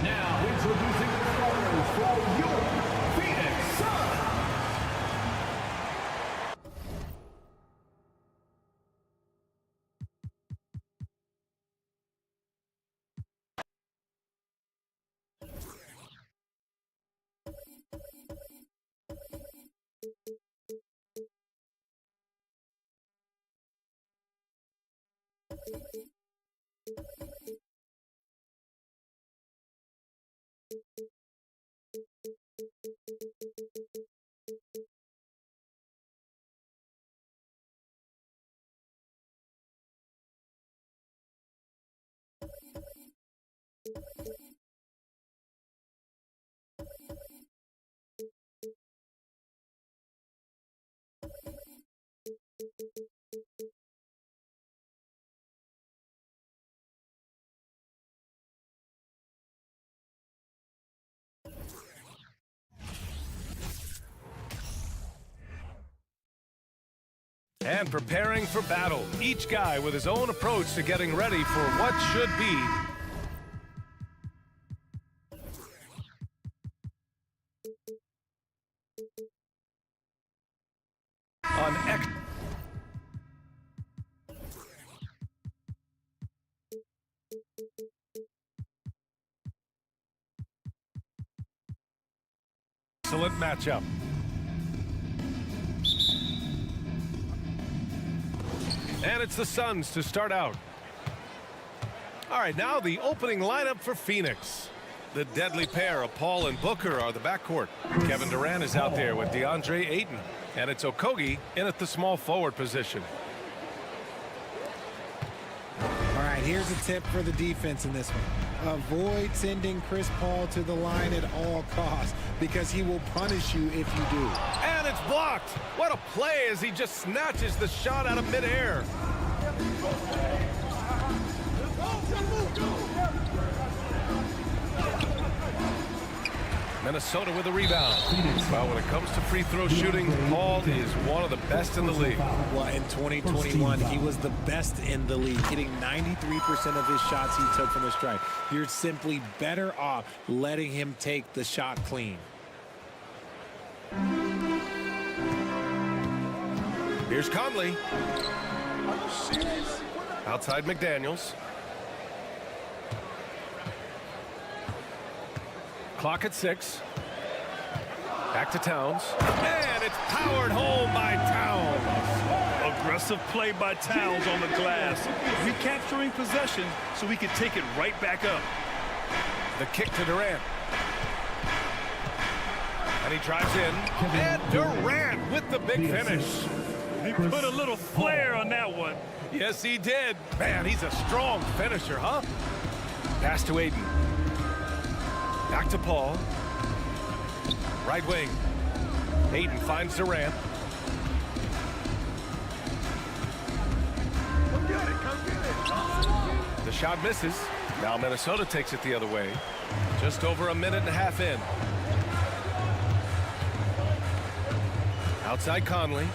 Now introducing the starters for your Phoenix Suns. And preparing for battle, each guy with his own approach to getting ready for what should be an excellent matchup. And it's the Suns to start out. All right, now the opening lineup for Phoenix. The deadly pair of Paul and Booker are the backcourt. Kevin Durant is out there with DeAndre Ayton. And it's Okogie in at the small forward position. All right, here's a tip for the defense in this one. Avoid sending Chris Paul to the line at all costs because he will punish you if you do. And it's blocked. What a play as he just snatches the shot out of midair. Minnesota with a rebound. Well, when it comes to free throw shooting, Paul is one of the best in the league. Well, in 2021, he was the best in the league, hitting 93% of his shots he took from the stripe. You're simply better off letting him take the shot clean. Here's Conley. Outside McDaniels. Clock at 6. Back to Towns. And it's powered home by Towns. Aggressive play by Towns on the glass. Recapturing possession so he can take it right back up. The kick to Durant. And he drives in. And Durant with the big finish. He put a little flair on that one. Yes, he did. Man, he's a strong finisher, huh? Pass to Aiden. Back to Paul. Right wing. Aiden finds Durant. The shot misses. Now Minnesota takes it the other way. Just over a minute and a half in. Outside Conley.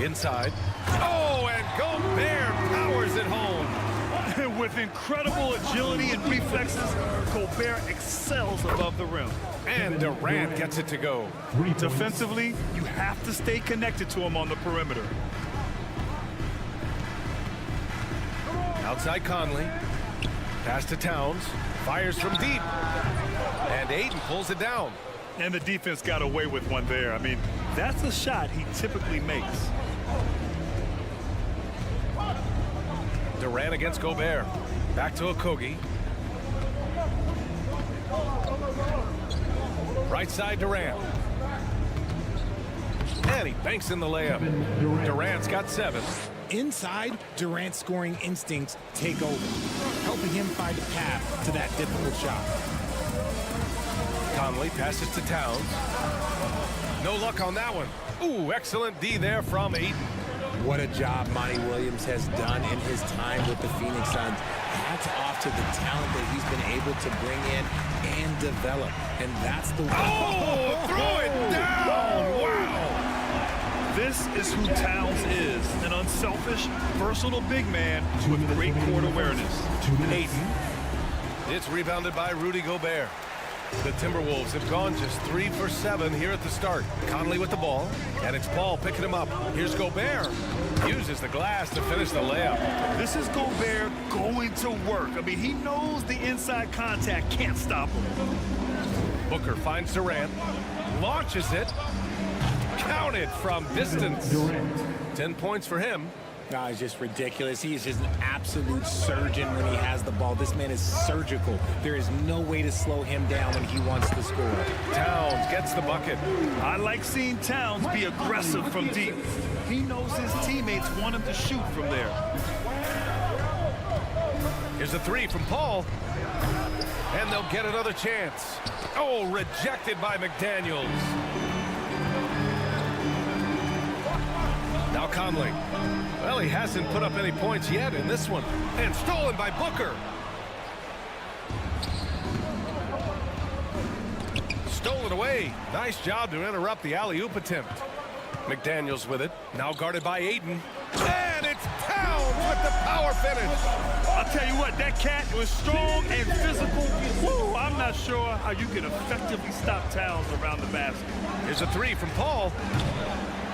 Inside. Oh, and Gobert powers it home. With incredible agility and reflexes, Gobert excels above the rim. And Durant gets it to go. Defensively, you have to stay connected to him on the perimeter. Outside Conley. Pass to Towns. Fires from deep. And Aiden pulls it down. And the defense got away with one there. I mean, that's a shot he typically makes. Durant against Gobert. Back to Okogie. Right side Durant. And he banks in the layup. Durant's got 7. Inside, Durant's scoring instincts take over, helping him find a path to that difficult shot. Conley passes to Towns. No luck on that one. Ooh, excellent D there from Aiden. What a job Monty Williams has done in his time with the Phoenix Suns. Hats off to the talent that he's been able to bring in and develop. And that's the... Oh, throw it down! Wow! This is who Towns is, an unselfish, versatile big man with great court awareness. Aiden. It's rebounded by Rudy Gobert. The Timberwolves have gone just 3 for 7 here at the start. Conley with the ball, and it's Paul picking him up. Here's Gobert. Uses the glass to finish the layup. This is Gobert going to work. I mean, he knows the inside contact can't stop him. Booker finds Durant. Launches it. Counted from distance. 10 points for him. No, it's just ridiculous. He is just an absolute surgeon when he has the ball. This man is surgical. There is no way to slow him down when he wants to score. Towns gets the bucket. I like seeing Towns be aggressive from deep. He knows his teammates want him to shoot from there. Here's a 3 from Paul. And they'll get another chance. Oh, rejected by McDaniels. Now Conley. Well, he hasn't put up any points yet in this one. And stolen by Booker. Stolen away. Nice job to interrupt the alley-oop attempt. McDaniels with it. Now guarded by Aiden. And it's Towns with the power finish. I'll tell you what, that cat was strong and physical. Woo, I'm not sure how you can effectively stop Towns around the basket. Here's a 3 from Paul.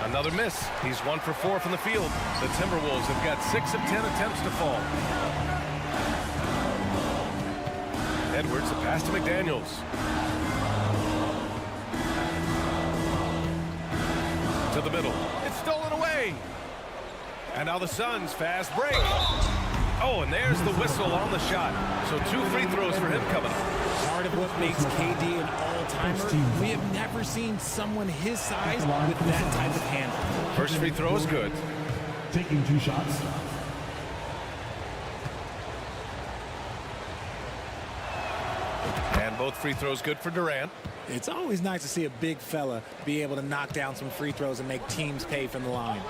Another miss. He's 1 for 4 from the field. The Timberwolves have got 6 of 10 attempts to fall. Edwards, a pass to McDaniels. To the middle. It's stolen away. And now the Suns fast break. Oh, and there's the whistle on the shot. So 2 free throws for him coming up. Part of what makes KD an all-timer, we have never seen someone his size with that type of handle. First free throw is good. Taking 2 shots. And both free throws good for Durant. It's always nice to see a big fella be able to knock down some free throws and make teams pay from the line.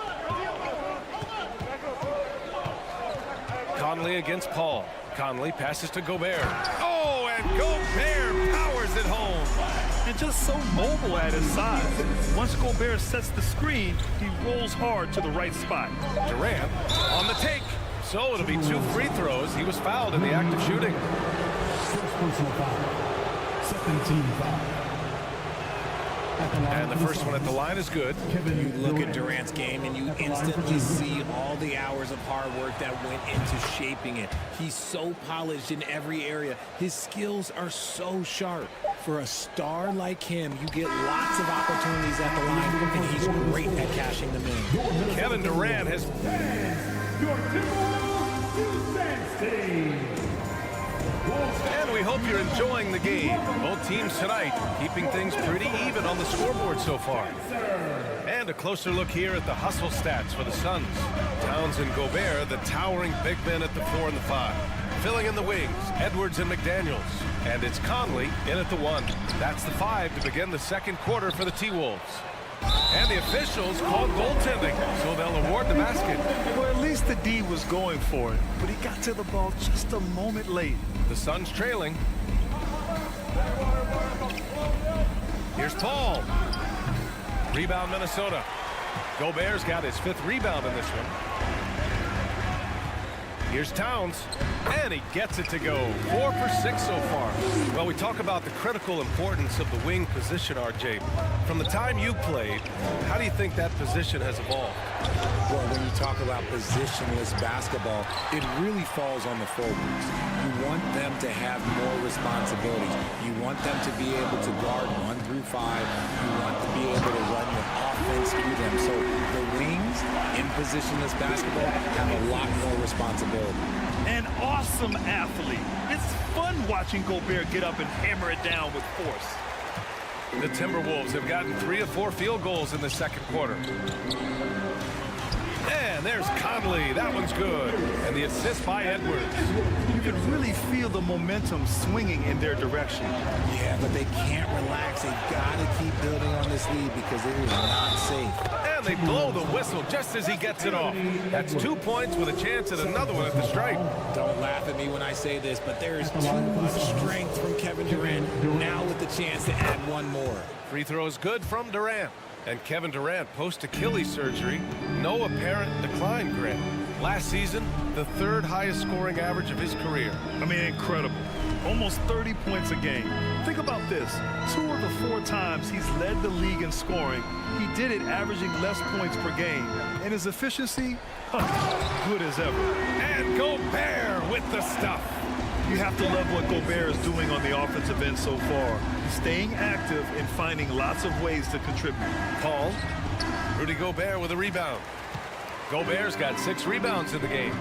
Conley against Paul. Conley passes to Gobert. Oh, and Gobert powers it home. And just so mobile at his size. Once Gobert sets the screen, he rolls hard to the right spot. Durant on the take. So it'll be 2 free throws. He was fouled in the act of shooting. First personal foul. Second team foul. And the first one at the line is good. You look at Durant's game and you instantly see all the hours of hard work that went into shaping it. He's so polished in every area. His skills are so sharp. For a star like him, you get lots of opportunities at the line, and he's great at cashing them in. Kevin Durant has... Your And we hope you're enjoying the game. Both teams tonight keeping things pretty even on the scoreboard so far. And a closer look here at the hustle stats for the Suns. Towns and Gobert, the towering big men at the 4 and the 5. Filling in the wings, Edwards and McDaniels. And it's Conley in at the 1. That's the 5 to begin the second quarter for the T-Wolves. And the officials called goaltending, so they'll award the basket. Well, at least the D was going for it, but he got to the ball just a moment late. The Suns trailing. Here's Paul. Rebound, Minnesota. Gobert's got his 5th rebound in this one. Here's Towns, and he gets it to go. 4 for 6 so far. Well, we talk about the critical importance of the wing position, RJ. From the time you played, how do you think that position has evolved? Well, when you talk about positionless basketball, it really falls on the forwards. You want them to have more responsibilities. You want them to be able to guard 1 through 5. You want to be able to run your offense through them. So the wings in positionless basketball have a lot more responsibility. An awesome athlete. It's fun watching Gobert get up and hammer it down with force. The Timberwolves have gotten 3 of 4 field goals in the second quarter. And there's Conley. That one's good. And the assist by Edwards. You can really feel the momentum swinging in their direction. Yeah, but they can't relax. They've got to keep building on this lead because it is not safe. And they blow the whistle just as he gets it off. That's 2 points with a chance at another one at the stripe. Don't laugh at me when I say this, but there is too much strength from Kevin Durant. Now with the chance to add one more. Free throw is good from Durant. And Kevin Durant, post-Achilles surgery, no apparent decline, Grant. Last season, the 3rd highest scoring average of his career. I mean, incredible. Almost 30 points a game. Think about this. 2 of the 4 times he's led the league in scoring, he did it averaging less points per game. And his efficiency, good as ever. And Gobert with the stuff. You have to love what Gobert is doing on the offensive end so far. He's staying active and finding lots of ways to contribute. Paul, Rudy Gobert with a rebound. Gobert's got 6 rebounds in the game.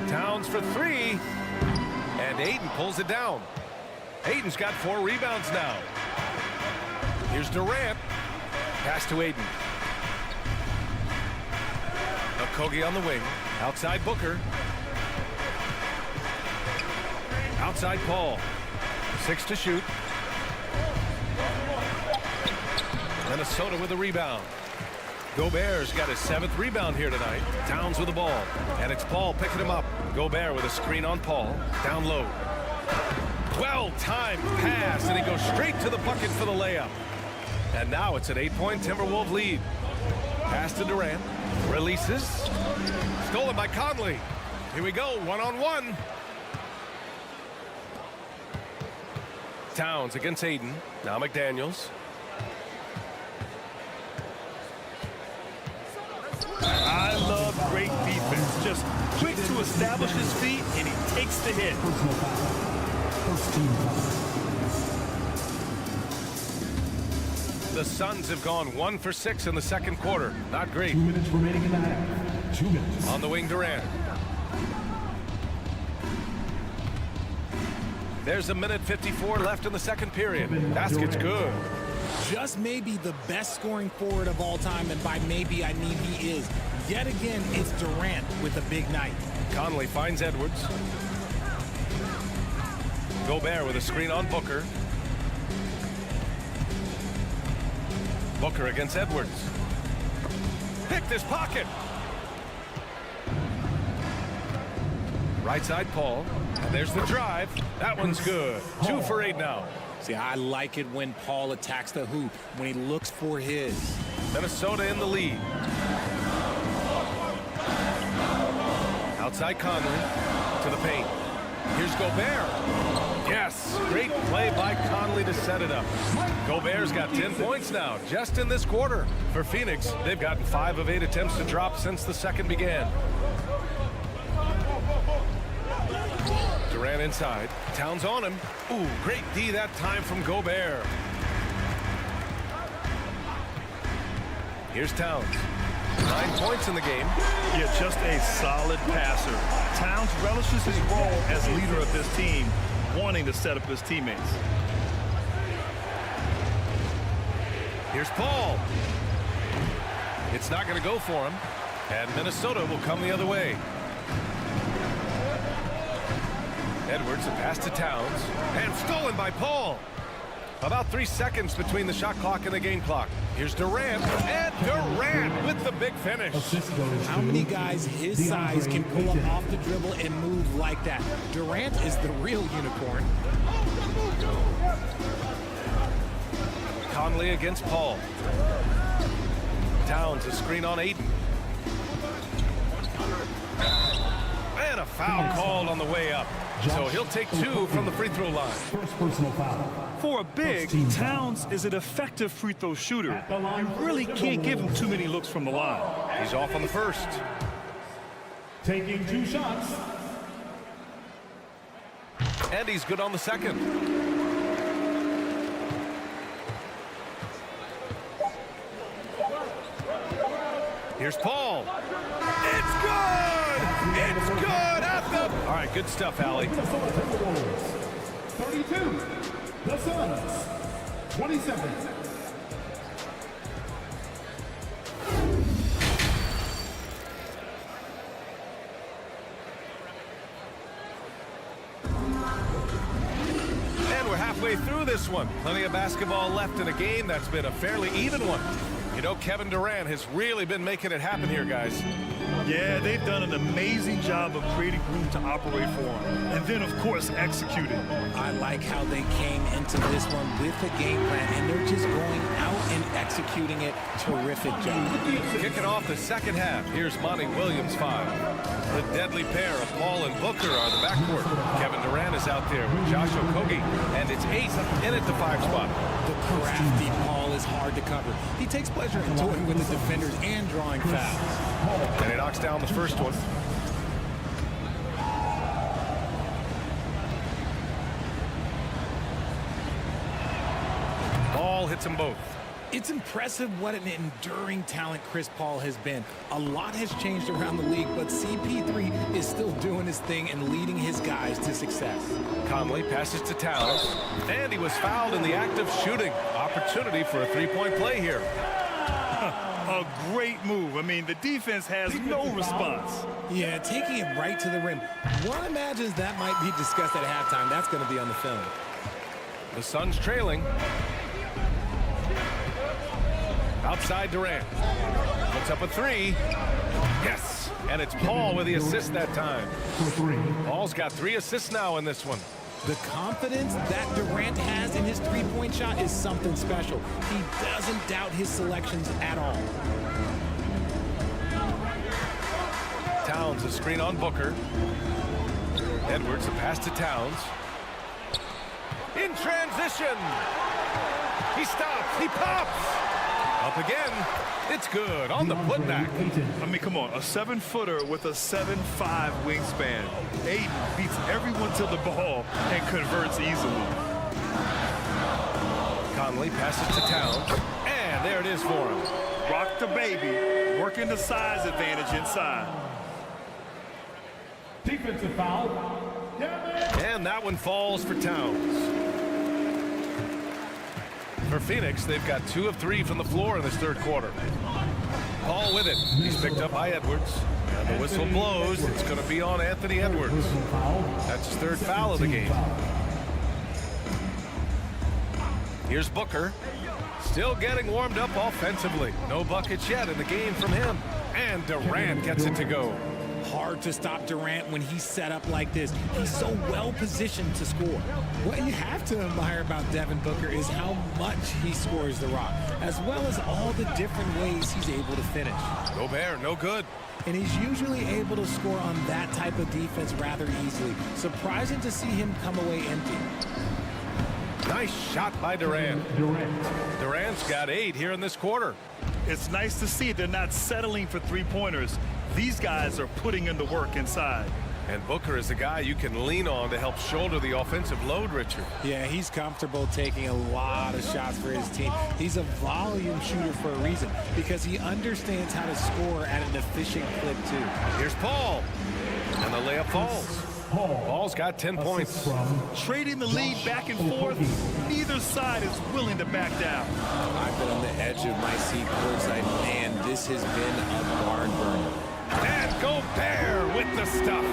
Towns for 3. And Ayton pulls it down. Ayton's got 4 rebounds now. Here's Durant. Pass to Ayton. Okogie on the wing. Outside Booker. Outside Paul. 6 to shoot. Minnesota with a rebound. Gobert's got his 7th rebound here tonight. Towns with the ball. And it's Paul picking him up. Gobert with a screen on Paul. Down low. Well-timed pass, and he goes straight to the bucket for the layup. And now it's an 8-point Timberwolves lead. Pass to Durant. Releases. Stolen by Conley. Here we go, 1-on-1. Towns against Ayton. Now McDaniels. I love great defense. Just quick to establish his feet, and he takes the hit. The Suns have gone 1 for 6 in the second quarter. Not great. 2 minutes remaining in the half. 2 minutes. On the wing, Durant. There's a minute 54 left in the second period. Basket's good. Just maybe the best scoring forward of all time, and by maybe I mean he is. Yet again, it's Durant with a big night. Conley finds Edwards. Gobert with a screen on Booker. Booker against Edwards. Picked his pocket. Right side Paul. And there's the drive. That one's good. 2 for 8 now. See, I like it when Paul attacks the hoop, when he looks for his. Minnesota in the lead. Outside Conley to the paint. Here's Gobert. Yes, great play by Conley to set it up. Gobert's got 10 points now, just in this quarter. For Phoenix, they've gotten 5 of 8 attempts to drop since the second began. Durant inside. Towns on him. Ooh, great D that time from Gobert. Here's Towns. 9 points in the game. Yeah, just a solid passer. Towns relishes his role as leader of this team, wanting to set up his teammates. Here's Paul. It's not going to go for him, and Minnesota will come the other way. Edwards, a pass to Towns, and stolen by Paul. About 3 seconds between the shot clock and the game clock. Here's Durant, and Durant with the big finish. How many guys his size can pull up off the dribble and move like that? Durant is the real unicorn. Conley against Paul. Towns, a screen on Aiden. And a foul called on the way up. So he'll take 2 from the free throw line. First personal foul. For a big, Towns is an effective free throw shooter. You really can't give him too many looks from the line. He's off on the first. Taking 2 shots. And he's good on the second. Here's Paul. It's good! It's good at the... All right, good stuff, Allie. 32. The Suns. 27. And we're halfway through this one. Plenty of basketball left in a game that's been a fairly even one. You know, Kevin Durant has really been making it happen here, guys. Yeah, they've done an amazing job of creating room to operate for him. And then, of course, executing. I like how they came into this one with a game plan, and they're just going out and executing it. Terrific job. Kicking off the second half, here's Monty Williams 5. The deadly pair of Paul and Booker are the backcourt. Kevin Durant is out there with Josh Okogie, and it's Ace in at the 5 spot. The crafty Paul is hard to cover. He takes pleasure in toying with the defenders and drawing fouls. And he knocks down the first one. Ball hits them both. It's impressive what an enduring talent Chris Paul has been. A lot has changed around the league, but CP3 is still doing his thing and leading his guys to success. Conley passes to Towns, and he was fouled in the act of shooting. Opportunity for a 3-point play here. A great move. I mean, the defense has no response. Yeah, taking it right to the rim. One imagines that might be discussed at halftime. That's going to be on the film. The Suns trailing. Outside Durant. Puts up a 3. Yes! And it's Paul with the assist that time. Paul's got 3 assists now in this one. The confidence that Durant has in his three-point shot is something special. He doesn't doubt his selections at all. Towns, a screen on Booker. Edwards, a pass to Towns. In transition! He stops, he pops! Up again, it's good on the putback. I mean, come on, a 7-footer with a 7'5" wingspan. Aiden beats everyone to the ball and converts easily. Conley passes to Towns, and there it is for him. Rock the baby, working the size advantage inside. Defensive foul. And that one falls for Towns. For Phoenix, they've got 2 of 3 from the floor in this third quarter. Paul with it. He's picked up by Edwards. And the whistle blows. It's going to be on Anthony Edwards. That's his 3rd foul of the game. Here's Booker. Still getting warmed up offensively. No buckets yet in the game from him. And Durant gets it to go. Hard to stop Durant when he's set up like this. He's so well positioned to score. What you have to admire about Devin Booker is how much he scores the rock, as well as all the different ways he's able to finish. Gobert, no good. And he's usually able to score on that type of defense rather easily. Surprising to see him come away empty. Nice shot by Durant. Durant's got 8 here in this quarter. It's nice to see they're not settling for three-pointers. These guys are putting in the work inside. And Booker is a guy you can lean on to help shoulder the offensive load, Richard. Yeah, he's comfortable taking a lot of shots for his team. He's a volume shooter for a reason, because he understands how to score at an efficient clip, too. Here's Paul. And the layup falls. Paul's got 10 points. Trading the lead back and forth, neither side is willing to back down. I've been on the edge of my seat courtside. Man, this has been a barn burner. And Gobert with the stuff.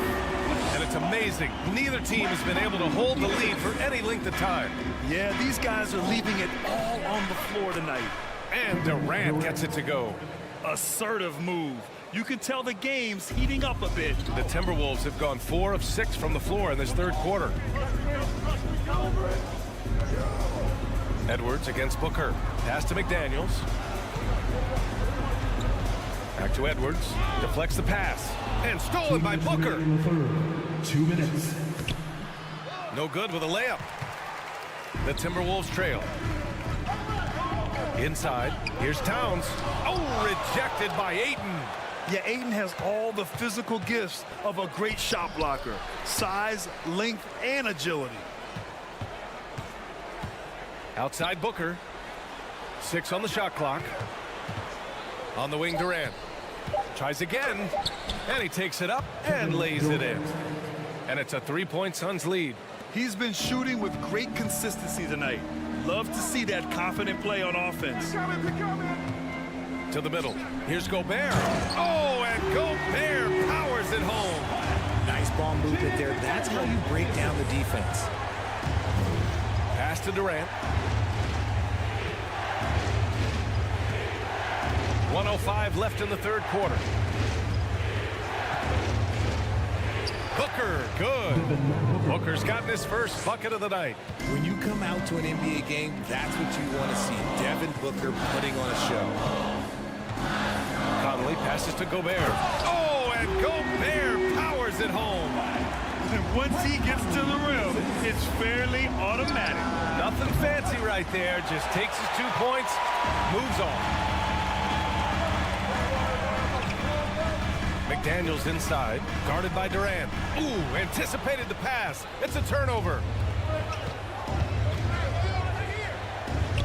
And it's amazing. Neither team has been able to hold the lead for any length of time. Yeah, these guys are leaving it all on the floor tonight. And Durant gets it to go. Assertive move. You can tell the game's heating up a bit. The Timberwolves have gone 4 of 6 from the floor in this third quarter. Edwards against Booker. Pass to McDaniels. Back to Edwards. Deflects the pass. And stolen by Booker. 2 minutes. No good with a layup. The Timberwolves trail. Inside. Here's Towns. Oh, rejected by Ayton. Yeah, Ayton has all the physical gifts of a great shot blocker. Size, length, and agility. Outside Booker. 6 on the shot clock. On the wing, Durant. Tries again. And he takes it up and lays it in. And it's a 3-point Suns lead. He's been shooting with great consistency tonight. Love to see that confident play on offense. To the middle. Here's Gobert. Oh, and Gobert powers it home. Nice ball movement there. That's how you break down the defense. Pass to Durant. 1:05 left in the third quarter. Booker, good. Booker's gotten his first bucket of the night. When you come out to an NBA game, that's what you want to see. Devin Booker putting on a show. Conley passes to Gobert. Oh, and Gobert powers it home. And once he gets to the rim, it's fairly automatic. Nothing fancy right there. Just takes his 2 points, moves on. McDaniels inside, guarded by Durant. Ooh, anticipated the pass. It's a turnover.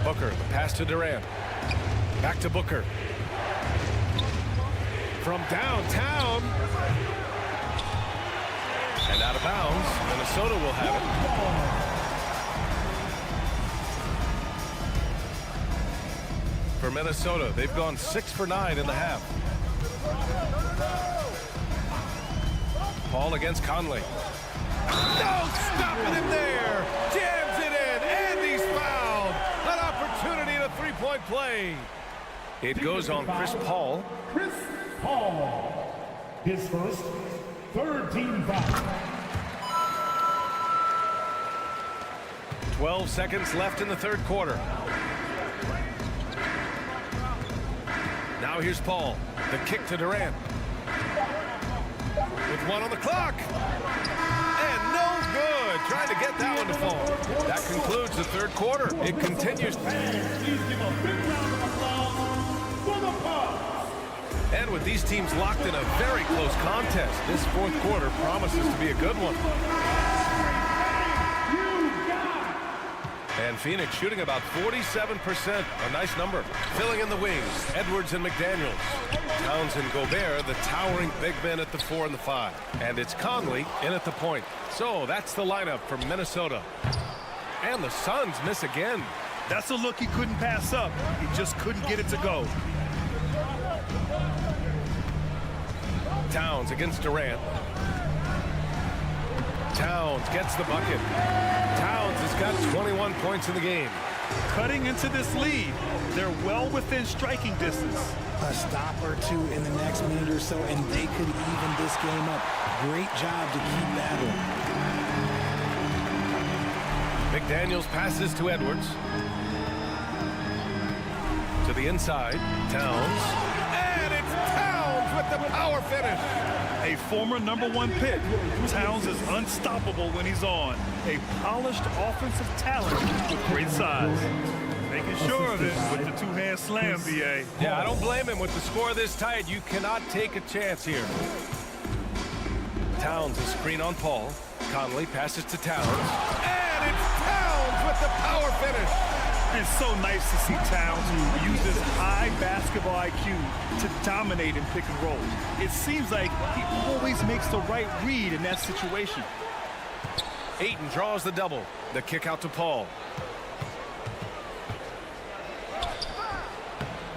Booker, the pass to Durant. Back to Booker. From downtown. And out of bounds. Minnesota will have it. For Minnesota, they've gone 6 for 9 in the half. Paul against Conley. No, stopping him there. Jams it in, and he's fouled. An opportunity in a three-point play. It goes on Chris Paul. Chris Paul. His first, third team foul. 12 seconds left in the third quarter. Now here's Paul. The kick to Durant. With 1 on the clock. And no good. Trying to get that one to fall. That concludes the third quarter. It continues. Please give a big round of applause for the Bucks. And with these teams locked in a very close contest, this fourth quarter promises to be a good one. And Phoenix shooting about 47%, a nice number. Filling in the wings, Edwards and McDaniels. Towns and Gobert, the towering big men at the 4 and the 5. And it's Conley in at the point. So that's the lineup for Minnesota. And the Suns miss again. That's a look he couldn't pass up. He just couldn't get it to go. Towns against Durant. Towns gets the bucket. Towns has got 21 points in the game. Cutting into this lead. They're well within striking distance. a stop or two in the next minute or so, and they could even this game up. Great job to keep battling. McDaniels passes to Edwards. To the inside, Towns. And it's Towns with the power finish. A former #1 pick, Towns is unstoppable when he's on. A polished offensive talent with great size. Making sure of it with the two-hand slam, B.A. Yeah, I don't blame him. With the score this tight, you cannot take a chance here. Towns, a screen on Paul. Conley passes to Towns. And it's Towns with the power finish. It's so nice to see Towns who uses high basketball IQ to dominate in pick and roll. It seems like he always makes the right read in that situation. Ayton draws the double. The kick out to Paul.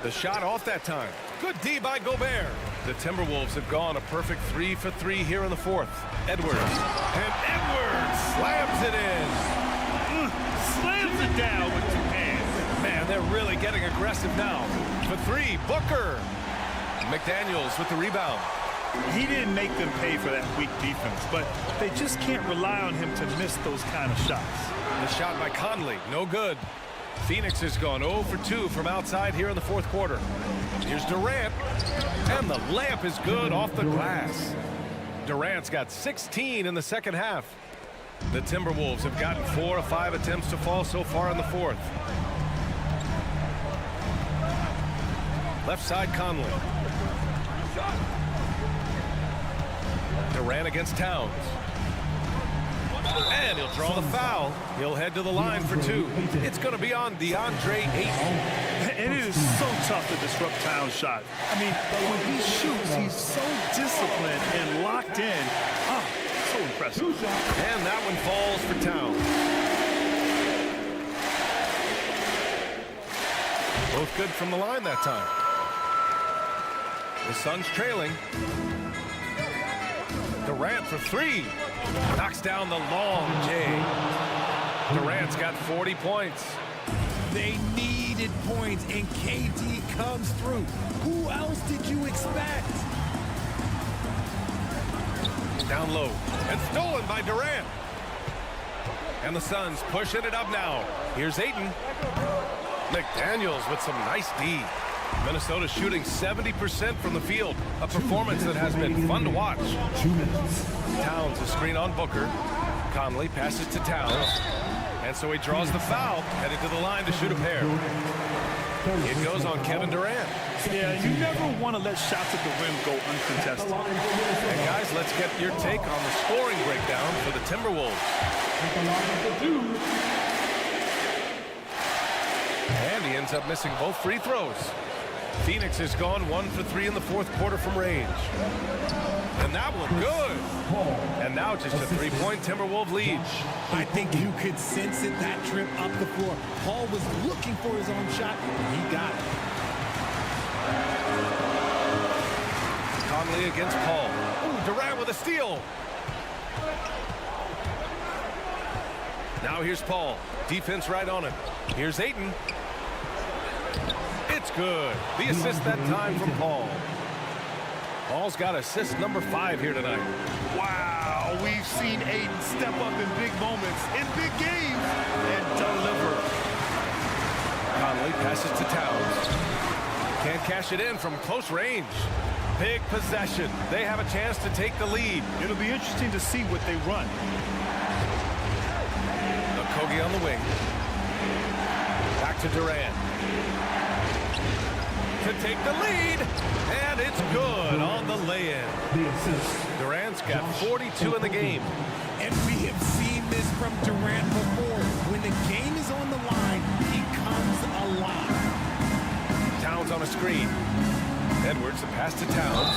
The shot off that time. Good D by Gobert. The Timberwolves have gone a perfect 3 for 3 here in the fourth. Edwards. And Edwards slams it in. Slams it down with two hands. Man, they're really getting aggressive now. For three, Booker. McDaniels with the rebound. He didn't make them pay for that weak defense, but they just can't rely on him to miss those kind of shots. The shot by Conley, no good. Phoenix has gone 0 for 2 from outside here in the fourth quarter. Here's Durant, and the layup is good off the glass. Durant's got 16 in the second half. The Timberwolves have gotten 4 of 5 attempts to fall so far in the fourth. Left side, Conley. Durant against Towns. And he'll draw the foul. He'll head to the line for two. It's going to be on DeAndre Ayton. And it is so tough to disrupt Towns' shot. I mean, when he shoots, he's so disciplined and locked in. Oh, so impressive. And that one falls for Towns. Both good from the line that time. The Suns trailing. Durant for three. Knocks down the long J. Durant's got 40 points. They needed points, and KD comes through. Who else did you expect? Down low. And stolen by Durant. And the Suns pushing it up now. Here's Ayton. McDaniels with some nice D. Minnesota shooting 70% from the field. A performance that has been fun to watch. 2 minutes. Towns, a screen on Booker. Conley passes to Towns. And so he draws the foul, headed to the line to shoot a pair. It goes on Kevin Durant. Yeah, you never want to let shots at the rim go uncontested. And guys, let's get your take on the scoring breakdown for the Timberwolves. And he ends up missing both free throws. Phoenix has gone 1 for 3 in the fourth quarter from range. And that one good. And now just a 3-point Timberwolves lead. I think you could sense it, that trip up the floor. Paul was looking for his own shot, and he got it. Conley against Paul. Ooh, Durant with a steal. Now here's Paul. Defense right on him. Here's Ayton. It's good. The assist that time from Paul. Paul's got assist number 5 here tonight. Wow, we've seen Ayton step up in big moments, in big games, and deliver. Conley passes to Towns. Can't cash it in from close range. Big possession. They have a chance to take the lead. It'll be interesting to see what they run. Kogi on the wing. Back to Durant. To take the lead. And it's good on the lay-in. Durant's got 42 in the game. And we have seen this from Durant before. When the game is on the line, he comes alive. Towns on a screen. Edwards, the pass to Towns.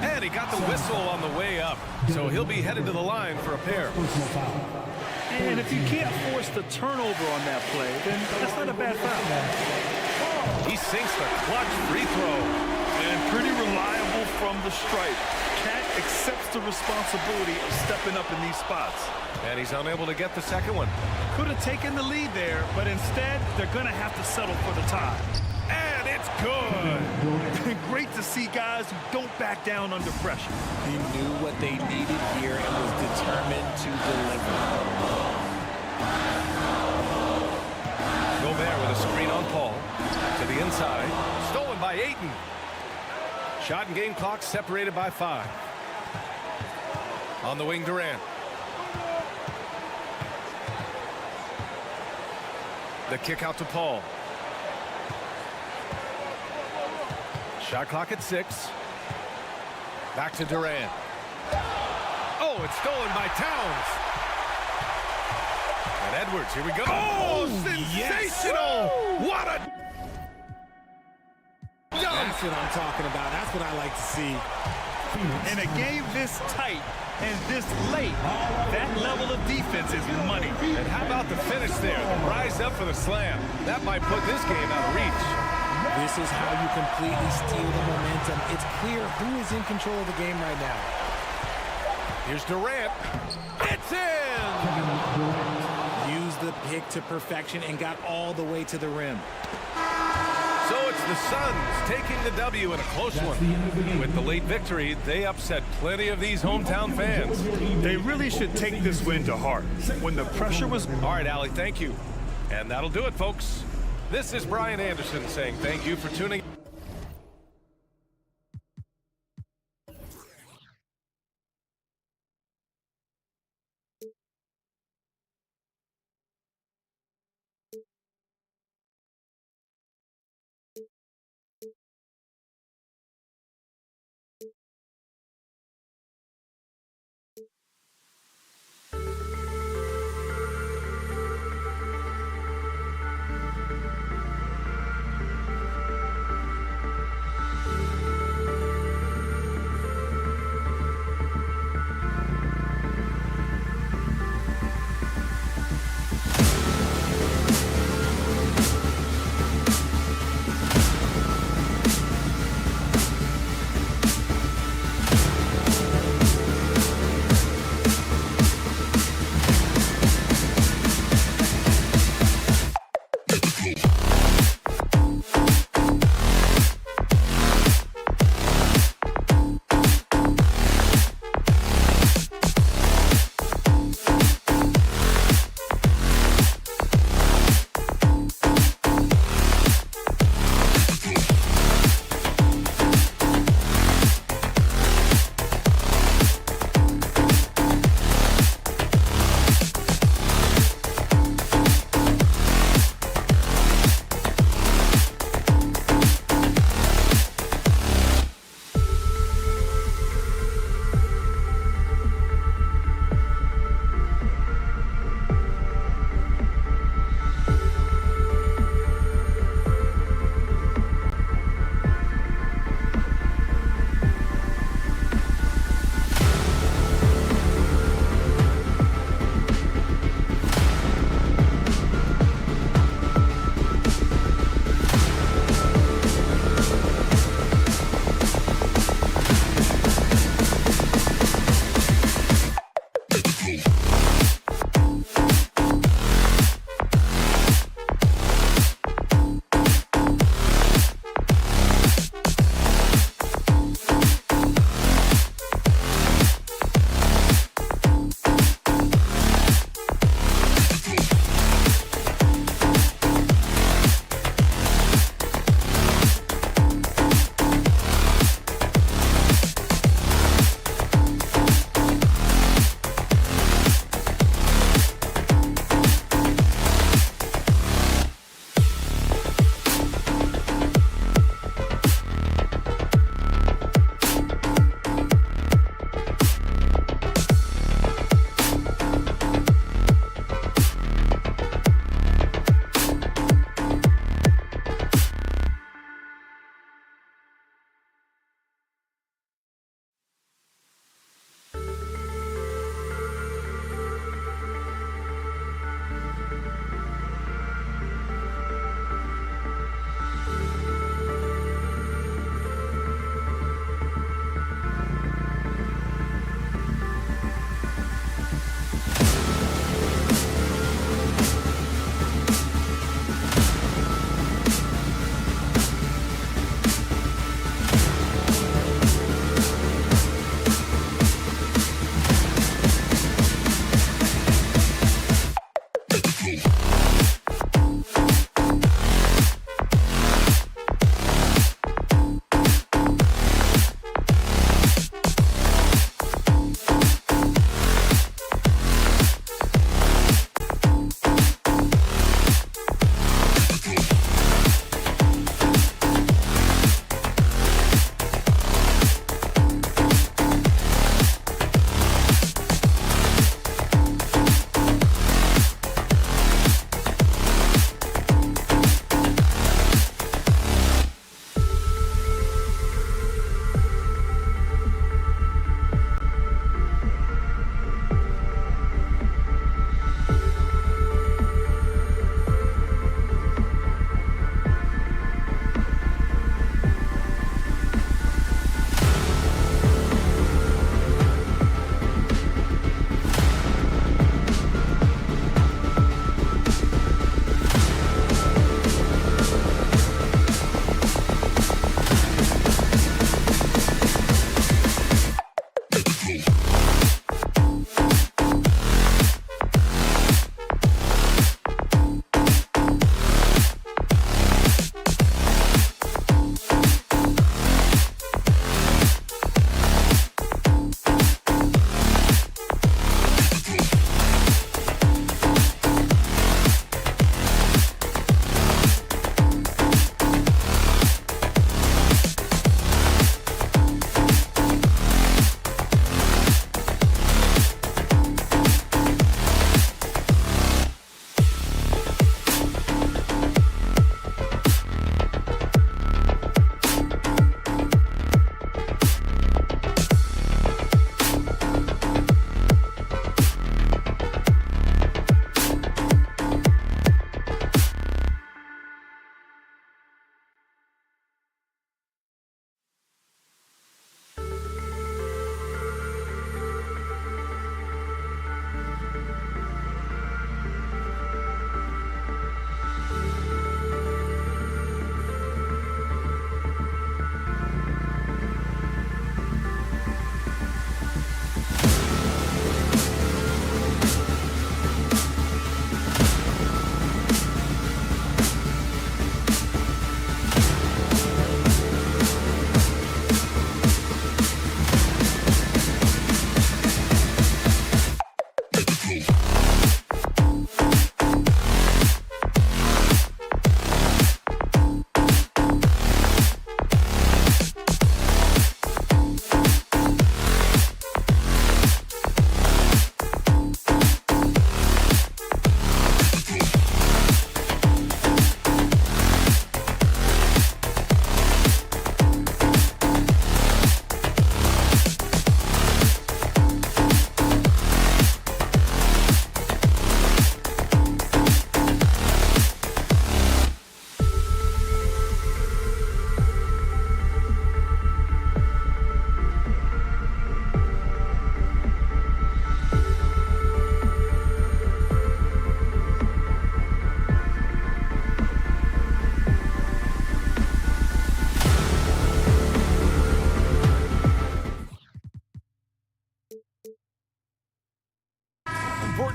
And he got the whistle on the way up. So he'll be headed to the line for a pair. And if you can't force the turnover on that play, then that's not a bad foul. He sinks the clutch free throw. And pretty reliable from the stripe. Cat accepts the responsibility of stepping up in these spots. And he's unable to get the second one. Could have taken the lead there, but instead, they're going to have to settle for the tie. And it's good. been great to see guys who don't back down under pressure. He knew what they needed here and was determined to deliver. Gobert with a screen on Paul. To the inside. Stolen by Ayton. Shot and game clock separated by 5. On the wing, Durant. The kick out to Paul. Shot clock at 6. Back to Durant. Oh, it's stolen by Towns. And Edwards, here we go. Oh, sensational! Yes. What a dunk! That's what I'm talking about. That's what I like to see. In a game this tight and this late, that level of defense is money. And how about the finish there? The rise up for the slam. That might put this game out of reach. This is how you completely steal the momentum. It's clear who is in control of the game right now. Here's Durant. It's in! Used the pick to perfection and got all the way to the rim. So it's the Suns taking the W in a close one. With the late victory, they upset plenty of these hometown fans. They really should take this win to heart. When the pressure was... All right, Allie, thank you. And that'll do it, folks. This is Brian Anderson saying thank you for tuning in.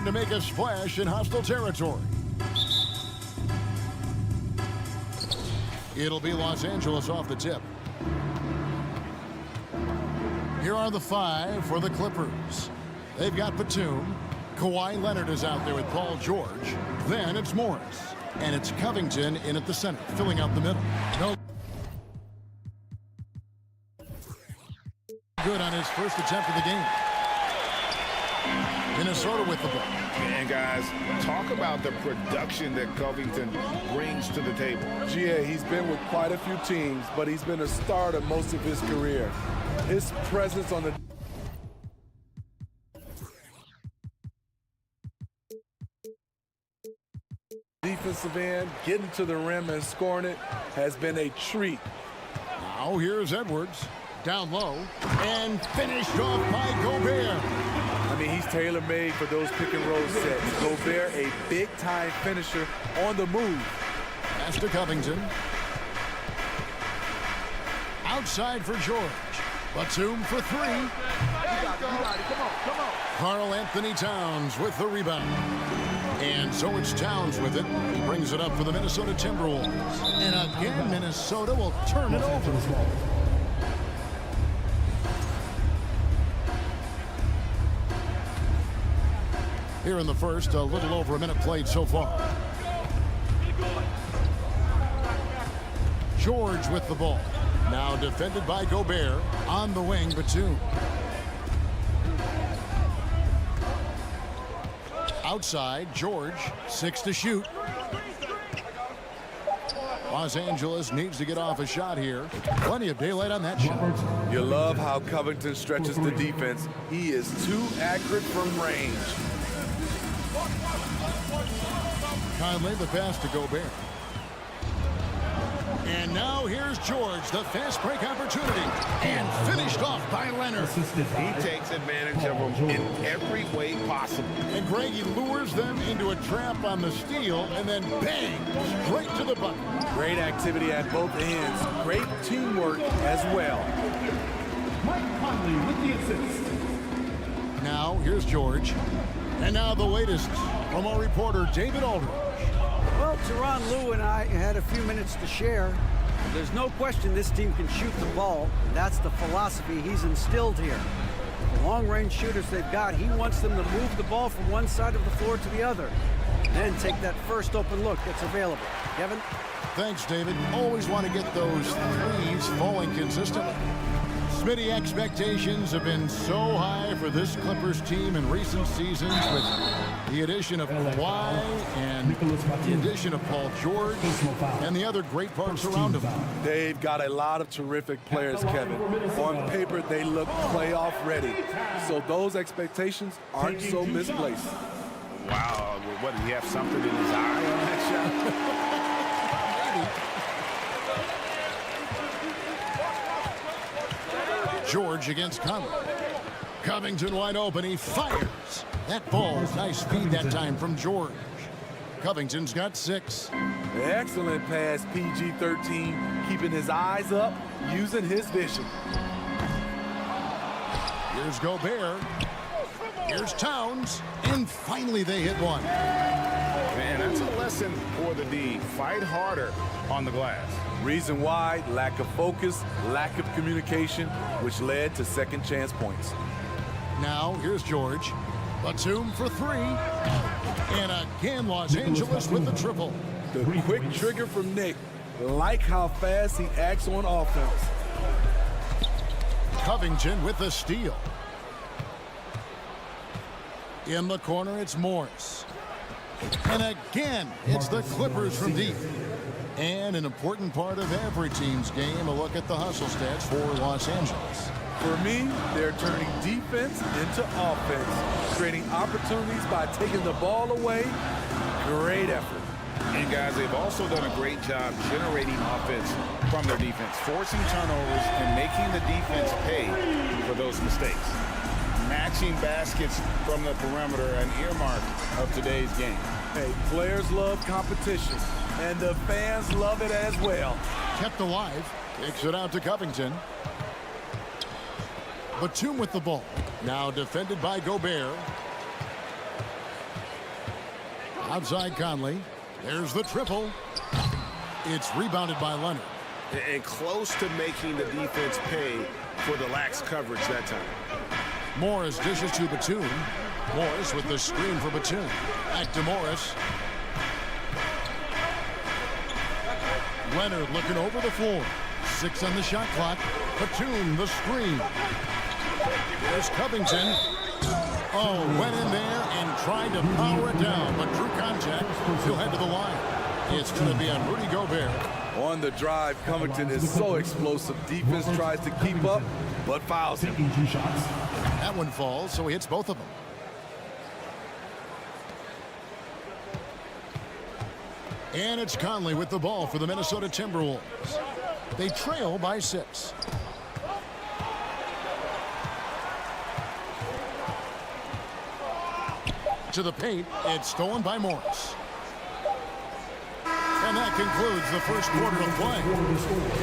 to make a splash in hostile territory. It'll be Los Angeles off the tip. Here are the 5 for the Clippers. They've got Batum. Kawhi Leonard is out there with Paul George. Then it's Morris. And it's Covington in at the center, filling out the middle. No good on his first attempt of the game. Minnesota with the ball. And guys, talk about the production that Covington brings to the table. Yeah, he's been with quite a few teams, but he's been a starter most of his career. His presence on the defensive end, getting to the rim and scoring it, has been a treat. Now here's Edwards. Down low. And finished off by Gobert. I mean, he's tailor-made for those pick-and-roll sets. Gobert, a big-time finisher on the move. Pass to Covington. Outside for George. Batum for 3. You got it. Come on. Karl Anthony Towns with the rebound. And so it's Towns with it. He brings it up for the Minnesota Timberwolves. And again, Minnesota will turn it over. Here in the first, a little over a minute played so far. George with the ball. Now defended by Gobert. On the wing, Batum. Outside, George. 6 to shoot. Los Angeles needs to get off a shot here. Plenty of daylight on that shot. You love how Covington stretches the defense. He is too accurate from range. Conley, the pass to Gobert. And now here's George, the fast break opportunity. And finished off by Leonard. He takes advantage of them in every way possible. And Greg, he lures them into a trap on the steal, and then bang, straight to the bucket. Great activity at both ends. Great teamwork as well. Mike Conley with the assist. Now here's George. And now the latest from our reporter, David Aldridge. Well, Tyronn Lue and I had a few minutes to share. There's no question this team can shoot the ball, and that's the philosophy he's instilled here. The long-range shooters they've got, he wants them to move the ball from one side of the floor to the other, and then take that first open look that's available. Kevin? Thanks, David. Always want to get those threes falling consistently. Smitty, expectations have been so high for this Clippers team in recent seasons with the addition of Kawhi and the addition of Paul George and the other great parts around him. They've got a lot of terrific players, Kevin. On paper, they look playoff ready. So those expectations aren't so misplaced. Wow, what, did he have something in his eye on that shot? George against Conley. Covington wide open. He fires. That ball, nice feed that time from George. Covington's got 6. Excellent pass, PG-13, keeping his eyes up, using his vision. Here's Gobert. Here's Towns. And finally they hit one. Man, that's a lesson for the D. Fight harder on the glass. Reason why, lack of focus, lack of communication, which led to second chance points. Now, here's George. Batum for 3. And again, Los Angeles with the triple. The quick trigger from Nick. Like how fast he acts on offense. Covington with the steal. In the corner, it's Morris. And again, it's the Clippers from deep. And an important part of every team's game, a look at the hustle stats for Los Angeles. For me, they're turning defense into offense, creating opportunities by taking the ball away. Great effort. And guys, they've also done a great job generating offense from their defense, forcing turnovers and making the defense pay for those mistakes. Matching baskets from the perimeter, an earmark of today's game. Hey, players love competition, and the fans love it as well. Kept alive. Kicks it out to Covington. Batum with the ball. Now defended by Gobert. Outside Conley. There's the triple. It's rebounded by Leonard. And close to making the defense pay for the lax coverage that time. Morris dishes to Batum. Morris with the screen for Batum. Back to Morris. Leonard looking over the floor. 6 on the shot clock. Batum, the screen. There's Covington. Oh, went in there and tried to power it down, but drew contact. He'll head to the line. It's going to be on Rudy Gobert. On the drive, Covington is so explosive. Defense tries to keep up, but fouls him. That one falls, so he hits both of them. And it's Conley with the ball for the Minnesota Timberwolves. They trail by 6. To the paint, it's stolen by Morris. And that concludes the first quarter of play.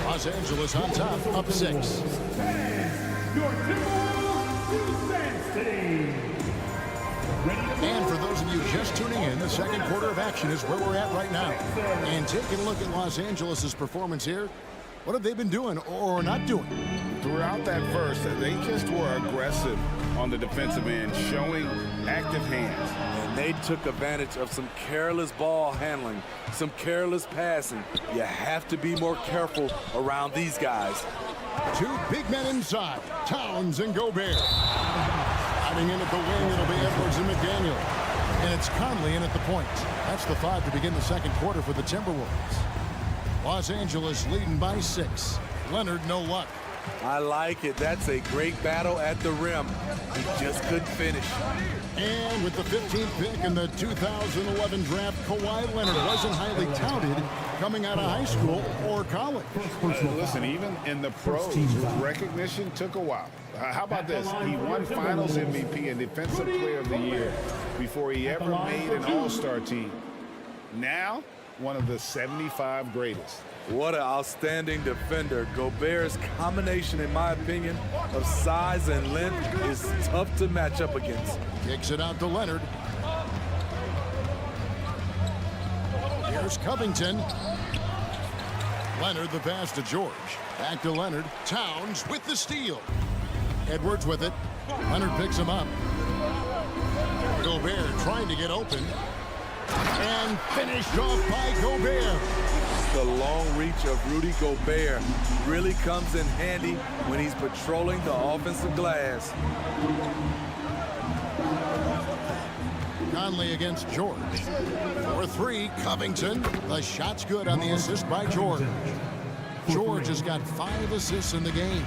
Los Angeles on top, up 6. Your Timberwolves defense team. And for those of you just tuning in, the second quarter of action is where we're at right now. And taking a look at Los Angeles' performance here, what have they been doing or not doing? Throughout that first, they just were aggressive on the defensive end, showing active hands. And they took advantage of some careless ball handling, some careless passing. You have to be more careful around these guys. 2 big men inside, Towns and Gobert. Hiding in at the wing, it'll be Edwards and McDaniel. And it's Conley in at the point. That's the 5 to begin the second quarter for the Timberwolves. Los Angeles leading by 6. Leonard, no luck. I like it. That's a great battle at the rim. He just couldn't finish. And with the 15th pick in the 2011 draft, Kawhi Leonard wasn't highly touted coming out of high school or college. Listen, even in the pros, recognition took a while. How about this? He won Finals MVP and Defensive Player of the Year before he ever made an All-Star team. Now, one of the 75 greatest. What an outstanding defender. Gobert's combination, in my opinion, of size and length is tough to match up against. Kicks it out to Leonard. Here's Covington. Leonard the pass to George. Back to Leonard. Towns with the steal. Edwards with it. Leonard picks him up. Gobert trying to get open. And finished off by Gobert. The long reach of Rudy Gobert really comes in handy when he's patrolling the offensive glass. Conley against George. For 3, Covington. The shot's good on the assist by George. George has got 5 assists in the game.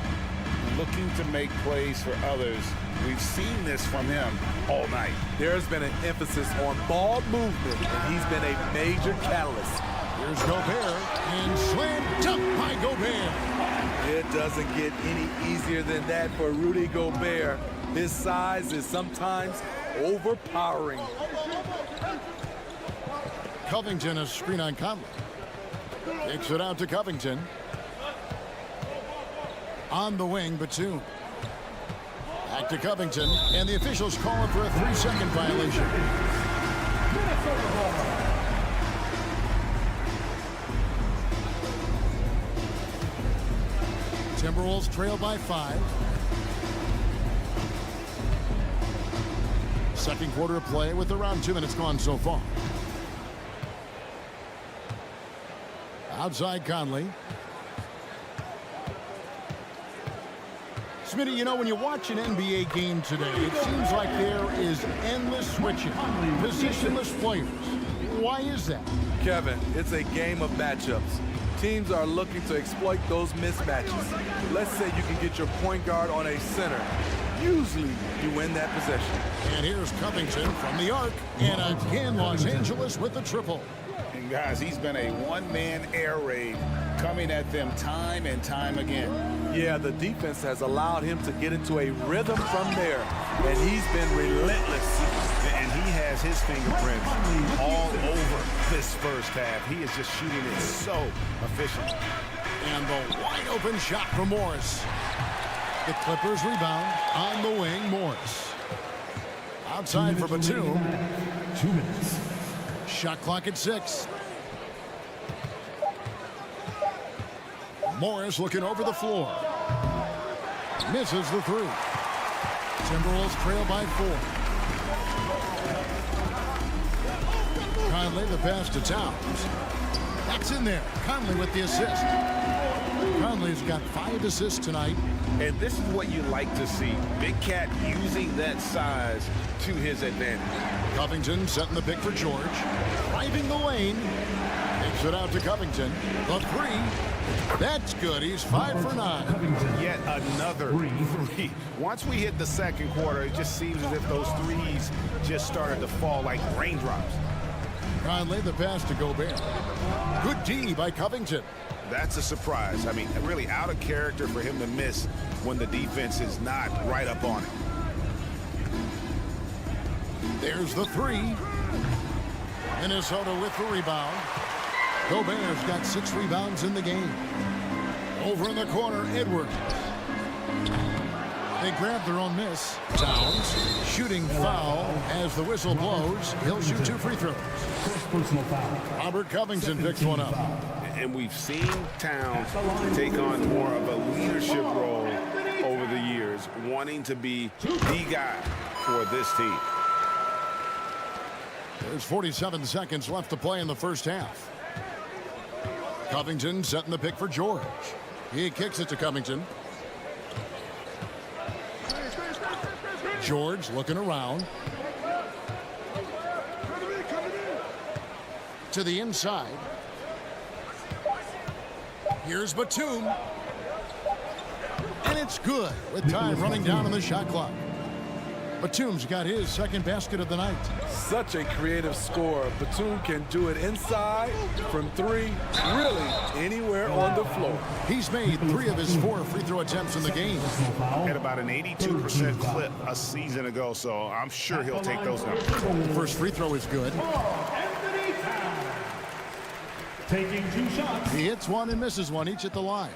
Looking to make plays for others. We've seen this from him all night. There's been an emphasis on ball movement, and he's been a major catalyst. Here's Gobert, and slam dunk by Gobert. It doesn't get any easier than that for Rudy Gobert. His size is sometimes overpowering. Covington, a screen on Conley. Kicks it out to Covington. On the wing, Batum. Back to Covington, and the officials calling for a 3-second violation. Timberwolves trail by 5. Second quarter of play with around 2 minutes gone so far. Outside Conley. Smitty, you know, when you watch an NBA game today, it seems like there is endless switching, positionless players. Why is that? Kevin, it's a game of matchups. Teams are looking to exploit those mismatches. Let's say you can get your point guard on a center. Usually, you win that possession. And here's Covington from the arc. And again, Los Angeles with the triple. And guys, he's been a one-man air raid coming at them time and time again. Yeah, the defense has allowed him to get into a rhythm from there, and he's been relentless. And he has his fingerprints all over this first half. He is just shooting it so efficient. And the wide open shot from Morris. The Clippers rebound on the wing, Morris. Outside for Batum. 2 minutes. Shot clock at 6. Morris looking over the floor. Misses the 3. Timberwolves trail by 4. Conley the pass to Towns. That's in there. Conley with the assist. Conley's got 5 assists tonight. And this is what you like to see. Big Cat using that size to his advantage. Covington setting the pick for George. Driving the lane. Takes it out to Covington. The 3. That's good. He's 5 for 9. Yet another 3. Once we hit the second quarter, it just seems as if those threes just started to fall like raindrops. Conley the pass to Gobert. Good D by Covington. That's a surprise. I mean, really out of character for him to miss when the defense is not right up on it. There's the 3. Minnesota with the rebound. Gobert's got 6 rebounds in the game. Over in the corner, Edwards. They grab their own miss. Towns shooting foul as the whistle blows. He'll shoot 2 free throws. Personal foul. Robert Covington picks one up. And we've seen Towns take on more of a leadership role over the years, wanting to be the guy for this team. There's 47 seconds left to play in the first half. Covington setting the pick for George. He kicks it to Covington. George looking around. To the inside. Here's Batum. And it's good with time running down on the shot clock. Batum's got his second basket of the night. Such a creative scorer. Batum can do it inside, from 3, really anywhere on the floor. He's made 3 of his 4 free throw attempts in the game. Had about an 82% clip a season ago, so I'm sure he'll take those numbers. The first free throw is good. Taking 2 shots. He hits 1 and misses 1 each at the line.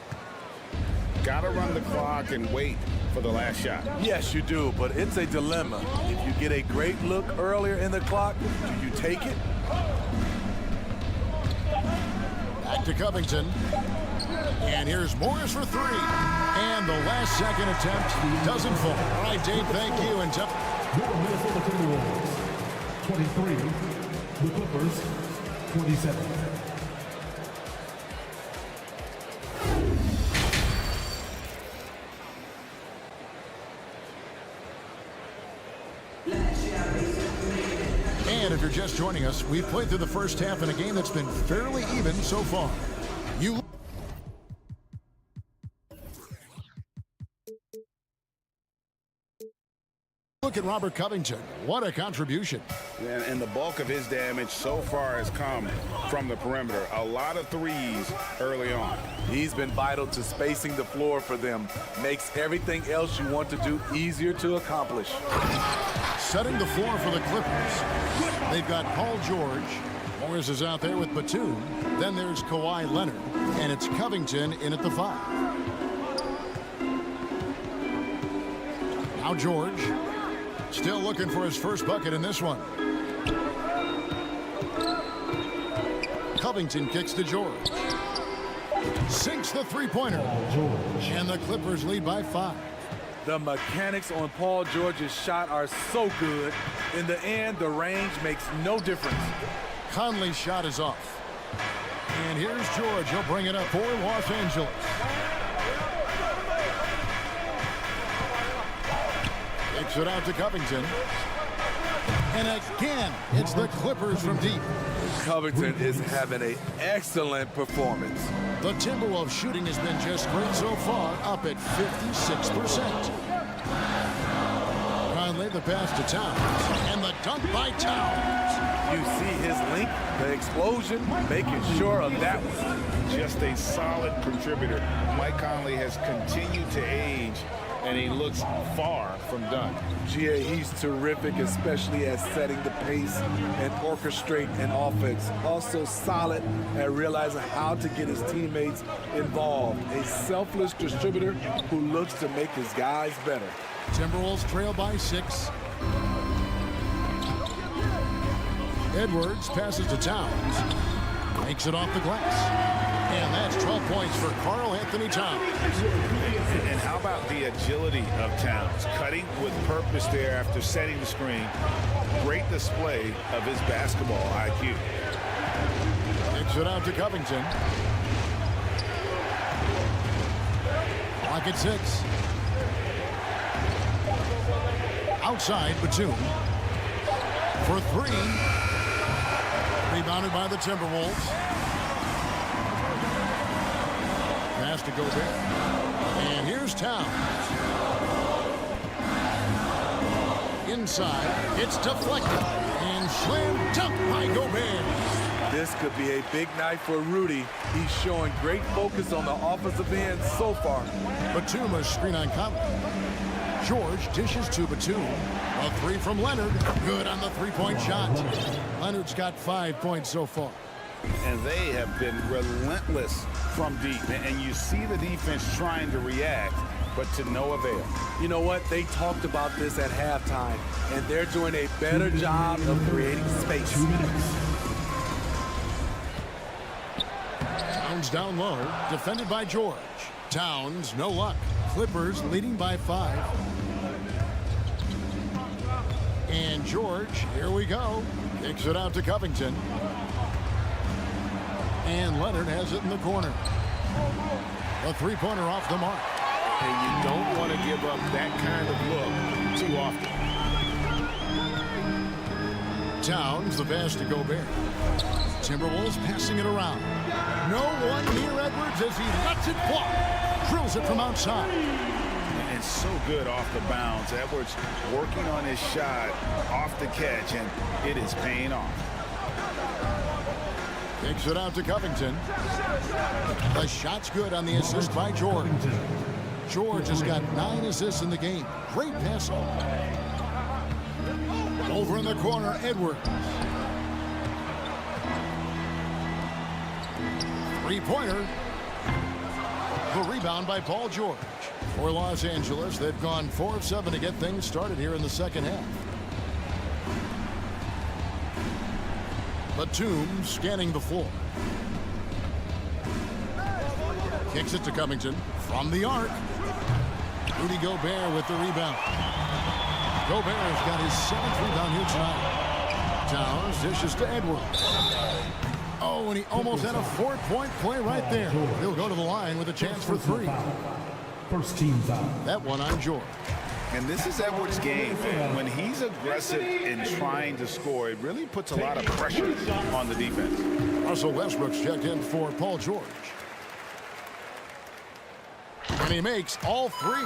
Gotta run the clock and wait for the last shot. Yes, you do, but it's a dilemma. If you get a great look earlier in the clock, do you take it? Back to Covington. And here's Morris for 3. And the last second attempt doesn't fall. All right, Dave, thank you. And Your Minnesota Timberwolves 23, the Clippers 27. And if you're just joining us, we've played through the first half in a game that's been fairly even so far. You look at Robert Covington. What a contribution. And the bulk of his damage so far has come from the perimeter. A lot of threes early on. He's been vital to spacing the floor for them. Makes everything else you want to do easier to accomplish. Setting the floor for the Clippers. They've got Paul George. Morris is out there with Batum. Then there's Kawhi Leonard. And it's Covington in at the 5. Now George. Still looking for his first bucket in this one. Covington kicks to George. Sinks the three-pointer. And the Clippers lead by 5. The mechanics on Paul George's shot are so good. In the end, the range makes no difference. Conley's shot is off. And here's George. He'll bring it up for Los Angeles. Takes it out to Covington. And again, it's the Clippers from deep. Covington is having an excellent performance. The Timberwolves shooting has been just great so far, up at 56%. Conley the pass to Towns. And the dunk by Towns. You see his length, the explosion, making sure of that one. Just a solid contributor. Mike Conley has continued to age, and he looks far from done. GA, he's terrific, especially at setting the pace and orchestrate an offense. Also solid at realizing how to get his teammates involved. A selfless distributor who looks to make his guys better. Timberwolves trail by 6. Edwards passes to Towns. Makes it off the glass. And that's 12 points for Karl Anthony Towns. And how about the agility of Towns? Cutting with purpose there after setting the screen. Great display of his basketball IQ. Kicks it out to Covington. Clock at 6. Outside, Batum. For 3. Rebounded by the Timberwolves. Pass to Gobert. And here's Towns. Inside. It's deflected. And slam dunk by Gobert. This could be a big night for Rudy. He's showing great focus on the offensive end so far. Batum a screen on Conley. George dishes to Batum. A 3 from Leonard. Good on the three-point shot. Leonard's got 5 points so far. And they have been relentless from deep. And you see the defense trying to react, but to no avail. You know what? They talked about this at halftime, and they're doing a better job of creating space. 2 minutes. Towns down low. Defended by George. Towns, no luck. Clippers leading by 5. And George, here we go. Kicks it out to Covington. And Leonard has it in the corner. A three-pointer off the mark. And you don't want to give up that kind of look too often. Towns, the pass to Gobert. Timberwolves passing it around. No one near Edwards as he lets it fly. Drills it from outside. And so good off the bounds. Edwards working on his shot off the catch, and it is paying off. Kicks it out to Covington. The shot's good on the assist by George. George has got 9 assists in the game. Great pass. Over in the corner, Edwards. Three-pointer. The rebound by Paul George. For Los Angeles, they've gone 4 of 7 to get things started here in the second half. Batum scanning the floor. Kicks it to Covington from the arc. Rudy Gobert with the rebound. Gobert has got his 7th rebound here tonight. Towns dishes to Edwards. Oh, and he almost had a 4-point play right there. He'll go to the line with a chance for 3. First team foul. That one on George. And this is Edwards' game. When he's aggressive in trying to score, it really puts a lot of pressure on the defense. Russell Westbrook's checked in for Paul George. And he makes all 3.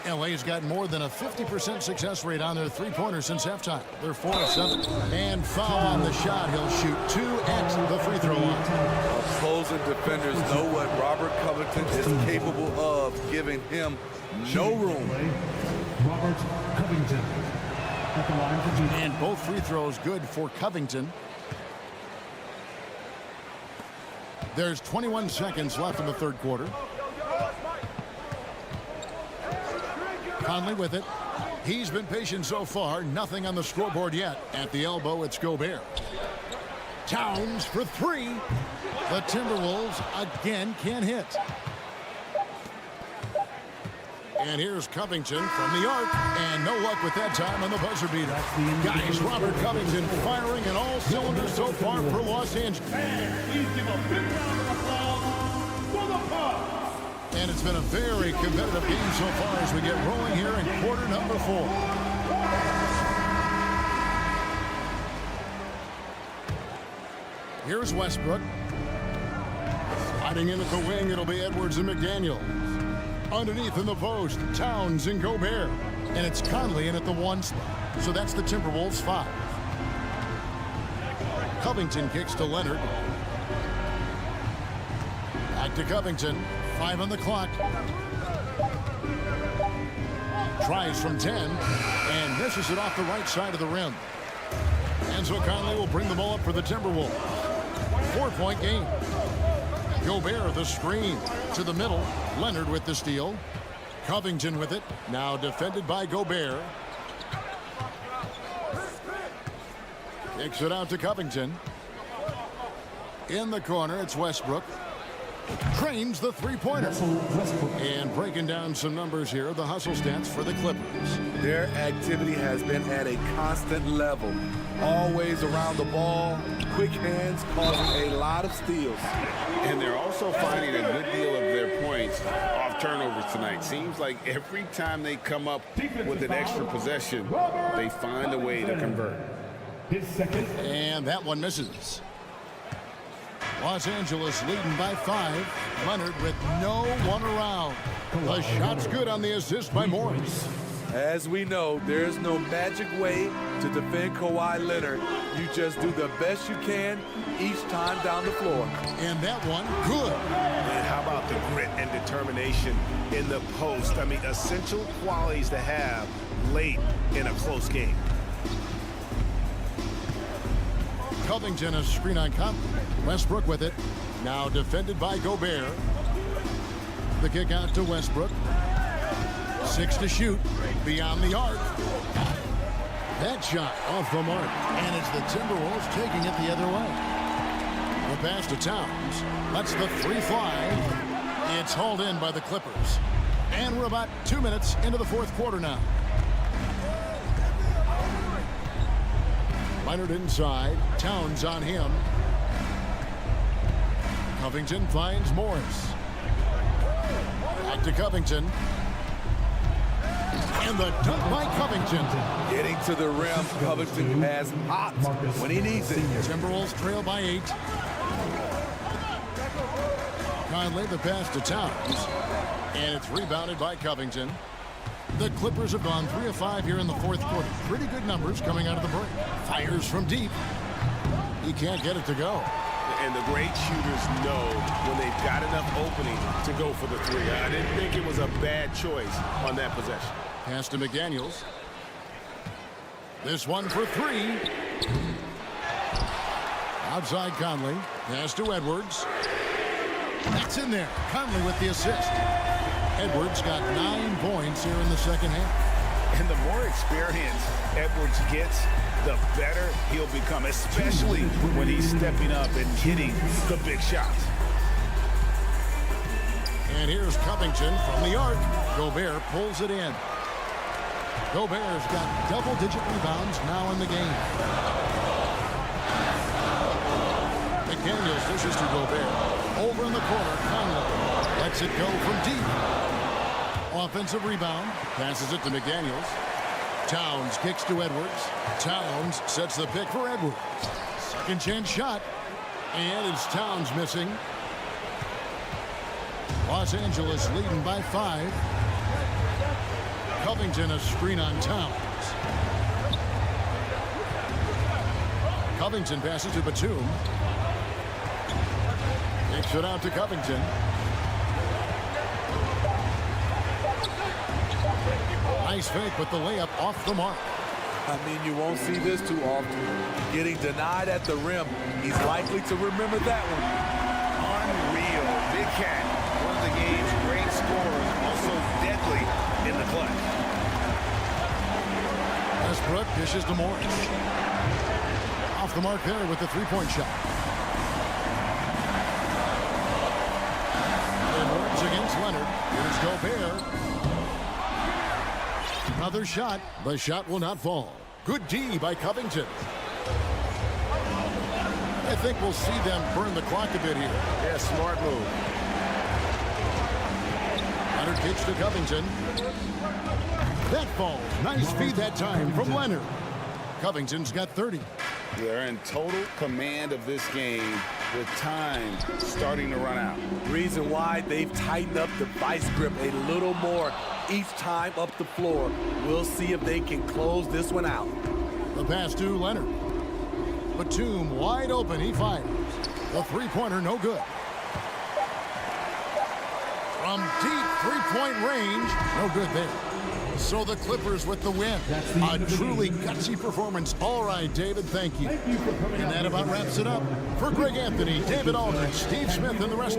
LA's got more than a 50% success rate on their three-pointers since halftime. They're 4 of 7. And foul on the shot. He'll shoot 2 at the free throw line. Opposing defenders know what Robert Covington is capable of, giving him no room. Robert Covington at the line for 2. And both free throws good for Covington. There's 21 seconds left in the third quarter. Conley with it. He's been patient so far. Nothing on the scoreboard yet. At the elbow, it's Gobert. Towns for 3. The Timberwolves again can't hit. And here's Covington from the arc. And no luck with that time on the buzzer beater. Guys, Robert Covington firing in all cylinders so far for Los Angeles. Please give a big round of applause for the Bucks. And it's been a very competitive game so far as we get rolling here in quarter number 4. Here's Westbrook. Sliding in at the wing, it'll be Edwards and McDaniel. Underneath in the post, Towns and Gobert. And it's Conley in at the 1 spot. So that's the Timberwolves 5. Covington kicks to Leonard. Back to Covington. 5 on the clock. Tries from 10 and misses it off the right side of the rim. And so Conley will bring the ball up for the Timberwolves. 4-point game. Gobert the screen to the middle. Leonard with the steal. Covington with it. Now defended by Gobert. Kicks it out to Covington. In the corner, it's Westbrook. Trains the three-pointer. And breaking down some numbers here, the hustle stats for the Clippers. Their activity has been at a constant level. Always around the ball, quick hands, causing a lot of steals. And they're also finding a good deal of their points off turnovers tonight. Seems like every time they come up with an extra possession, they find a way to convert. And that one misses. Los Angeles leading by 5. Leonard with no one around. The shot's good on the assist by Morris. As we know, there's no magic way to defend Kawhi Leonard. You just do the best you can each time down the floor. And that one, good. And how about the grit and determination in the post? I mean, essential qualities to have late in a close game. Covington, a screen on Conley. Westbrook with it. Now defended by Gobert. The kick out to Westbrook. 6 to shoot. Beyond the arc. That shot off the mark. And it's the Timberwolves taking it the other way. The pass to Towns. Lets the 3 fly. It's hauled in by the Clippers. And we're about 2 minutes into the fourth quarter now. Leonard inside. Towns on him. Covington finds Morris. Back to Covington. And the dunk by Covington. Getting to the rim, Covington has hot when he needs it. Timberwolves trail by 8. Conley the pass to Towns. And it's rebounded by Covington. The Clippers have gone 3 of 5 here in the fourth quarter. Pretty good numbers coming out of the break. Fires from deep. He can't get it to go. And the great shooters know when they've got enough opening to go for the 3. I didn't think it was a bad choice on that possession. Pass to McDaniels. This one for 3. Outside Conley. Pass to Edwards. That's in there. Conley with the assist. Edwards got 9 points here in the second half. And the more experience Edwards gets, the better he'll become, especially when he's stepping up and hitting the big shots. And here's Covington from the arc. Gobert pulls it in. Gobert's got double-digit rebounds now in the game. McDaniels dishes to Gobert. Over in the corner, Conley lets it go from deep. Offensive rebound. Passes it to McDaniels. Towns kicks to Edwards. Towns sets the pick for Edwards. Second chance shot. And it's Towns missing. Los Angeles leading by 5. Covington a screen on Towns. Covington passes to Batum. Kicks it out to Covington. Nice fake, but the layup off the mark. I mean, you won't see this too often. Getting denied at the rim. He's likely to remember that one. Unreal. Big Cat, one of the game's great scorers, also deadly in the clutch. Westbrook dishes to Morris. Off the mark there with the three-point shot. Edwards against Leonard. Here's Gobert. Another shot. The shot will not fall. Good D by Covington. I think we'll see them burn the clock a bit here. Yeah, smart move. Leonard kicks to Covington. That falls. Nice feed that time from Leonard. Covington's got 30. They're in total command of this game with time starting to run out. Reason why they've tightened up the vice grip a little more each time up the floor. We'll see if they can close this one out. The pass to Leonard. Batum wide open. He fires. The three-pointer no good. From deep three-point range. No good there. So the Clippers with the win. A truly gutsy performance. All right, David, thank you. And that about wraps it up. For Greg Anthony, David Aldridge, Steve Smith, and the rest.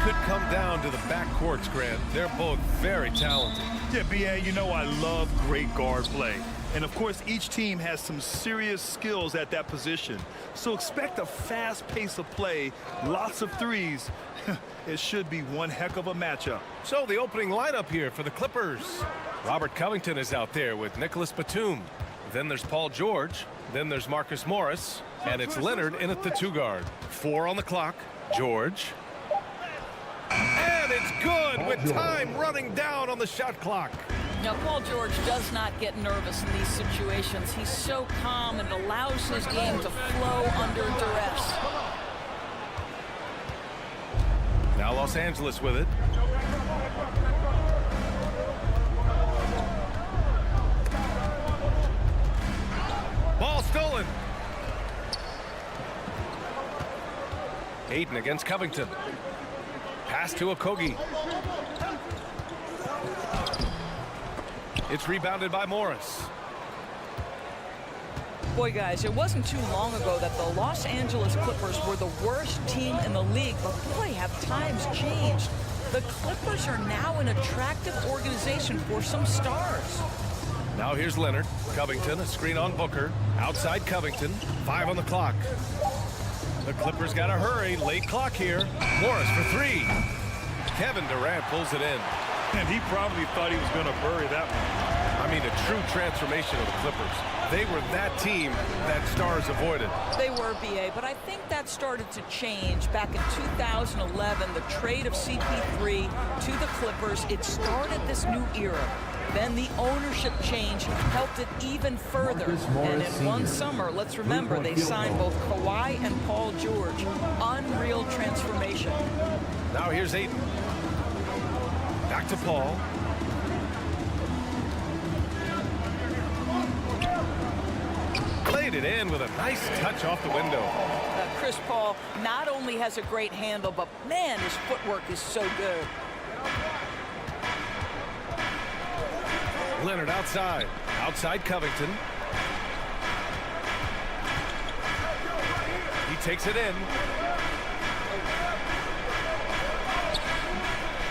could come down to the backcourts, Grant. They're both very talented. Yeah, B.A., you know I love great guard play. And, of course, each team has some serious skills at that position. So expect a fast pace of play, lots of threes. It should be one heck of a matchup. So the opening lineup here for the Clippers. Robert Covington is out there with Nicholas Batum. Then there's Paul George. Then there's Marcus Morris. And it's Leonard in at the 2 guard. 4 on the clock. George. And it's good with time running down on the shot clock. Now, Paul George does not get nervous in these situations. He's so calm and allows his game to flow under duress. Now Los Angeles with it. Ball stolen. Ayton against Covington. Pass to Okogie. It's rebounded by Morris. Boy, guys, it wasn't too long ago that the Los Angeles Clippers were the worst team in the league, but boy, have times changed. The Clippers are now an attractive organization for some stars. Now here's Leonard. Covington, a screen on Booker. Outside Covington, 5 on the clock. The Clippers got to hurry. Late clock here. Morris for 3. Kevin Durant pulls it in. And he probably thought he was going to bury that one. I mean, a true transformation of the Clippers. They were that team that stars avoided. They were, B.A., but I think that started to change back in 2011. The trade of CP3 to the Clippers, it started this new era. Then the ownership change helped it even further. And in one summer, let's remember, they signed both Kawhi and Paul George. Unreal transformation. Now here's Ayton. Back to Paul. Played it in with a nice touch off the window. Chris Paul not only has a great handle, but man, his footwork is so good. Leonard outside. Outside Covington. He takes it in.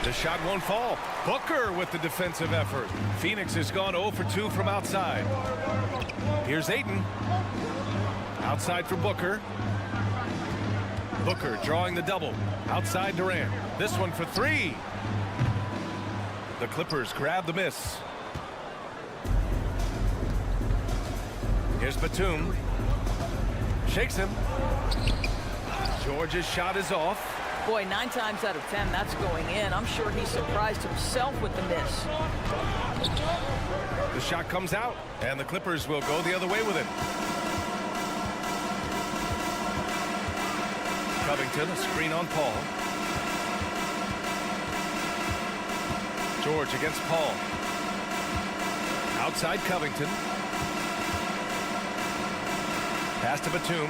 The shot won't fall. Booker with the defensive effort. Phoenix has gone 0 for 2 from outside. Here's Ayton. Outside for Booker. Booker drawing the double. Outside Durant. This one for 3. The Clippers grab the miss. Here's Batum. Shakes him. George's shot is off. Boy, 9 times out of 10, that's going in. I'm sure he surprised himself with the miss. The shot comes out, and the Clippers will go the other way with it. Covington, a screen on Paul. George against Paul. Outside Covington. Pass to Batum.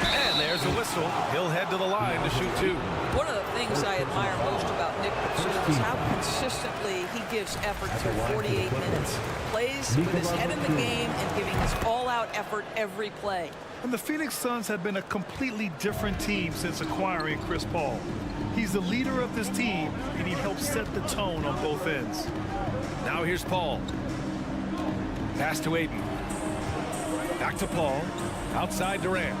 And there's a whistle. He'll head to the line to shoot 2. One of the things I admire most about Nick Batum is how consistently he gives effort through 48 minutes. Plays with his head in the game and giving his all-out effort every play. And the Phoenix Suns have been a completely different team since acquiring Chris Paul. He's the leader of this team, and he helps set the tone on both ends. Now here's Paul. Pass to Ayton. Back to Paul. Outside Durant.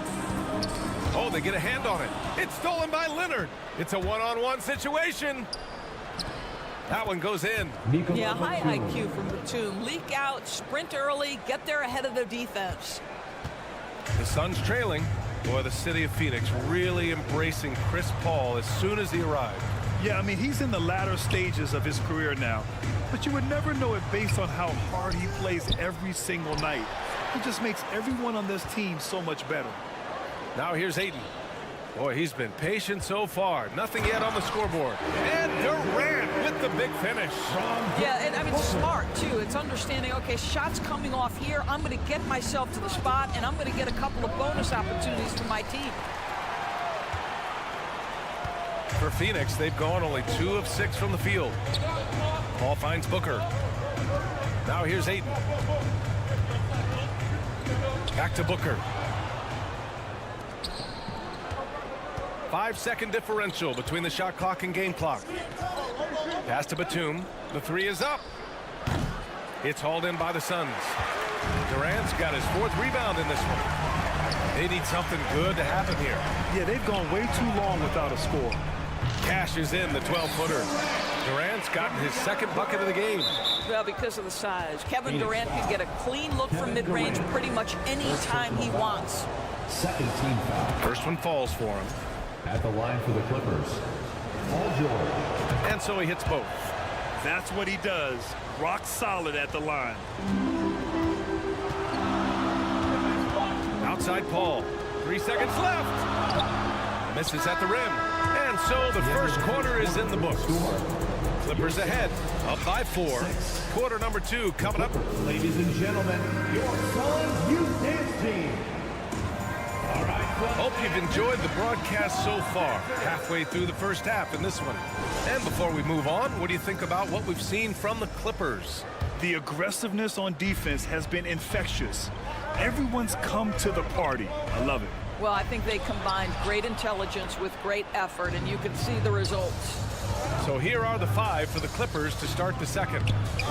Oh, they get a hand on it. It's stolen by Leonard. It's a one-on-one situation. That one goes in. Yeah, high IQ from Batum. Leak out, sprint early, get there ahead of the defense. The Suns trailing. Boy, the city of Phoenix really embracing Chris Paul as soon as he arrived. Yeah, I mean, he's in the latter stages of his career now. But you would never know it based on how hard he plays every single night. He just makes everyone on this team so much better. Now here's Ayton. Boy, he's been patient so far. Nothing yet on the scoreboard. And Durant with the big finish. Yeah, and I mean, smart, too. It's understanding, okay, shots coming off here. I'm going to get myself to the spot, and I'm going to get a couple of bonus opportunities for my team. For Phoenix, they've gone only 2 of 6 from the field. Paul finds Booker. Now here's Ayton. Back to Booker. 5-second differential between the shot clock and game clock. Pass to Batum. The three is up. It's hauled in by the Suns. Durant's got his 4th rebound in this one. They need something good to happen here. Yeah, they've gone way too long without a score. Cashes in the 12-footer. Durant's gotten his 2nd bucket of the game. Well, because of the size, Kevin Durant can get a clean look from mid-range pretty much any time he wants. Second team foul. First one falls for him. At the line for the Clippers, Paul George. And so he hits both. That's what he does. Rock solid at the line. Outside Paul. 3 seconds left. Misses at the rim. And so the first quarter is in the books. Clippers ahead, up by 4. Quarter number 2 coming up. Ladies and gentlemen, your Suns Youth Dance Team. All right. Hope you've enjoyed the broadcast so far. Halfway through the first half in this one. And before we move on, what do you think about what we've seen from the Clippers? The aggressiveness on defense has been infectious. Everyone's come to the party. I love it. Well, I think they combined great intelligence with great effort, and you can see the results. So here are the 5 for the Clippers to start the second.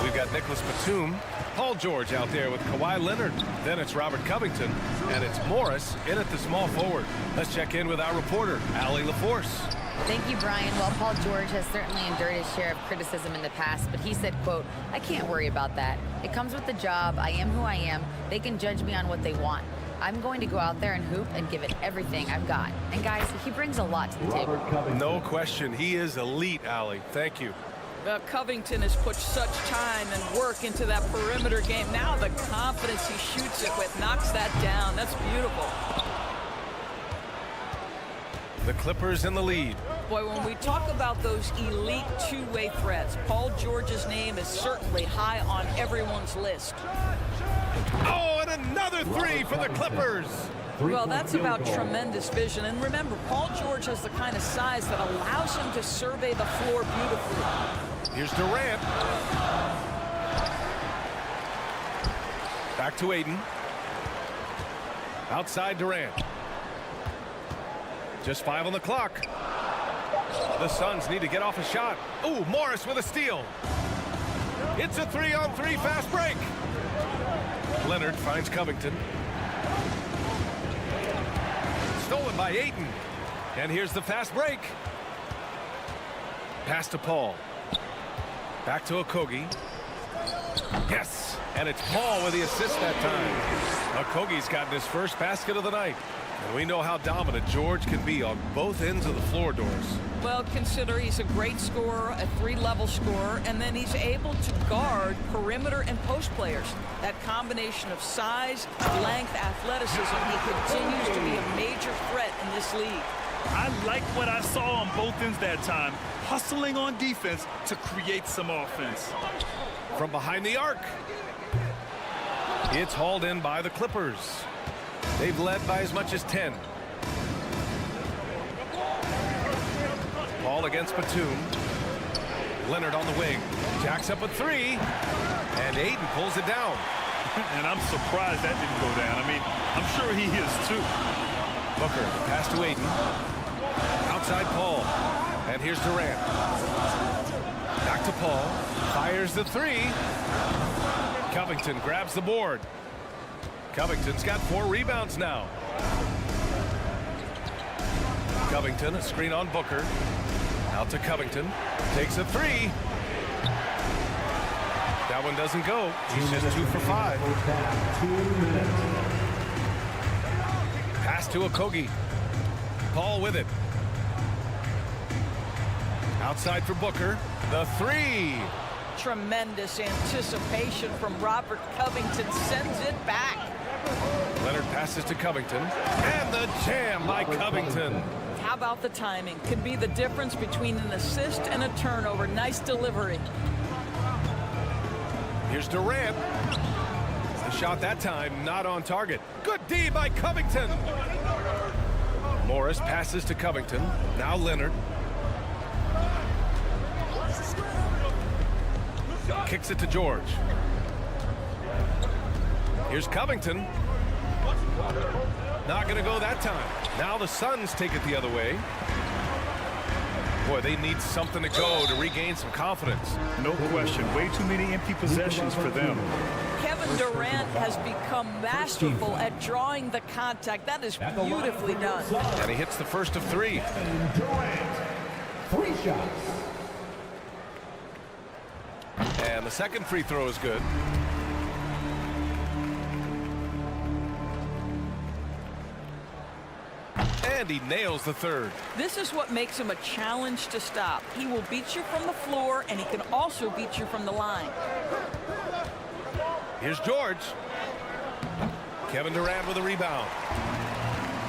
We've got Nicholas Batum, Paul George out there with Kawhi Leonard. Then it's Robert Covington, and it's Morris in at the small forward. Let's check in with our reporter, Allie LaForce. Thank you, Brian. Well, Paul George has certainly endured his share of criticism in the past, but he said, quote, "I can't worry about that. It comes with the job. I am who I am. They can judge me on what they want. I'm going to go out there and hoop and give it everything I've got." And guys, he brings a lot to the table. No question. He is elite, Allie. Thank you. Covington has put such time and work into that perimeter game. Now the confidence he shoots it with knocks that down. That's beautiful. The Clippers in the lead. Boy, when we talk about those elite two-way threats, Paul George's name is certainly high on everyone's list. Oh, and another 3 for the Clippers. Well, that's about tremendous vision. And remember, Paul George has the kind of size that allows him to survey the floor beautifully. Here's Durant. Back to Aiden. Outside Durant. Just 5 on the clock. The Suns need to get off a shot. Ooh, Morris with a steal. It's a 3-on-3 fast break. Leonard finds Covington. Stolen by Ayton. And here's the fast break. Pass to Paul. Back to Okogie. Yes. And it's Paul with the assist that time. Okogie's gotten his first basket of the night. And we know how dominant George can be on both ends of the floor doors. Well, consider he's a great scorer, a 3-level scorer, and then he's able to guard perimeter and post players. That combination of size, length, athleticism, he continues to be a major threat in this league. I like what I saw on both ends that time, hustling on defense to create some offense. From behind the arc. It's hauled in by the Clippers. They've led by as much as 10. Paul against Batum. Leonard on the wing. Jacks up a 3. And Ayton pulls it down. And I'm surprised that didn't go down. I mean, I'm sure he is too. Booker, pass to Ayton. Outside Paul. And here's Durant. Back to Paul. Fires the 3. Covington grabs the board. Covington's got 4 rebounds now. Covington, a screen on Booker. Out to Covington. Takes a 3. That one doesn't go. He's just 2 for 5. Pass to Okogie. Paul with it. Outside for Booker. The 3. Tremendous anticipation from Robert Covington, sends it back. Leonard passes to Covington. And the jam by Covington. How about the timing? Could be the difference between an assist and a turnover. Nice delivery. Here's Durant. The shot that time not on target. Good D by Covington. Morris passes to Covington. Now Leonard. Kicks it to George. Here's Covington. Not going to go that time. Now the Suns take it the other way. Boy, they need something to go to regain some confidence. No question. Way too many empty possessions for them. Kevin Durant has become masterful at drawing the contact. That is beautifully done. And he hits the first of 3. Durant, 3 shots. And the second free throw is good. And he nails the third. This is what makes him a challenge to stop. He will beat you from the floor, and he can also beat you from the line. Here's George. Kevin Durant with a rebound.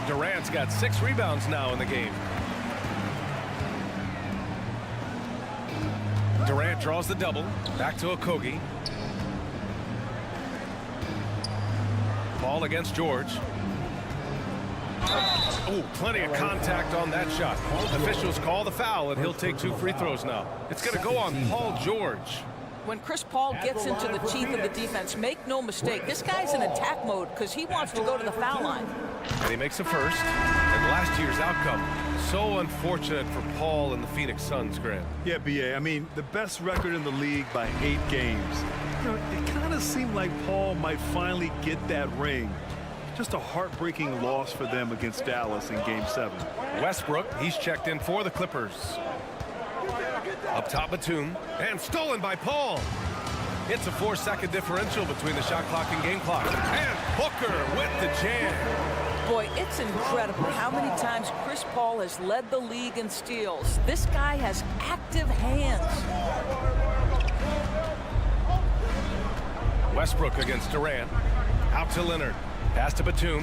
Durant's got 6 rebounds now in the game. Durant draws the double. Back to Okogie. Ball against George. Oh, plenty of contact on that shot. Officials call the foul, and he'll take 2 free throws now. It's going to go on Paul George. When Chris Paul gets into the teeth of the defense, make no mistake, this guy's in attack mode because he wants to go to the foul line. And he makes a first. And last year's outcome, so unfortunate for Paul and the Phoenix Suns, Grant. Yeah, B.A. I mean, the best record in the league by 8 games. You know, it kind of seemed like Paul might finally get that ring. Just a heartbreaking loss for them against Dallas in Game 7. Westbrook, he's checked in for the Clippers. Up top, Batum, and stolen by Paul. It's a 4-second differential between the shot clock and game clock. And Booker with the jam. Boy, it's incredible how many times Chris Paul has led the league in steals. This guy has active hands. Westbrook against Durant. Out to Leonard. Pass to Batum.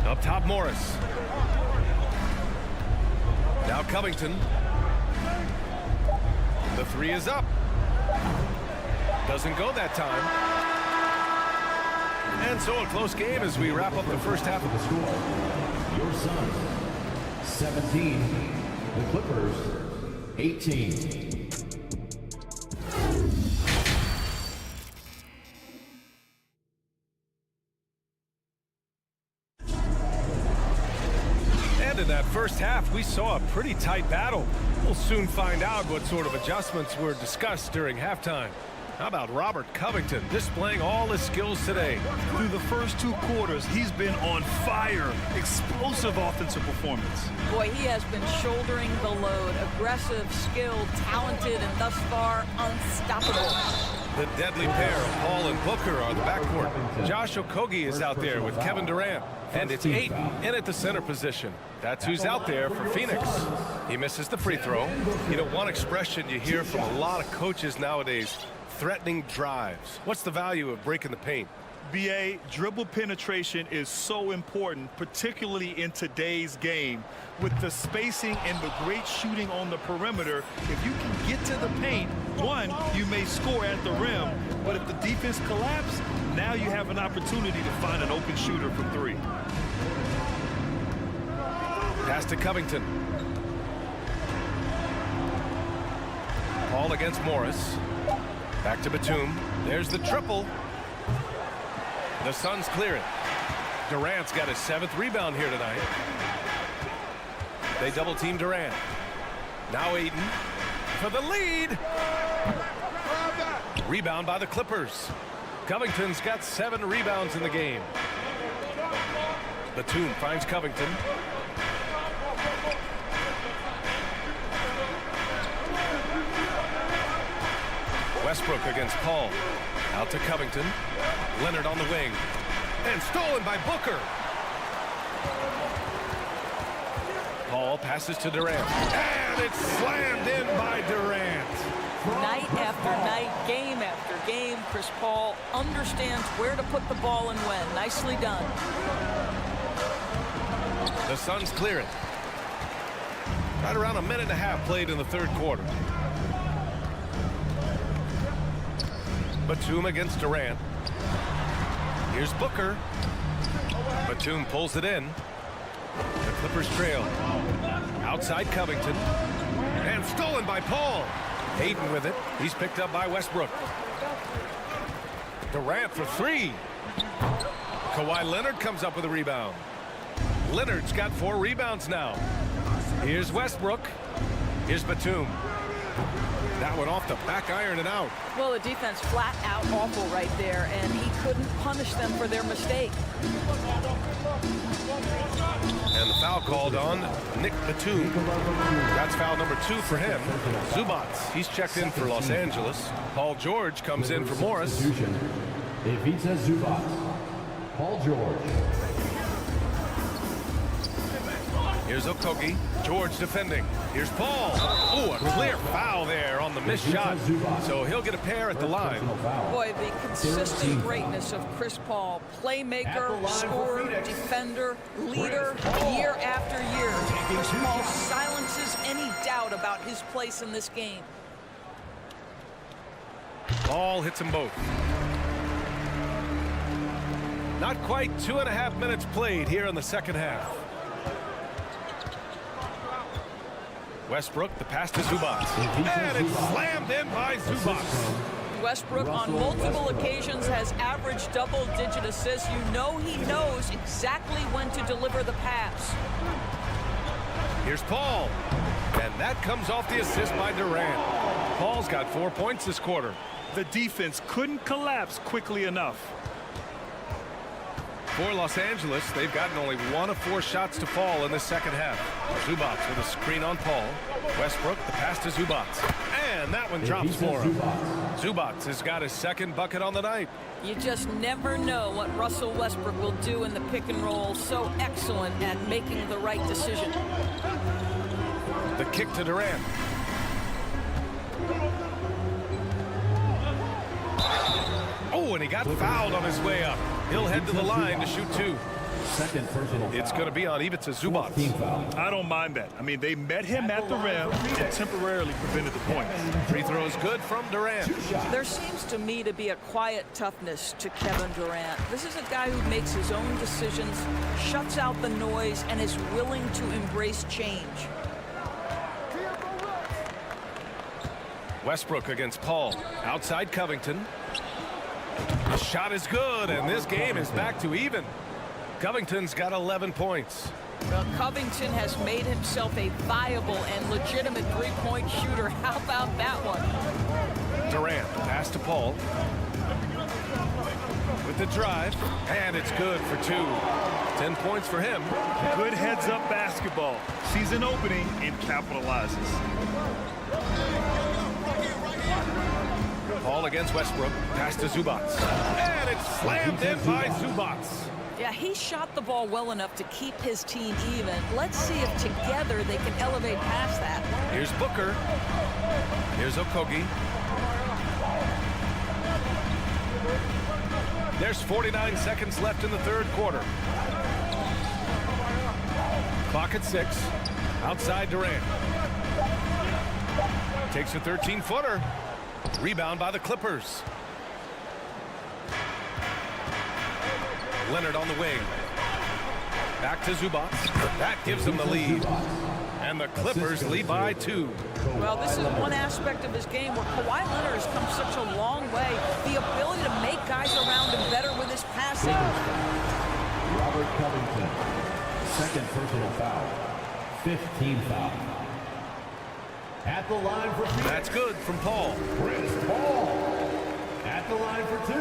Up top, Morris. Now Covington. The 3 is up. Doesn't go that time. And so a close game as we wrap up the first half of the score. Your Suns, 17. The Clippers, 18. In that first half, we saw a pretty tight battle. We'll soon find out what sort of adjustments were discussed during halftime. How about Robert Covington displaying all his skills today? Through the first 2 quarters, he's been on fire. Explosive offensive performance. Boy, he has been shouldering the load. Aggressive, skilled, talented, and thus far unstoppable. The deadly pair of Paul and Booker are the backcourt. Josh Okogie is out there with Kevin Durant. And it's Ayton in at the center position. That's who's out there for Phoenix. He misses the free throw. You know, one expression you hear from a lot of coaches nowadays, threatening drives. What's the value of breaking the paint? B.A., dribble penetration is so important, particularly in today's game. With the spacing and the great shooting on the perimeter, if you can get to the paint, one, you may score at the rim, but if the defense collapses, now you have an opportunity to find an open shooter from 3. Pass to Covington. Paul against Morris. Back to Batum. There's the triple. The Suns clear it. Durant's got his 7th rebound here tonight. They double team Durant. Now Ayton for the lead. Rebound by the Clippers. Covington's got 7 rebounds in the game. Batum finds Covington. Westbrook against Paul. Out to Covington. Leonard on the wing. And stolen by Booker. Paul passes to Durant. And it's slammed in by Durant. Night after night, game after game, Chris Paul understands where to put the ball and when. Nicely done. The Suns clear it. Right around a minute and a half played in the 3rd quarter. Batum against Durant. Here's Booker. Batum pulls it in. The Clippers trail. Outside Covington. And stolen by Paul. Ayton with it. He's picked up by Westbrook. Durant for 3. Kawhi Leonard comes up with a rebound. Leonard's got 4 rebounds now. Here's Westbrook. Here's Batum. That one off the back iron and out. Well, the defense flat out awful right there, and he couldn't punish them for their mistake. And the foul called on Nick Batum. That's foul number 2 for him. Zubac, he's checked in for Los Angeles. Paul George comes in for Morris. Ivica Zubac. Paul George. Here's Okogie. George defending. Here's Paul. Ooh, a clear foul there on the missed shot. So he'll get a pair at the line. Boy, the consistent greatness of Chris Paul. Playmaker, scorer, defender, leader, year after year. Chris Paul silences any doubt about his place in this game. Paul hits them both. Not quite 2.5 minutes played here in the second half. Westbrook, the pass to Zubac. And it's slammed in by Zubac. Westbrook on multiple occasions has averaged double-digit assists. You know he knows exactly when to deliver the pass. Here's Paul. And that comes off the assist by Durant. Paul's got 4 points this quarter. The defense couldn't collapse quickly enough. For Los Angeles, they've gotten only 1 of 4 shots to fall in the second half. Zubac with a screen on Paul. Westbrook, the pass to Zubac. And that one drops for him. Zubac has got his 2nd bucket on the night. You just never know what Russell Westbrook will do in the pick and roll. So excellent at making the right decision. The kick to Durant. Oh, and he got fouled on his way up. He'll head to the line to shoot 2. Second personal foul. It's going to be on Ivica Zubac. I don't mind that. I mean, they met him at the rim and temporarily prevented the points. Free throws good from Durant. There seems to me to be a quiet toughness to Kevin Durant. This is a guy who makes his own decisions, shuts out the noise, and is willing to embrace change. Westbrook against Paul. Outside Covington. The shot is good, and this game is back to even. Covington's got 11 points. Well, Covington has made himself a viable and legitimate three-point shooter. How about that one? Durant, pass to Paul. With the drive, and it's good for 2. 10 points for him. Good heads-up basketball. Sees an opening and capitalizes. Paul against Westbrook. Pass to Zubac. And it's slammed in by Zubac. Yeah, he shot the ball well enough to keep his team even. Let's see if together they can elevate past that. Here's Booker. Here's Okogie. There's 49 seconds left in the 3rd quarter. Clock at 6. Outside Durant. Takes a 13-footer. Rebound by the Clippers. Leonard on the wing. Back to Zubac. That gives them the lead. And the Clippers lead by 2. Well, this is one aspect of his game where Kawhi Leonard has come such a long way. The ability to make guys around him better with his passing. Robert Covington. Second personal foul. 15 foul. At the line for Phoenix. That's good from Paul. Chris Paul. At the line for 2.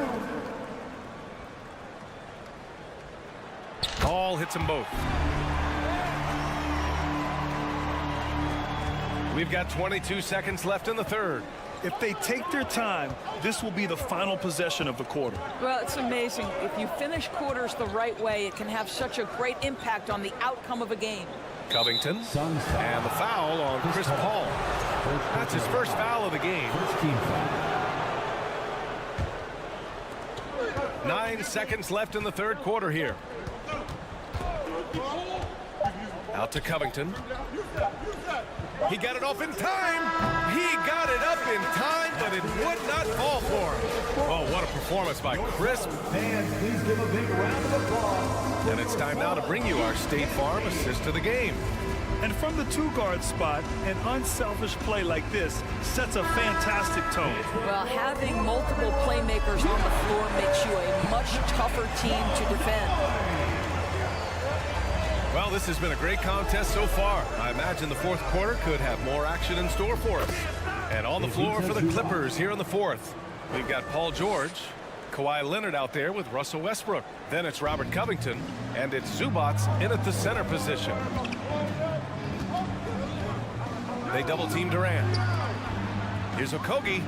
Paul hits them both. We've got 22 seconds left in the 3rd. If they take their time, this will be the final possession of the quarter. Well, it's amazing. If you finish quarters the right way, it can have such a great impact on the outcome of a game. Covington. And the foul on Chris Paul. That's his first foul of the game. 9 seconds left in the 3rd quarter here. Out to Covington. He got it off in time. He got it up in time, but it would not fall for him. Oh, what a performance by Chris. Fans, please give a big round of applause. And it's time now to bring you our State Farm assist of the game. And from the two-guard spot, an unselfish play like this sets a fantastic tone. Well, having multiple playmakers on the floor makes you a much tougher team to defend. Well, this has been a great contest so far. I imagine the fourth quarter could have more action in store for us. And on the floor for the Clippers here in the fourth, we've got Paul George, Kawhi Leonard out there with Russell Westbrook. Then it's Robert Covington, and it's Zubac in at the center position. They double-team Durant. Here's Okogie.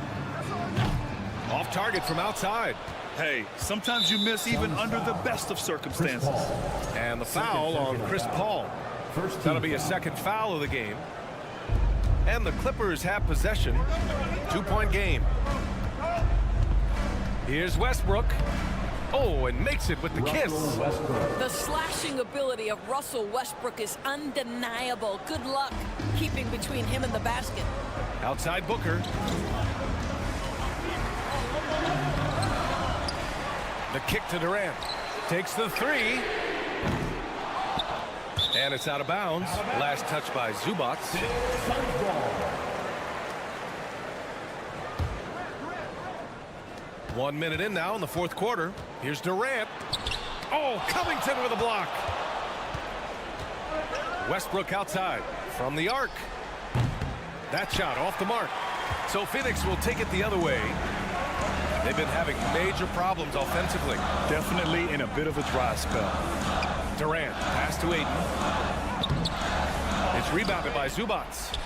Off target from outside. Hey, sometimes you miss even under the best of circumstances. And the foul on Chris Paul. That'll be a second foul of the game. And the Clippers have possession. 2-point game. Here's Westbrook. Oh, and makes it with the kiss. The slashing ability of Russell Westbrook is undeniable. Good luck keeping between him and the basket. Outside Booker. The kick to Durant. Takes the three. And it's out of bounds. Last touch by Zubac. 1 minute in now in the fourth quarter. Here's Durant. Oh, Covington with a block. Westbrook outside from the arc. That shot off the mark. So Phoenix will take it the other way. They've been having major problems offensively. Definitely in a bit of a dry spell. Durant, pass to Ayton. It's rebounded by Zubac.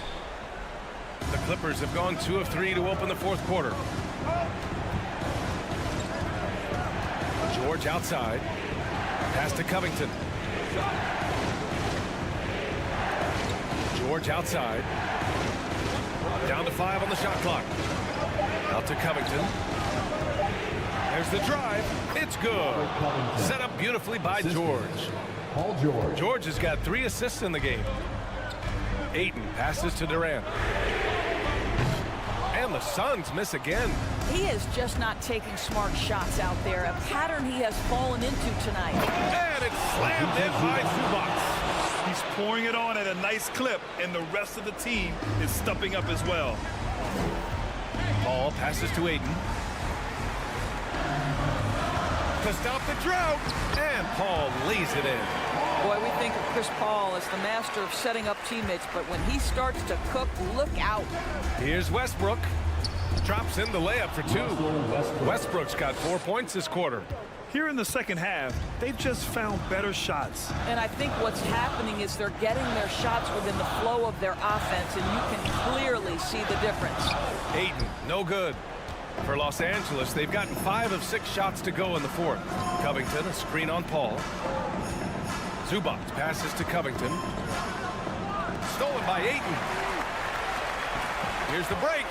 The Clippers have gone 2 of 3 to open the fourth quarter. George outside. Pass to Covington. George outside. Down to 5 on the shot clock. Out to Covington. There's the drive. It's good. Set up beautifully by George. Paul George. George has got 3 assists in the game. Ayton passes to Durant. And the Suns miss again. He is just not taking smart shots out there, a pattern he has fallen into tonight. And it's slammed in by Zubac. He's pouring it on at a nice clip, and the rest of the team is stepping up as well. Paul passes to Ayton. To stop the drought, and Paul lays it in. Boy, we think of Chris Paul as the master of setting up teammates, but when he starts to cook, look out. Here's Westbrook. Drops in the layup for 2. Westbrook's got 4 points this quarter. Here in the second half, they've just found better shots. And I think what's happening is they're getting their shots within the flow of their offense, and you can clearly see the difference. Ayton, no good. For Los Angeles, they've gotten 5 of 6 shots to go in the fourth. Covington, a screen on Paul. Zubac passes to Covington. Stolen by Ayton. Here's the break.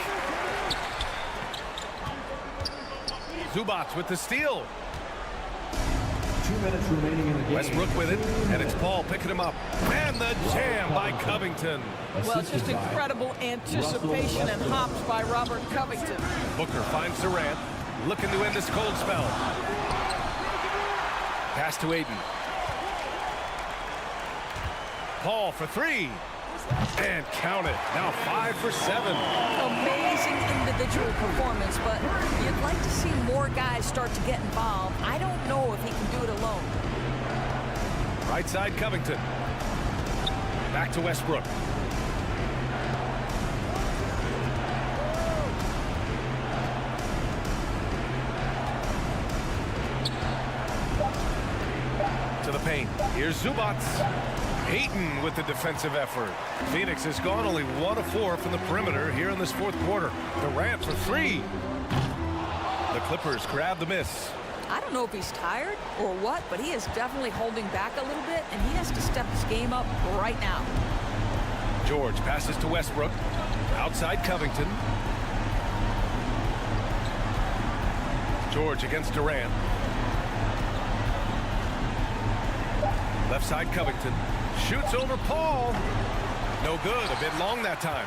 Zubac with the steal. 2 minutes remaining in the game. Westbrook with it, and it's Paul picking him up. And the jam by Covington. Well, just incredible anticipation and hops by Robert Covington. Booker finds Durant, looking to end this cold spell. Pass to Ayton. Paul for 3. And count it. Now 5 for 7. Amazing individual performance, but you'd like to see more guys start to get involved. I don't know if he can do it alone. Right side Covington. Back to Westbrook. To the paint. Here's Zubac. Ayton with the defensive effort. Phoenix has gone only 1 of 4 from the perimeter here in this fourth quarter. Durant for 3. The Clippers grab the miss. I don't know if he's tired or what, but he is definitely holding back a little bit, and he has to step his game up right now. George passes to Westbrook. Outside Covington. George against Durant. Left side Covington. Shoots over Paul. No good. A bit long that time.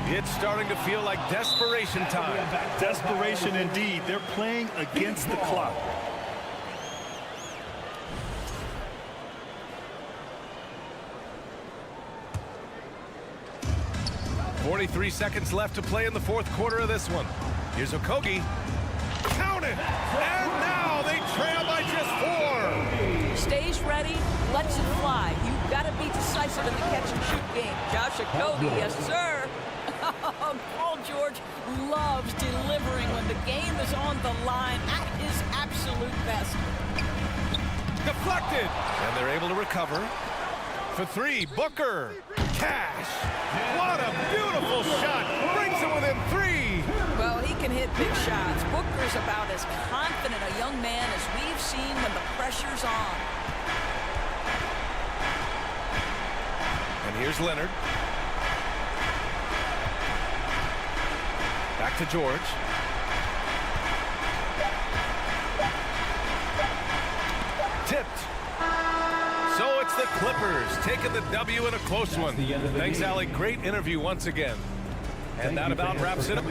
It's starting to feel like desperation time. Desperation indeed. They're playing against the clock. 43 seconds left to play in the fourth quarter of this one. Here's Okogie. Count it! And now they trail by just 4. Stays ready, lets it fly. You've got to be decisive in the catch-and-shoot game. Josh Okogie, yes, sir. Paul George loves delivering when the game is on the line at his absolute best. Deflected! And they're able to recover. For 3, Booker. Cash! What a beautiful shot! Brings it within 3! Well, he can hit big shots. Booker's about as confident a young man as we've seen when the pressure's on. And here's Leonard. Back to George. Tipped. So it's the Clippers taking the W in a close one. Thanks, Allie. Great interview once again. And that about wraps it up.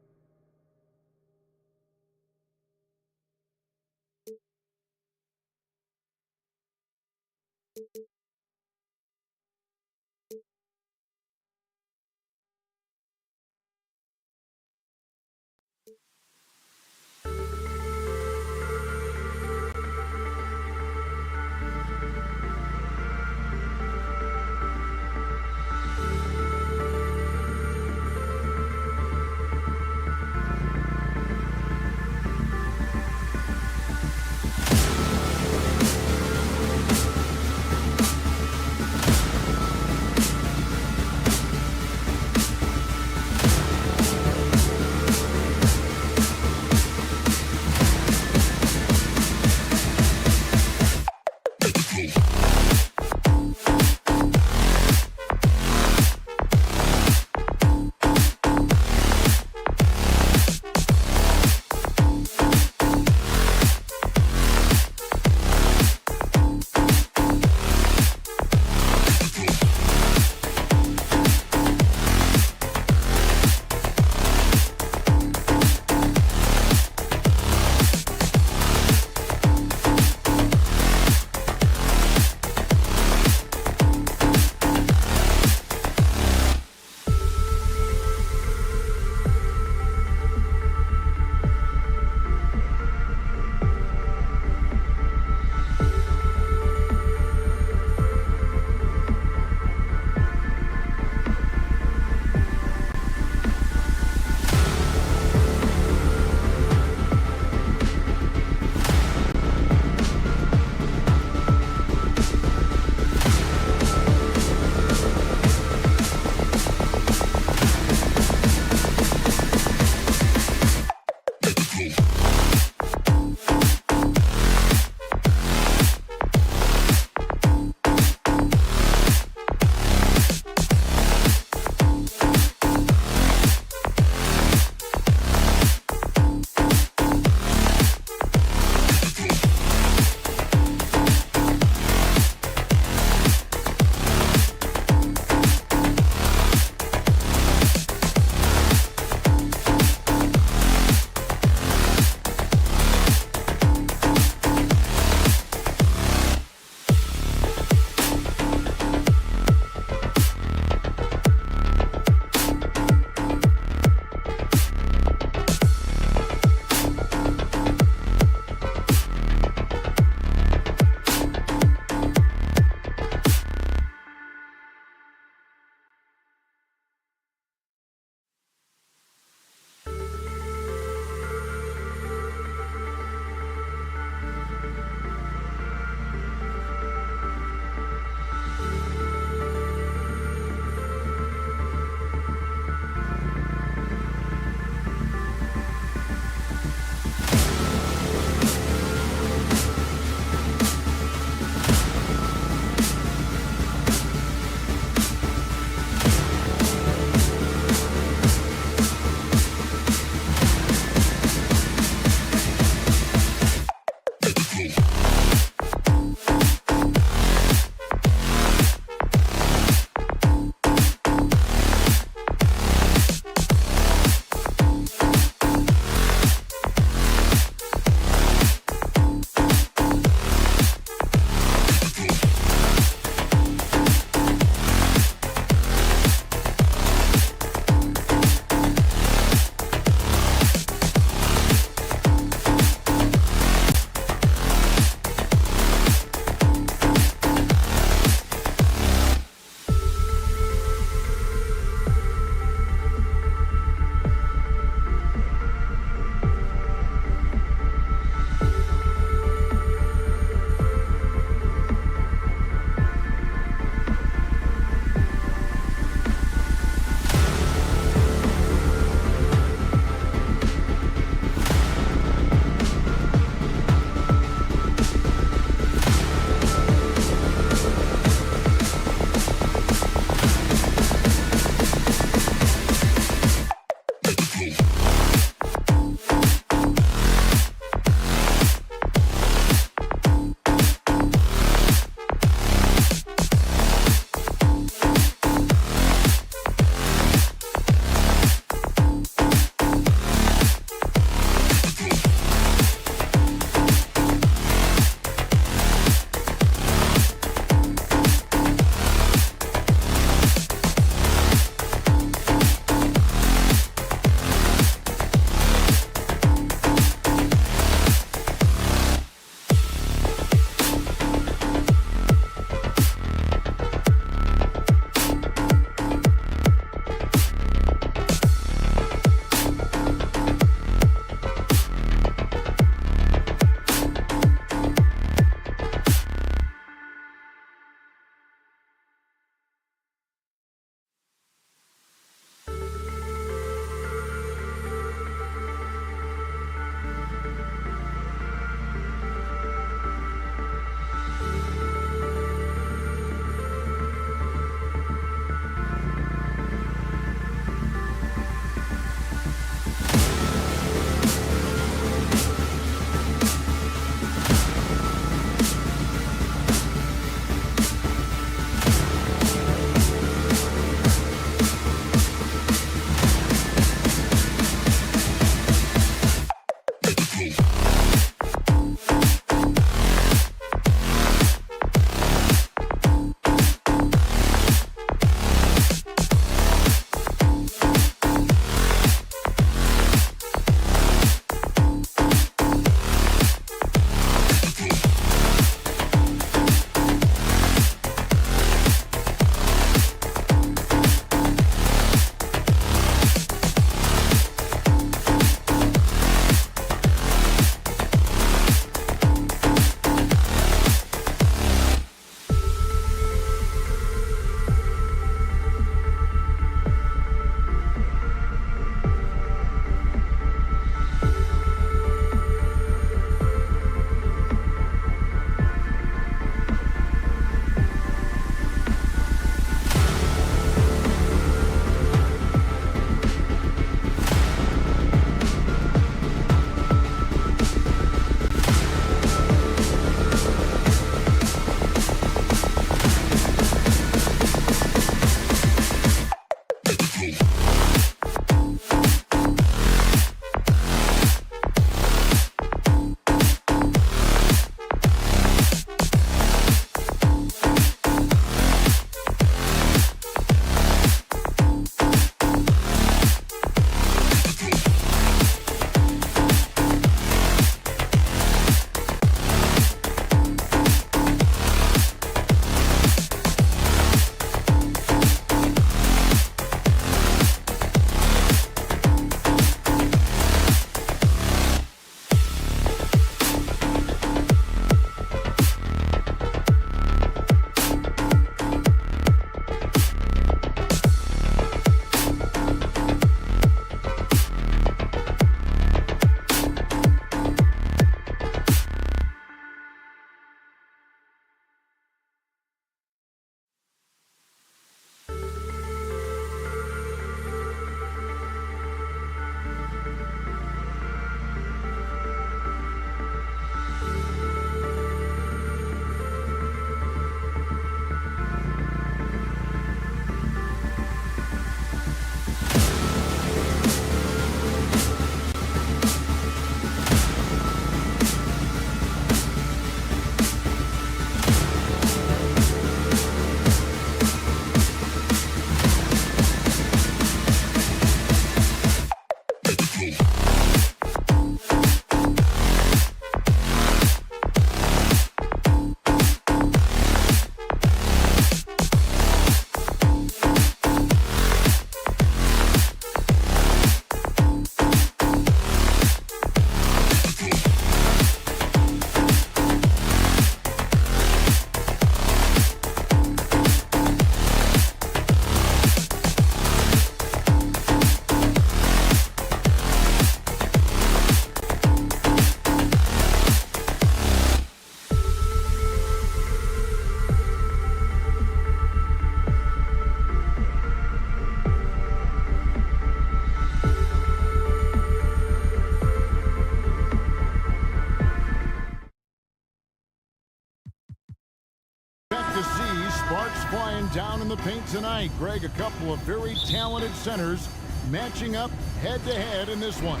flying down in the paint tonight. Greg, a couple of very talented centers matching up head-to-head in this one.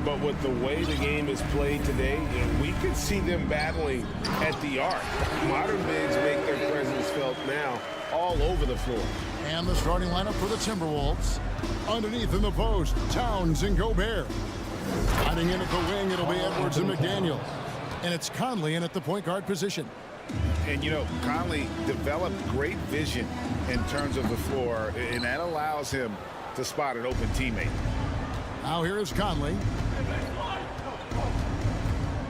But with the way the game is played today, we could see them battling at the arc. Modern bigs make their presence felt now all over the floor. And the starting lineup for the Timberwolves. Underneath in the post, Towns and Gobert. Hiding in at the wing, it'll be Edwards and McDaniel. And it's Conley in at the point guard position. And, you know, Conley developed great vision in terms of the floor, and that allows him to spot an open teammate. Now here is Conley.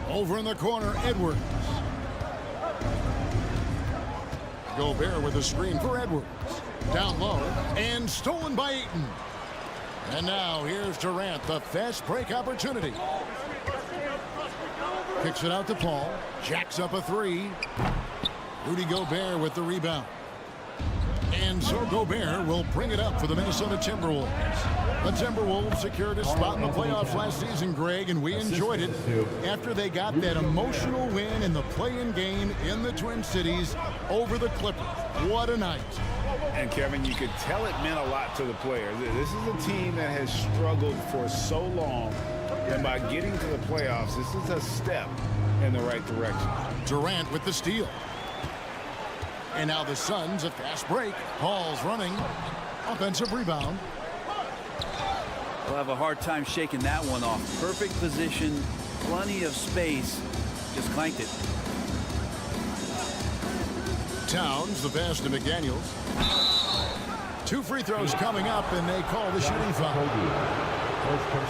Over in the corner, Edwards. Gobert with a screen for Edwards. Down low and stolen by Ayton. And now here's Durant, the fast break opportunity. Kicks it out to Paul. Jacks up a three. Rudy Gobert with the rebound. And so Gobert will bring it up for the Minnesota Timberwolves. The Timberwolves secured a spot in the playoffs last season, Greg, and we enjoyed it after they got that emotional win in the play-in game in the Twin Cities over the Clippers. What a night. And, Kevin, you could tell it meant a lot to the players. This is a team that has struggled for so long, and by getting to the playoffs, this is a step in the right direction. Durant with the steal. And now the Suns, a fast break. Paul's running. Offensive rebound. We'll have a hard time shaking that one off. Perfect position, plenty of space. Just clanked it. Towns, the pass to McDaniels. 2 free throws coming up, and they call the shooting foul.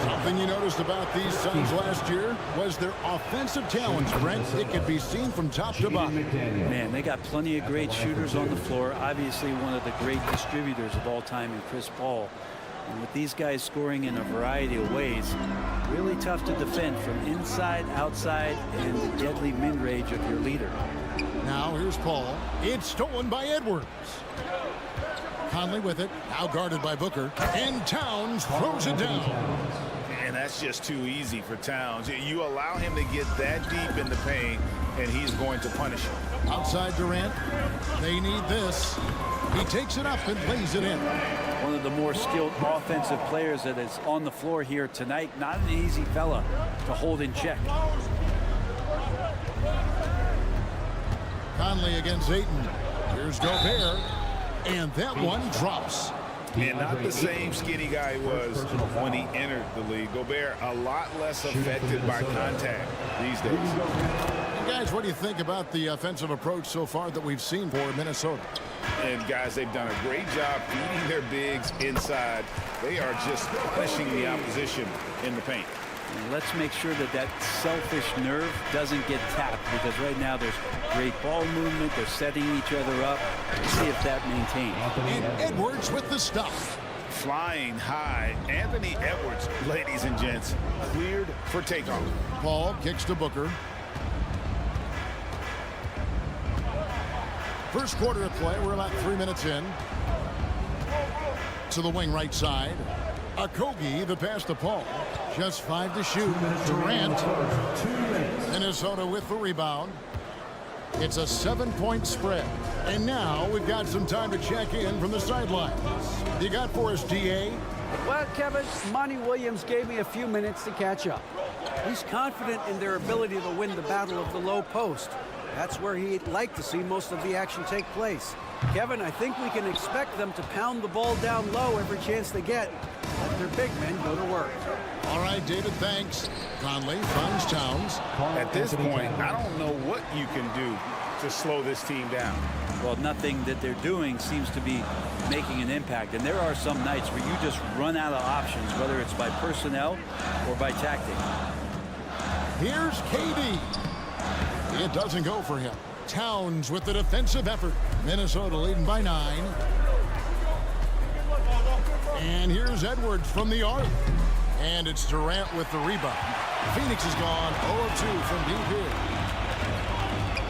Something you noticed about these Suns last year was their offensive talents, Brent. It could be seen from top to bottom. Man, they got plenty of great shooters on the floor. Obviously, one of the great distributors of all time in Chris Paul. And with these guys scoring in a variety of ways, really tough to defend from inside, outside, and the deadly mid-range of your leader. Now here's Paul. It's stolen by Edwards. Conley with it, now guarded by Booker, and Towns throws it down. And that's just too easy for Towns. You allow him to get that deep in the paint, and he's going to punish him. Outside Durant, they need this. He takes it up and lays it in. One of the more skilled offensive players that is on the floor here tonight. Not an easy fella to hold in check. Conley against Ayton. Here's Gobert. And that one drops. And not the same skinny guy he was when he entered the league. Gobert a lot less affected by contact these days. And guys, what do you think about the offensive approach so far that we've seen for Minnesota? And guys, they've done a great job feeding their bigs inside. They are just punishing the opposition in the paint. And let's make sure that that selfish nerve doesn't get tapped, because right now there's great ball movement. They're setting each other up. Let's see if that maintains. And Edwards with the stop. Flying high, Anthony Edwards, ladies and gents, cleared for takeoff. Paul kicks to Booker. First quarter of play, we're about 3 minutes in. To the wing right side. Okogie, the pass to Paul. Just 5 to shoot. Durant. Minnesota with the rebound. It's a 7-point spread. And now we've got some time to check in from the sidelines. You got for us, DA? Well, Kevin, Monty Williams gave me a few minutes to catch up. He's confident in their ability to win the battle of the low post. That's where he'd like to see most of the action take place. Kevin, I think we can expect them to pound the ball down low every chance they get. Let their big men go to work. All right, David, thanks. Conley finds Towns. At this point, I don't know what you can do to slow this team down. Well, nothing that they're doing seems to be making an impact. And there are some nights where you just run out of options, whether it's by personnel or by tactic. Here's KD. It doesn't go for him. Towns with the defensive effort. Minnesota leading by 9. And here's Edwards from the arc. And it's Durant with the rebound. Phoenix is gone 0 of 2 from deep here.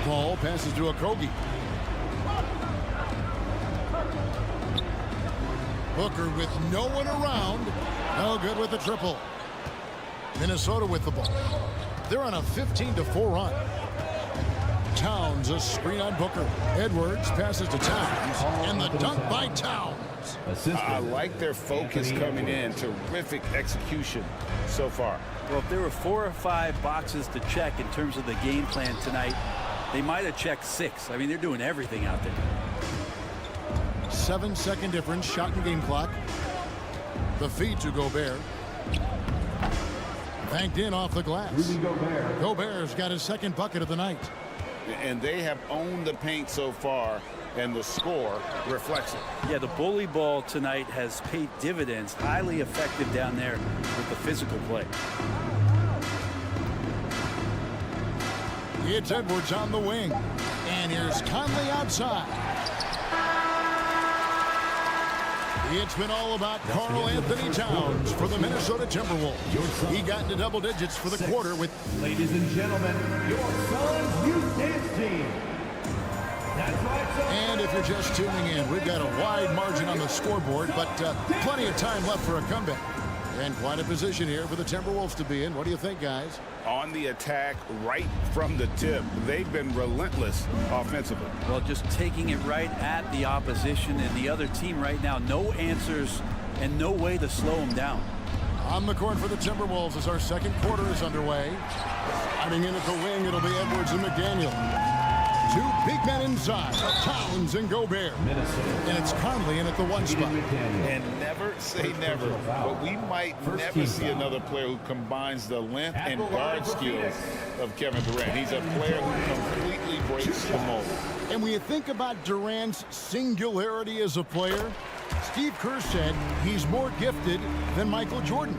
Paul passes to Okogie. Booker with no one around. No good with the triple. Minnesota with the ball. They're on a 15-4 run. Towns, a screen on Booker. Edwards passes to Towns, and the dunk by Towns. I like their focus coming in. Terrific execution so far. Well, if there were 4 or 5 boxes to check in terms of the game plan tonight, they might have checked 6. I mean, they're doing everything out there. 7-second difference, shot and game clock. The feed to Gobert. Banked in off the glass. Gobert's got his second bucket of the night. And they have owned the paint so far, and the score reflects it. Yeah, the bully ball tonight has paid dividends. Highly effective down there with the physical play. It's Edwards on the wing. And here's Conley outside. It's been all about Karl Anthony Towns for the Minnesota Timberwolves. He got into double digits for the quarter with... Ladies and gentlemen, your Suns Youth Dance Team. That's right, son. And if you're just tuning in, we've got a wide margin on the scoreboard, but plenty of time left for a comeback. And quite a position here for the Timberwolves to be in. What do you think, guys? On the attack right from the tip. They've been relentless offensively. Well, just taking it right at the opposition and the other team right now. No answers and no way to slow them down. On the court for the Timberwolves as our second quarter is underway. Sliding in at the wing, it'll be Edwards and McDaniel. 2 big men inside, Towns and Gobert. And it's Conley in at the 1 spot. And never say never, but we might never see another player who combines the length and guard skills of Kevin Durant. He's a player who completely breaks the mold. And when you think about Durant's singularity as a player, Steve Kerr said he's more gifted than Michael Jordan.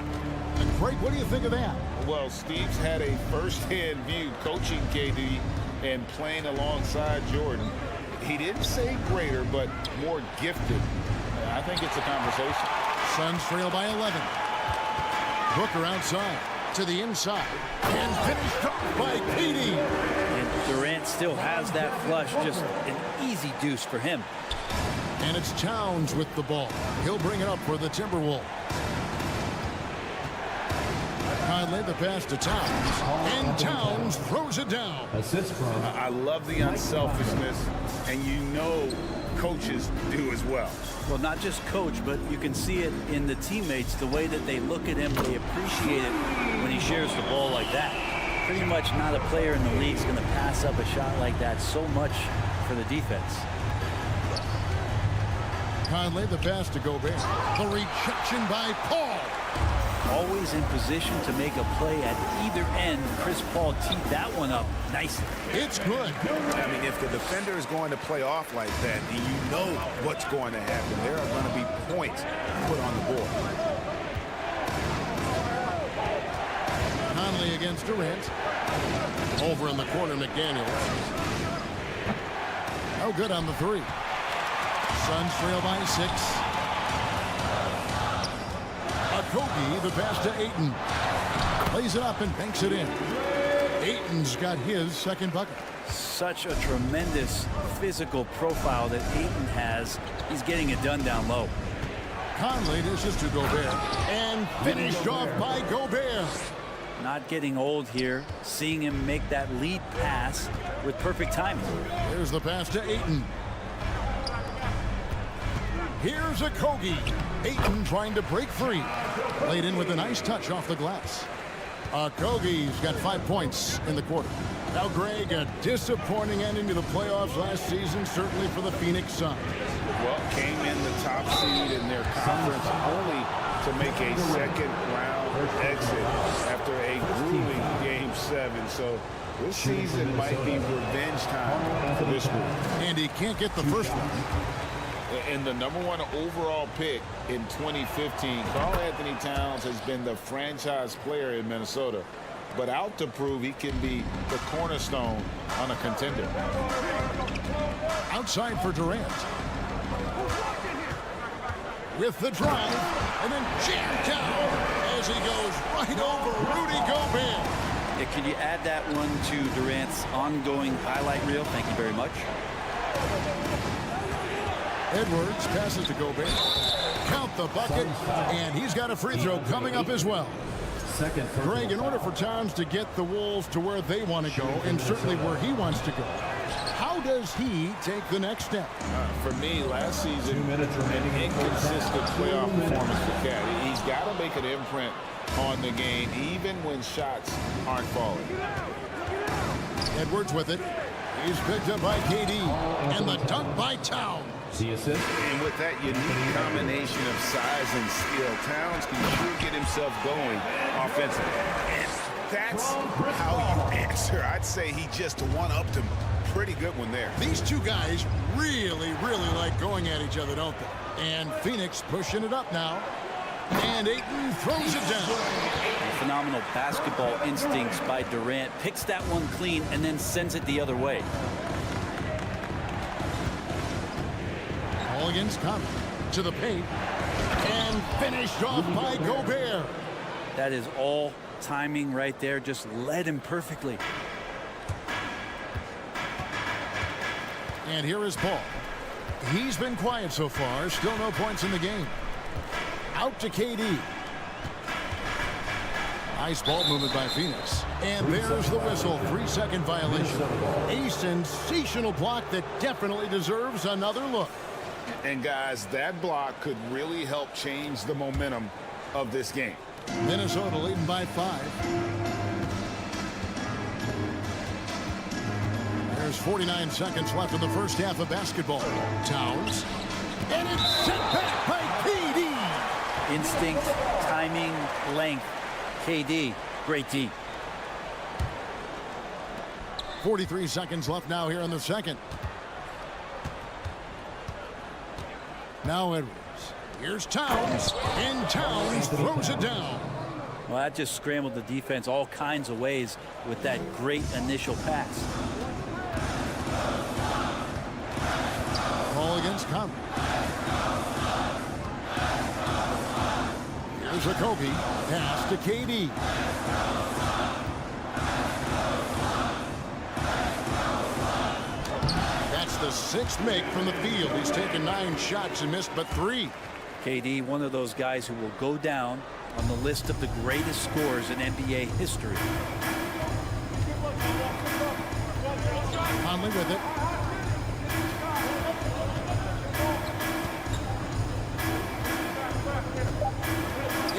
And Craig, what do you think of that? Well, Steve's had a first-hand view coaching KD and playing alongside Jordan. He didn't say greater, but more gifted. I think it's a conversation. Suns trail by 11. Booker outside to the inside and finished off by KD. And Durant still has that flush, just an easy deuce for him. And it's Towns with the ball. He'll bring it up for the Timberwolves. Conley the pass to Towns, and Towns throws it down. Assist from. I love the unselfishness, and you know coaches do as well. Well, not just coach, but you can see it in the teammates, the way that they look at him. They appreciate it when he shares the ball like that. Pretty much not a player in the league is going to pass up a shot like that so much for the defense. Conley the pass to Gobert. The rejection by Paul. Always in position to make a play at either end. Chris Paul teed that one up nicely. It's good. I mean, if the defender is going to play off like that, and you know what's going to happen, there are going to be points put on the board. Conley against Durant. Over in the corner, McDaniel. Oh, good on the 3. Suns trail by 6. Kobe, the pass to Ayton. Plays it up and banks it in. Ayton's got his second bucket. Such a tremendous physical profile that Ayton has. He's getting it done down low. Conley dishes to Gobert. And finished off by Gobert. Not getting old here. Seeing him make that lead pass with perfect timing. Here's the pass to Ayton. Here's a Kogi. Ayton trying to break free. Laid in with a nice touch off the glass. Kogi's got 5 points in the quarter. Now, Greg, a disappointing ending to the playoffs last season, certainly for the Phoenix Suns. Well, came in the top seed in their conference only to make a second-round exit after a grueling Game 7. So this season might be revenge time for this group. And he can't get the first one. And the #1 overall pick in 2015, Karl Anthony Towns has been the franchise player in Minnesota, but out to prove he can be the cornerstone on a contender. Outside for Durant. With the drive, and then jammed down as he goes right over Rudy Gobert. Yeah, can you add that one to Durant's ongoing highlight reel? Thank you very much. Edwards passes to Gobert. Count the bucket, and he's got a free throw coming up as well. Greg, in order for Towns to get the Wolves to where they want to go, and certainly where he wants to go, how does he take the next step? For me, last season, an inconsistent playoff performance for Cat. He's got to make an imprint on the game, even when shots aren't falling. Edwards with it. He's picked up by KD. And the dunk by Towns. And with that unique combination of size and skill, Towns can sure get himself going offensively. And that's how you answer. I'd say he just one-upped him. Pretty good one there. These two guys really like going at each other, don't they? And Phoenix pushing it up now. And Ayton throws it down. Phenomenal basketball instincts by Durant. Picks that one clean and then sends it the other way. All against Conley to the paint. And finished off by Gobert. That is all timing right there. Just led him perfectly. And here is Paul. He's been quiet so far. Still no points in the game. Out to KD. Nice ball movement by Phoenix. And there's the whistle. 3-second violation. A sensational block that definitely deserves another look. And guys, that block could really help change the momentum of this game. Minnesota leading by 5. There's 49 seconds left in the first half of basketball. Towns. And it's sent back by KD. Instinct, timing, length. KD, great D. 43 seconds left now here in the second. Now Edwards. Here's Towns. And Towns throws it down. Well, that just scrambled the defense all kinds of ways with that great initial pass. Ball against Conley. Here's a Kobe. Pass to KD. That's the 6th make from the field. He's taken 9 shots and missed but 3. KD, one of those guys who will go down on the list of the greatest scorers in NBA history. Conley with it.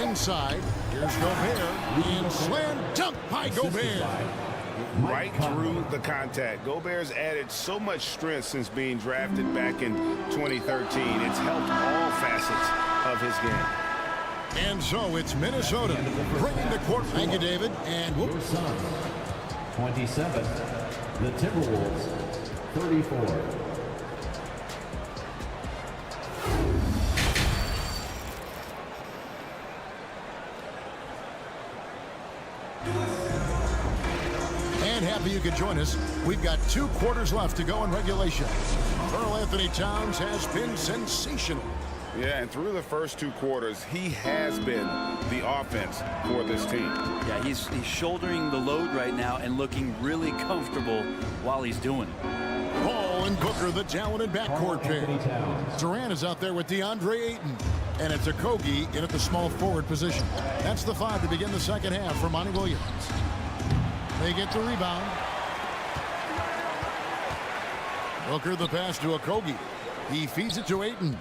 Inside. Here's Gobert. And slam dunk by Gobert. Right through the contact. Gobert's added so much strength since being drafted back in 2013. It's helped all facets of his game. And so it's Minnesota bringing the court. Thank you, David. And Your Suns, 27. The Timberwolves, 34. Happy you could join us. We've got 2 quarters left to go in regulation. Karl Anthony Towns has been sensational. Yeah, and through the first 2 quarters, he has been the offense for this team. Yeah, he's shouldering the load right now and looking really comfortable while he's doing it. Paul and Booker, the talented backcourt pair. Durant is out there with DeAndre Ayton. And it's Okogie in at the small forward position. That's the 5 to begin the second half for Monty Williams. They get the rebound. Booker the pass to Okogie. He feeds it to Ayton.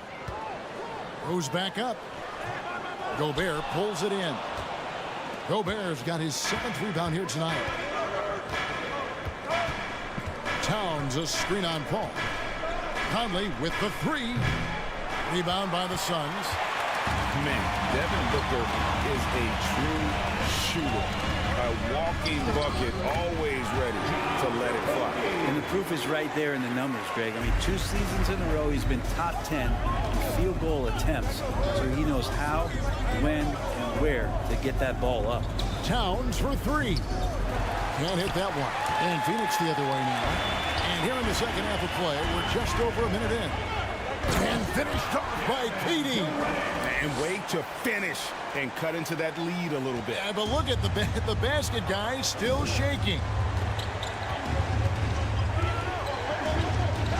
Goes back up. Gobert pulls it in. Gobert's got his 7th rebound here tonight. Towns a screen on Paul. Conley with the 3. Rebound by the Suns. Man, Devin Booker is a true shooter. A walking bucket, always ready to let it fly. And the proof is right there in the numbers, Greg. I mean, 2 seasons in a row, he's been top 10 in field goal attempts. So he knows how, when, and where to get that ball up. Towns for 3. Can't hit that one. And Phoenix the other way now. And here in the second half of play, we're just over a minute in. And finished off by KD. And wait to finish and cut into that lead a little bit. Yeah, but look at the basket guy still shaking.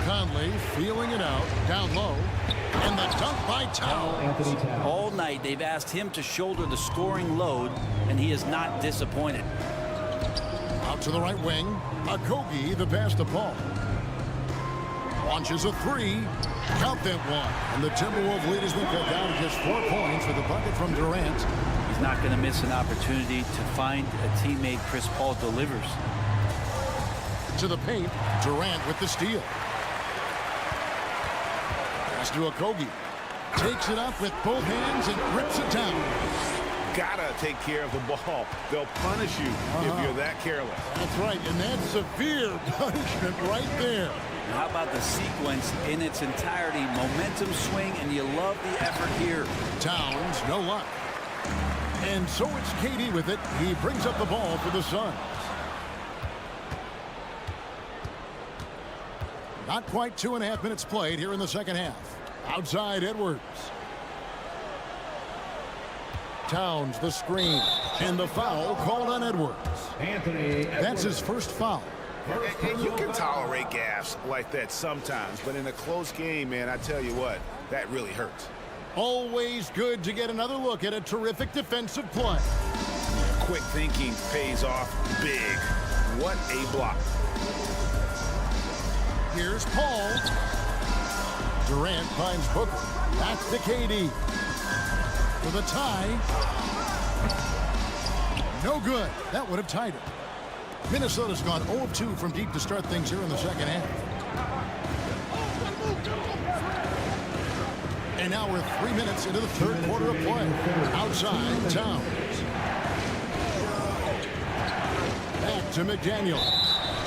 Conley feeling it out, down low. And the dunk by Towns. All night, they've asked him to shoulder the scoring load, and he is not disappointed. Out to the right wing. Okogie, the pass to Paul. Launches a three. Count that one. And the Timberwolves lead has been cut down to just 4 points with a bucket from Durant. He's not going to miss an opportunity to find a teammate. Chris Paul delivers. To the paint. Durant with the steal. Pass to Okogie. Takes it up with both hands and grips it down. Gotta take care of the ball. They'll punish you if you're that careless. That's right, and that's severe punishment right there. How about the sequence in its entirety? Momentum swing, and you love the effort here. Towns, no luck. And so it's KD with it. He brings up the ball for the Suns. Not quite 2.5 minutes played here in the second half. Outside Edwards. Towns, the screen, and the foul called on Edwards. That's his first foul. And you can tolerate gaffes like that sometimes, but in a close game, man, I tell you what, that really hurts. Always good to get another look at a terrific defensive play. Quick thinking pays off big. What a block. Here's Paul. Durant finds Booker. Back to KD. For the tie. No good. That would have tied it. Minnesota's gone 0 of 2 from deep to start things here in the second half. And now we're 3 minutes into the third quarter of play. Outside, Towns. Back to McDaniel.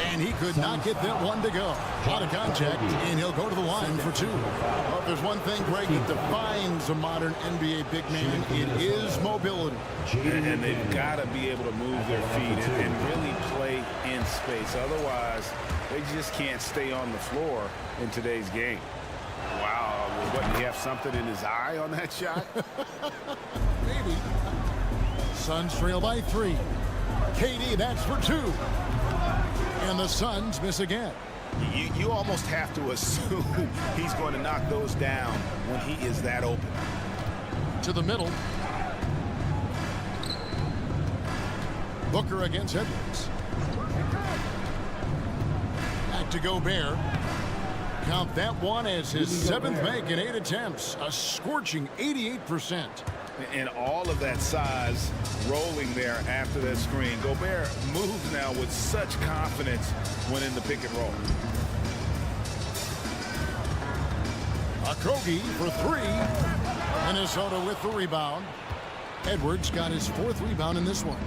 And he could not get that one to go. Out of contact, and he'll go to the line for 2. Well, if there's one thing, Greg, that defines a modern NBA big man, it is mobility. And they've got to be able to move their feet and really play in space. Otherwise, they just can't stay on the floor in today's game. Wow, what, did he have something in his eye on that shot? Maybe. Suns trail by 3. KD, that's for 2. And the Suns miss again. You almost have to assume he's going to knock those down when he is that open. To the middle. Booker against Edwards. Back to Gobert. Count that one as his 7th make in 8 attempts. A scorching 88%. And all of that size rolling there after that screen. Gobert moves now with such confidence when in the pick and roll. Okogie for 3. Minnesota with the rebound. Edwards got his 4th rebound in this one.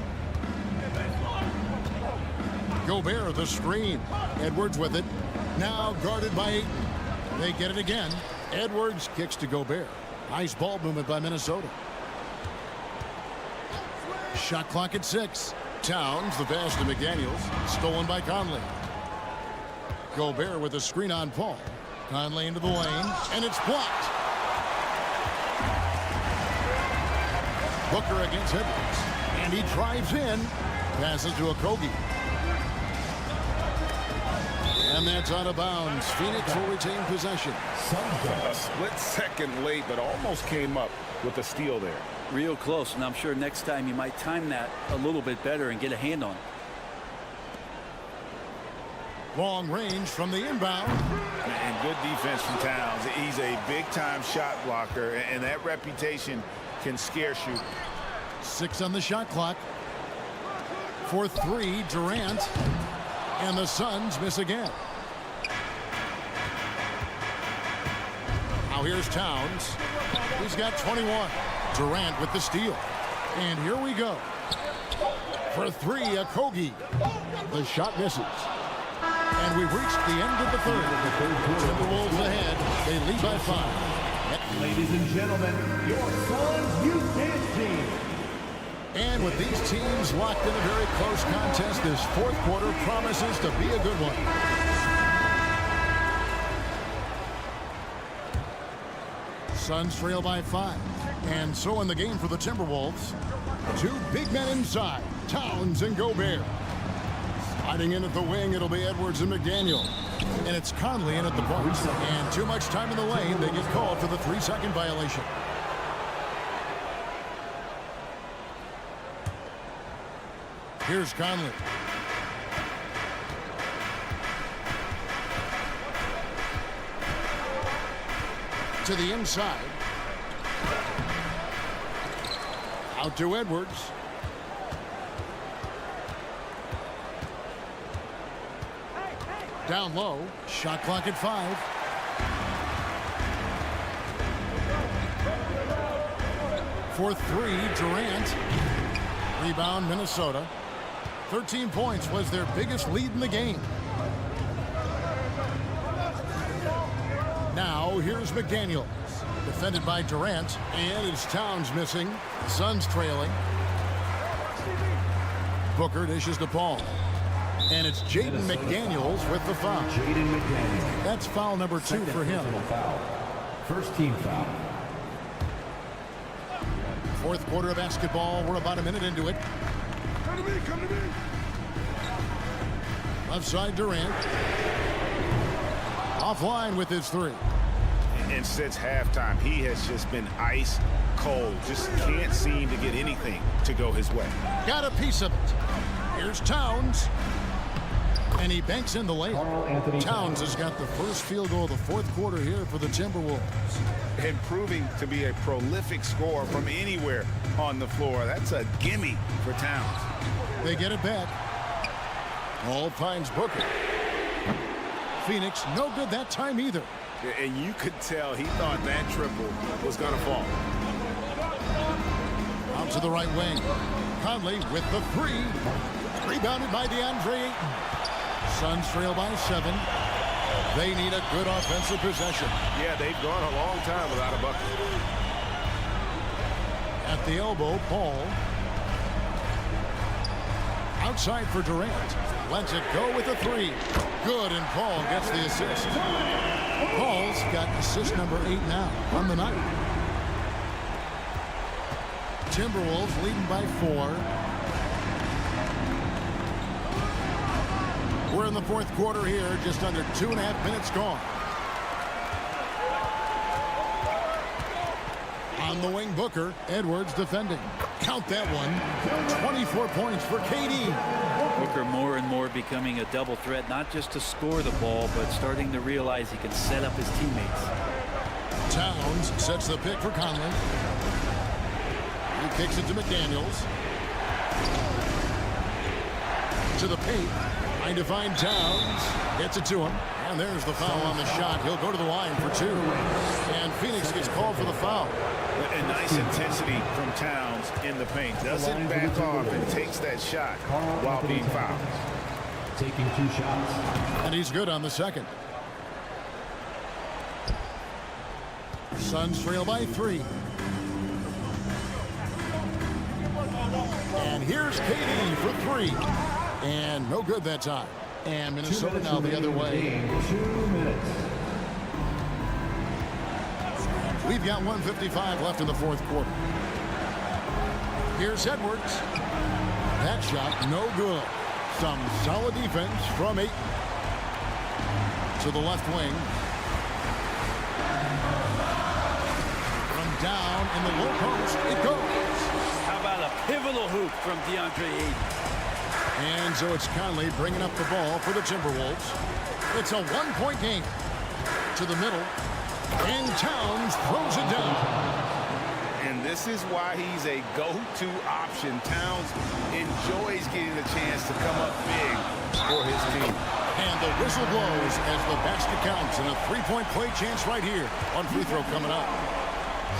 Gobert the screen. Edwards with it. Now guarded by Ayton. They get it again. Edwards kicks to Gobert. Nice ball movement by Minnesota. Shot clock at 6. Towns, the pass to McDaniels. Stolen by Conley. Gobert with a screen on Paul. Conley into the lane, and it's blocked. Booker against Edwards. And he drives in. Passes to Okogie. And that's out of bounds. Phoenix will retain possession. A split second late, but almost came up with a steal there. Real close, and I'm sure next time you might time that a little bit better and get a hand on it. Long range from the inbound. And good defense from Towns. He's a big-time shot blocker, and that reputation can scare shooters. 6 on the shot clock. For 3, Durant. And the Suns miss again. Now here's Towns. He's got 21. Durant with the steal. And here we go. For 3, Okogie. The shot misses. And we've reached the end of the third. Timberwolves ahead. They lead by 5. Ladies and gentlemen, your Suns Youth Dance Team. And with these teams locked in a very close contest, this 4th quarter promises to be a good one. Suns trail by 5. And so in the game for the Timberwolves, 2 big men inside, Towns and Gobert. Sliding in at the wing, it'll be Edwards and McDaniel. And it's Conley in at the point. And too much time in the lane. They get called for the 3-second violation. Here's Conley. To the inside. Out to Edwards. Down low. Shot clock at 5. For 3, Durant. Rebound, Minnesota. 13 points was their biggest lead in the game. Now, here's McDaniels. Defended by Durant. And it's Towns missing. The Suns trailing. Booker dishes to Paul. And it's Jaden McDaniels with the foul. Jaden McDaniels. That's foul number 2 for him. Foul. First team foul. Fourth quarter of basketball. We're about a minute into it. Come to me, come to me. Left side, Durant. Offline with his 3. And since halftime, he has just been ice cold. Just can't seem to get anything to go his way. Got a piece of it. Here's Towns. And he banks in the layup. Towns has got the first field goal of the fourth quarter here for the Timberwolves. And proving to be a prolific scorer from anywhere on the floor. That's a gimme for Towns. They get it back. All finds Booker. Phoenix, no good that time either. And you could tell he thought that triple was going to fall. Out to the right wing. Conley with the 3. Rebounded by DeAndre Ayton. Suns trail by 7. They need a good offensive possession. Yeah, they've gone a long time without a bucket. At the elbow, Paul. Outside for Durant. Lets it go with a 3. Good, and Paul gets the assist. Paul's got assist number 8 now on the night. Timberwolves leading by 4. We're in the fourth quarter here, just under 2.5 minutes gone. On the wing, Booker. Edwards defending. Count that one. 24 points for KD. Booker more and more becoming a double threat, not just to score the ball, but starting to realize he can set up his teammates. Towns sets the pick for Conley. He kicks it to McDaniels. To the paint. Trying to find Towns. Gets it to him. And there's the foul on the shot. He'll go to the line for 2. And Phoenix gets called for the foul. A nice intensity from Towns in the paint. Doesn't back off and takes that shot while being fouled. Taking 2 shots. And he's good on the second. Suns trail by 3. And here's KD for 3. And no good that time. And Minnesota now the other way. 2 minutes. We've got 1:55 left in the fourth quarter. Here's Edwards. That shot no good. Some solid defense from Ayton. To the left wing. From down in the low post, it goes. How about a pivotal hoop from DeAndre Ayton? And so it's Conley bringing up the ball for the Timberwolves. It's a 1-point game. To the middle. And Towns throws it down. And this is why he's a go-to option. Towns enjoys getting the chance to come up big for his team. And the whistle blows as the basket counts, and a 3-point play chance right here on free throw coming up.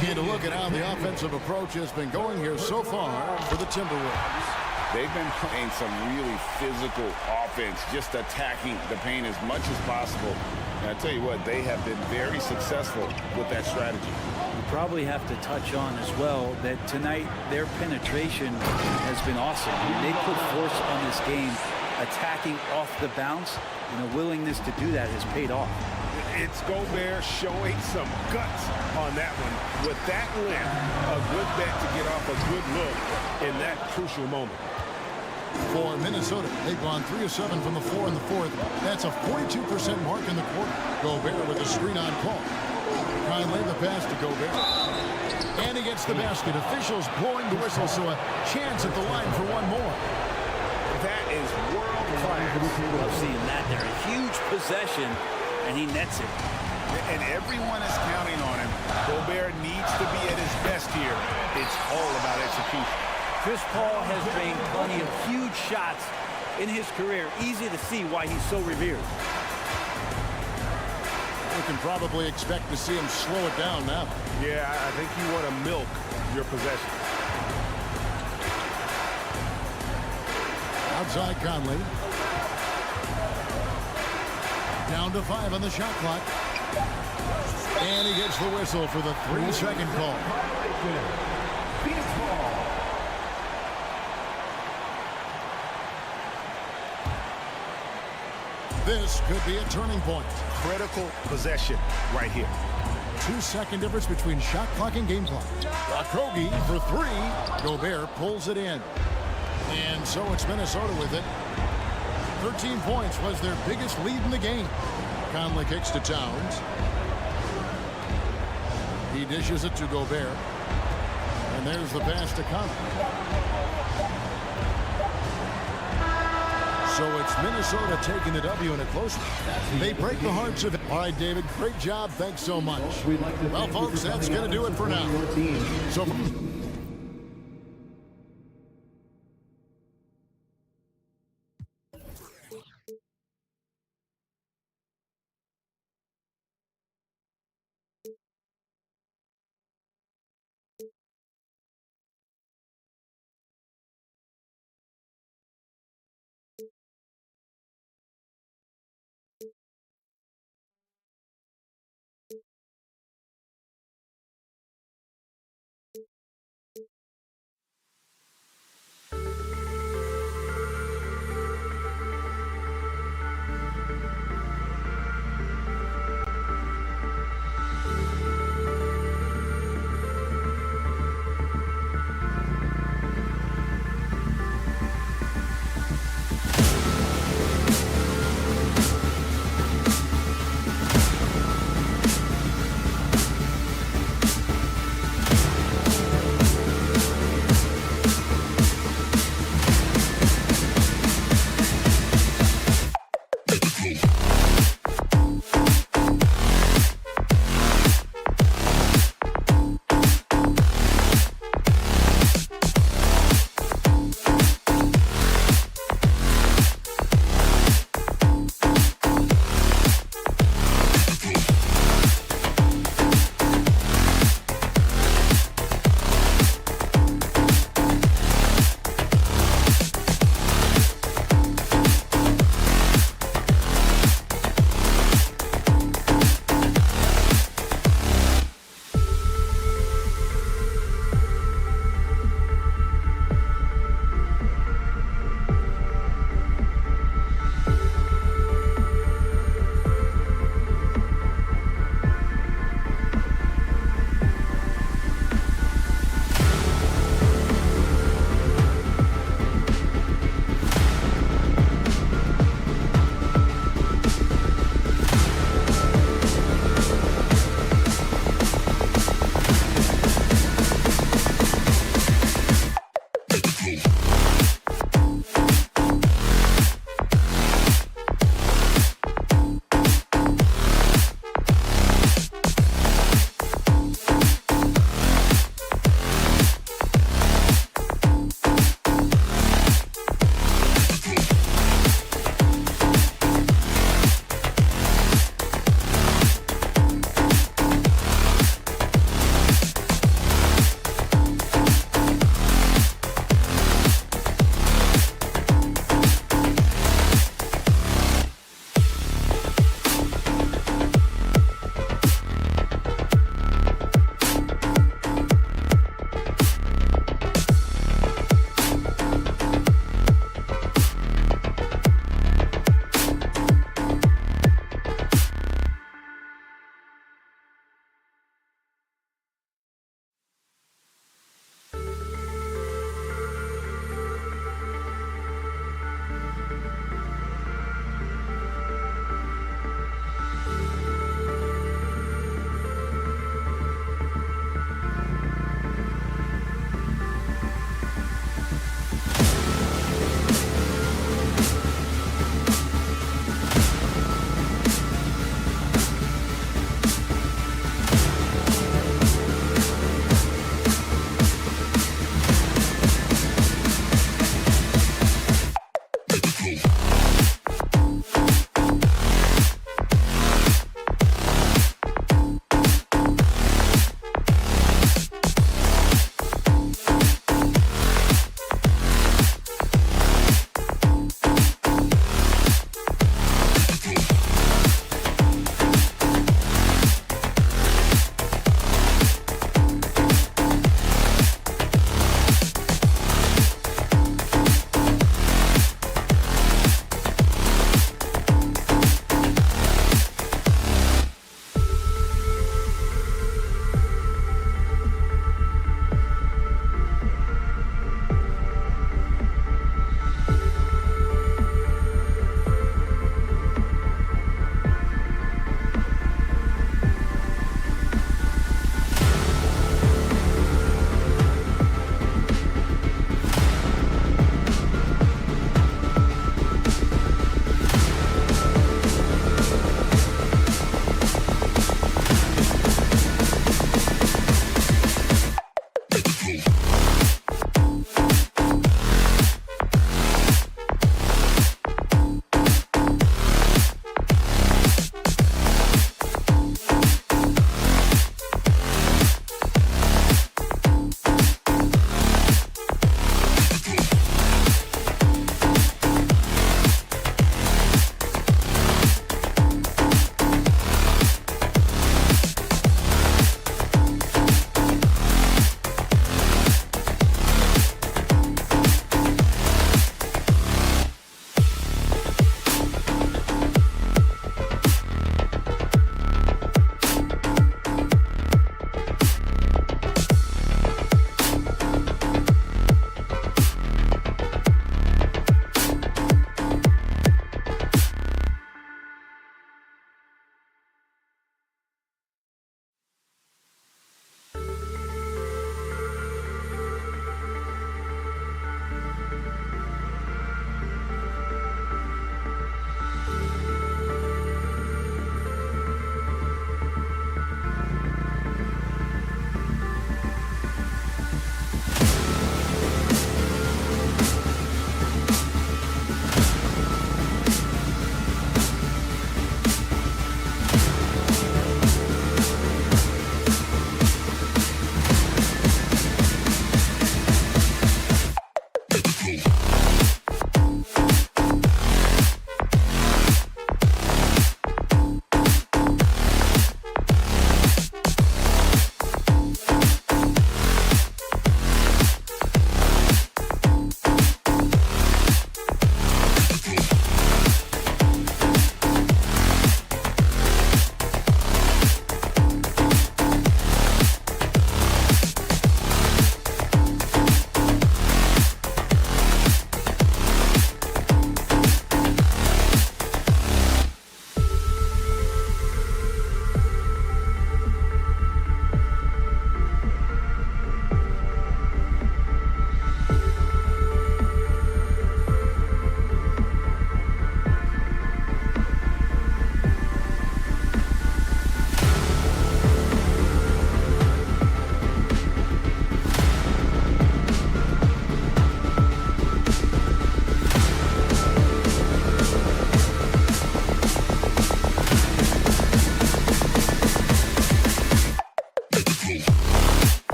And to look at how the offensive approach has been going here so far for the Timberwolves. They've been playing some really physical offense, just attacking the paint as much as possible. And I tell you what, they have been very successful with that strategy. You probably have to touch on as well that tonight their penetration has been awesome. I mean, they put force on this game, attacking off the bounce, and a willingness to do that has paid off. It's Gobert showing some guts on that one. With that length, a good bet to get off a good look in that crucial moment. for Minnesota. They've gone 3 of 7 from the floor in the fourth. That's a 42% mark in the quarter. Gobert with a screen on call. Conley the pass to Gobert. And he gets the basket. Officials blowing the whistle, so a chance at the line for one more. That is world class. Love seeing that there. A huge possession, and he nets it. And everyone is counting on him. Gobert needs to be at his best here. It's all about execution. Chris Paul has drained plenty of huge shots in his career. Easy to see why he's so revered. We can probably expect to see him slow it down now. Yeah, I think you want to milk your possession. Outside Conley. Down to 5 on the shot clock. And he gets the whistle for the 3-second call. This could be a turning point. Critical possession right here. 2-second difference between shot clock and game clock. Okogie for 3. Gobert pulls it in. And so it's Minnesota with it. 13 points was their biggest lead in the game. Conley kicks to Towns. He dishes it to Gobert. And there's the pass to Conley. So it's Minnesota taking the W in a close one. They break the hearts of it. All right, David, great job. Thanks so much. Well, folks, that's going to do it for now. So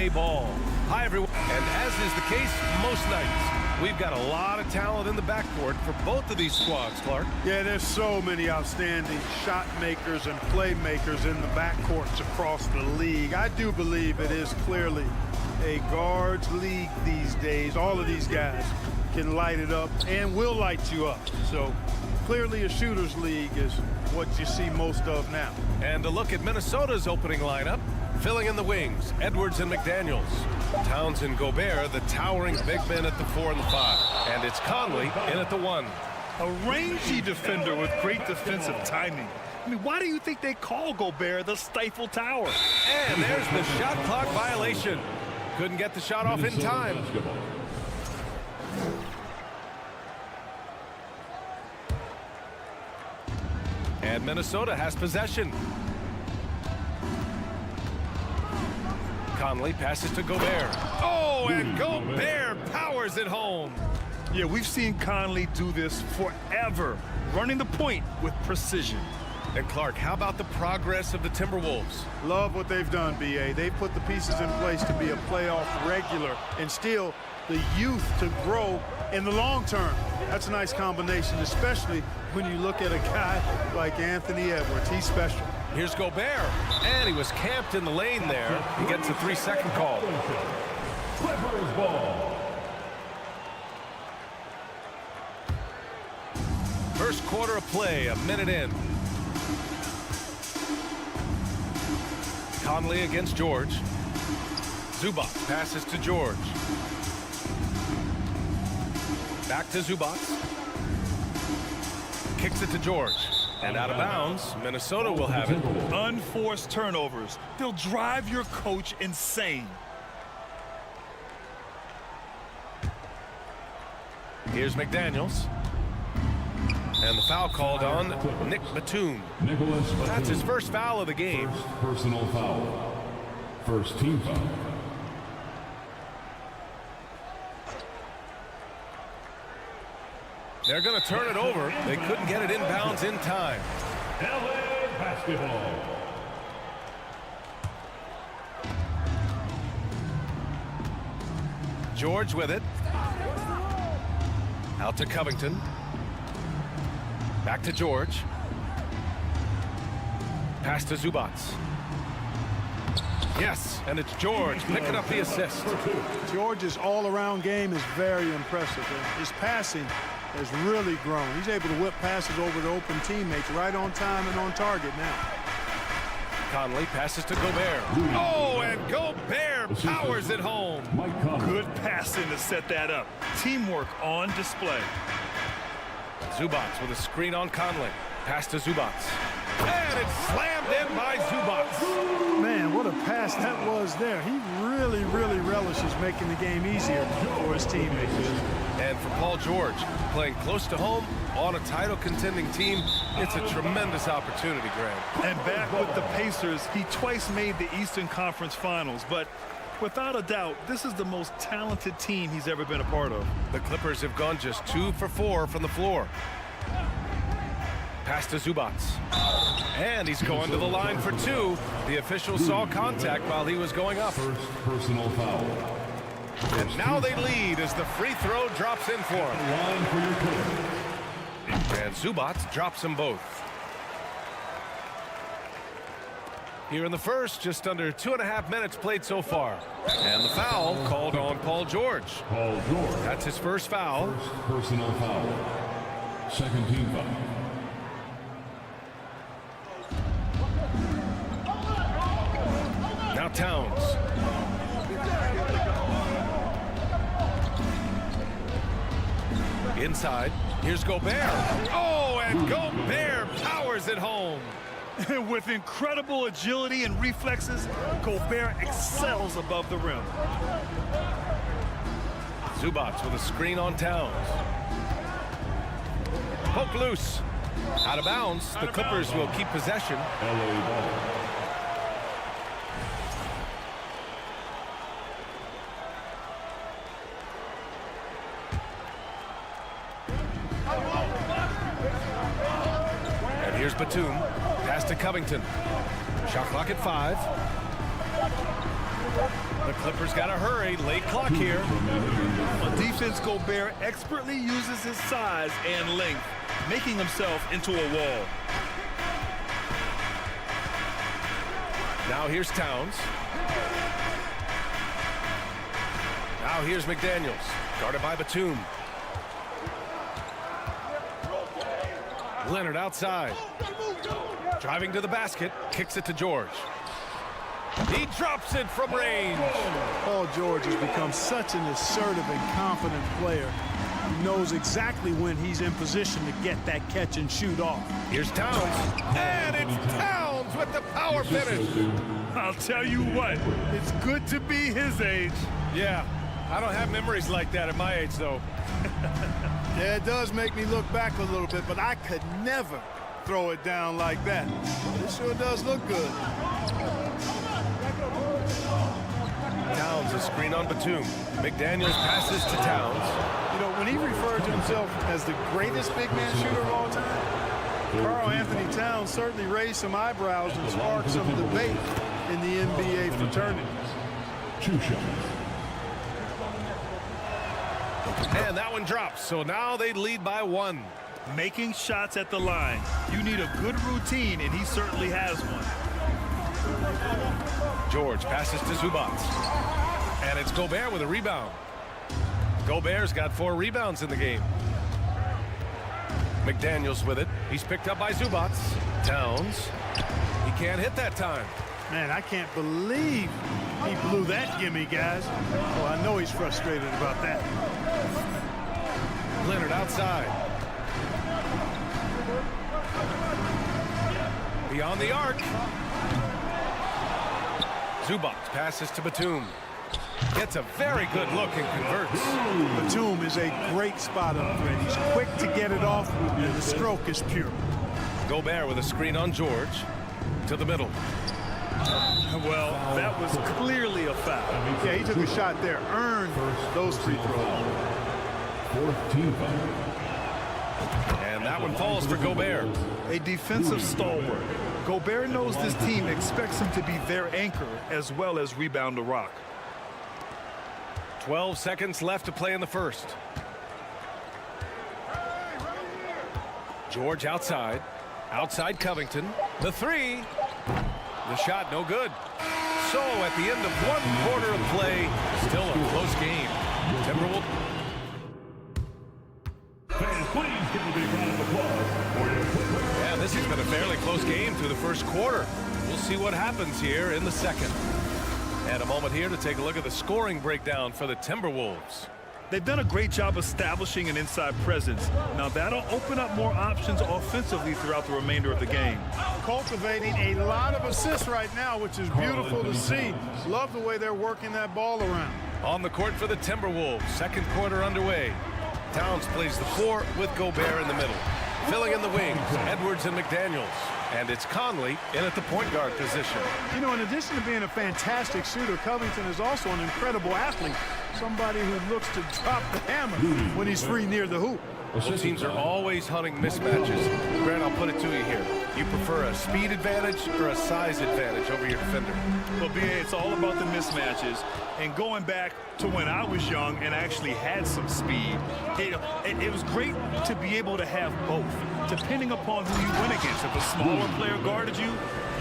NBA ball. Hi, everyone. And as is the case most nights, we've got a lot of talent in the backcourt for both of these squads, Clark. Yeah, there's so many outstanding shot makers and playmakers in the backcourts across the league. I do believe it is clearly a guards league these days. All of these guys can light it up and will light you up. So clearly a shooters league is what you see most of now. And a look at Minnesota's opening lineup. Filling in the wings, Edwards and McDaniels. Towns and Gobert, the towering big men at the 4 and the 5. And it's Conley in at the 1. A rangy defender with great defensive timing. I mean, why do you think they call Gobert the Stifle Tower? And there's the shot clock violation. Couldn't get the shot off in time. And Minnesota has possession. Conley passes to Gobert. Oh, and Gobert powers it home. Yeah, we've seen Conley do this forever, running the point with precision. And Clark, how about the progress of the Timberwolves? Love what they've done, B.A. They've put the pieces in place to be a playoff regular and still the youth to grow in the long term. That's a nice combination, especially when you look at a guy like Anthony Edwards. He's special. Here's Gobert, and he was camped in the lane there. He gets a 3-second call. Clippers ball. First quarter of play, a minute in. Conley against George. Zubac passes to George. Back to Zubac. Kicks it to George. And out of bounds, Minnesota will have it. Unforced turnovers. They'll drive your coach insane. Here's McDaniels. And the foul called on Nick Batum. That's his first foul of the game. First personal foul. First team foul. They're going to turn it over. They couldn't get it inbounds in time. LA basketball. George with it. Out to Covington. Back to George. Pass to Zubac. Yes, and it's George picking up the assist. George's all-around game is very impressive. His passing has really grown. He's able to whip passes over to open teammates right on time and on target now. Conley passes to Gobert. Oh, and Gobert powers it home. Good passing to set that up. Teamwork on display. Zubac with a screen on Conley. Pass to Zubac. And it's slammed in by Zubac. Man, what a pass that was there. He really, really relishes making the game easier for his teammates. And for Paul George, playing close to home on a title contending team, it's a tremendous opportunity, Graham. And back with the Pacers, he twice made the Eastern Conference Finals, but without a doubt, this is the most talented team he's ever been a part of. The Clippers have gone just 2 for 4 from the floor. Pass to Zubac. And he's going to the line for 2. The official saw contact while he was going up. First personal foul. And now they lead as the free throw drops in for him. Line for your Clippers. And Zubac drops them both. Here in the first, just under 2.5 minutes played so far. And the foul called on Paul George. Paul George. That's his first foul. First personal foul. Second team foul. Now Towns. Inside. Here's Gobert. Oh, and Gobert powers it home. With incredible agility and reflexes, Gobert excels above the rim. Zubac with a screen on Towns. Poke loose. Out of bounds. The Clippers will keep possession. LA ball. And here's Batum. Pass to Covington. Shot clock at 5. The Clippers got to hurry. Late clock here. On defense, Gobert expertly uses his size and length, making himself into a wall. Now here's Towns. Now here's McDaniels, guarded by Batum. Leonard outside. Driving to the basket, kicks it to George. He drops it from range. Paul George has become such an assertive and confident player. He knows exactly when he's in position to get that catch and shoot off. Here's Towns, and it's Towns with the power finish. I'll tell you what, it's good to be his age. Yeah, I don't have memories like that at my age, though. Yeah, it does make me look back a little bit, but I could never throw it down like that. It sure does look good. Towns, a screen on Batum. McDaniels passes to Towns. You know, when he referred to himself as the greatest big man shooter of all time, Karl Anthony Towns certainly raised some eyebrows and sparked some debate in the NBA fraternity. 2 shots. And that one drops, so now they lead by 1. Making shots at the line. You need a good routine, and he certainly has one. George passes to Zubats. And it's Gobert with a rebound. Gobert's got 4 rebounds in the game. McDaniels with it. He's picked up by Zubats. Towns. He can't hit that time. Man, I can't believe he blew that gimme, guys. Well, I know he's frustrated about that. Leonard outside. Beyond the arc. Zubats passes to Batum. Gets a very good look and converts. Batum is a great spot up there. He's quick to get it off, and the stroke is pure. Gobert with a screen on George. To the middle. Well, that was clearly a foul. Yeah, he took a shot there, earned those free throws. 4th team foul. And that one falls for Gobert. A defensive stalwart. Gobert knows this team expects him to be their anchor as well as rebound the rock. 12 seconds left to play in the first. George outside. Outside Covington. The 3. The shot no good. So at the end of 1 quarter of play, still a close game. Timberwolves. Fans, please give a big round of applause for your Clippers. Yeah, this has been a fairly close game through the first quarter. We'll see what happens here in the second. And a moment here to take a look at the scoring breakdown for the Timberwolves. They've done a great job establishing an inside presence. Now that'll open up more options offensively throughout the remainder of the game. Cultivating a lot of assists right now, which is beautiful to see. Love the way they're working that ball around. On the court for the Timberwolves, second quarter underway. Towns plays the 4 with Gobert in the middle. Filling in the wings, Edwards and McDaniels. And it's Conley in at the point guard position. You know, in addition to being a fantastic shooter, Covington is also an incredible athlete. Somebody who looks to drop the hammer when he's free near the hoop. Both teams are always hunting mismatches. Grant, I'll put it to you here. You prefer a speed advantage or a size advantage over your defender? Well, BA, it's all about the mismatches. And going back to when I was young and actually had some speed, it was great to be able to have both, depending upon who you went against. If a smaller player guarded you,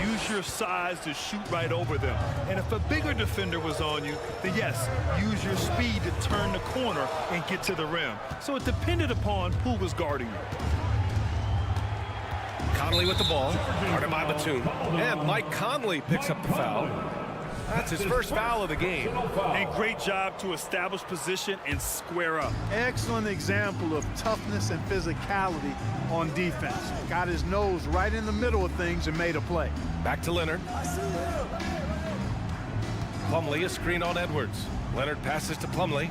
use your size to shoot right over them. And if a bigger defender was on you, then yes, use your speed to turn the corner and get to the rim. So it depended upon who was guarding you. Conley with the ball, guarded by Batum. And Mike Conley picks up the foul. That's his first foul of the game. And great job to establish position and square up. Excellent example of toughness and physicality on defense. Got his nose right in the middle of things and made a play. Back to Leonard. Plumlee, a screen on Edwards. Leonard passes to Plumlee.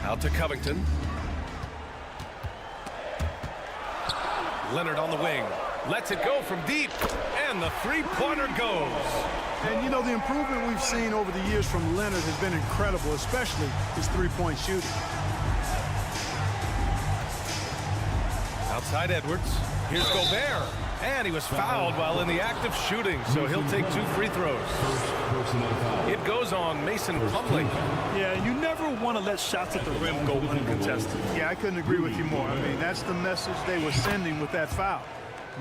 Out to Covington. Leonard on the wing. Lets it go from deep. And the three-pointer goes. And, you know, the improvement we've seen over the years from Leonard has been incredible, especially his three-point shooting. Outside Edwards. Here's Gobert. And he was fouled while in the act of shooting, so he'll take 2 free throws. It goes on Mason Plumlee. Yeah, you never want to let shots at the rim go uncontested. Yeah, I couldn't agree with you more. I mean, that's the message they were sending with that foul.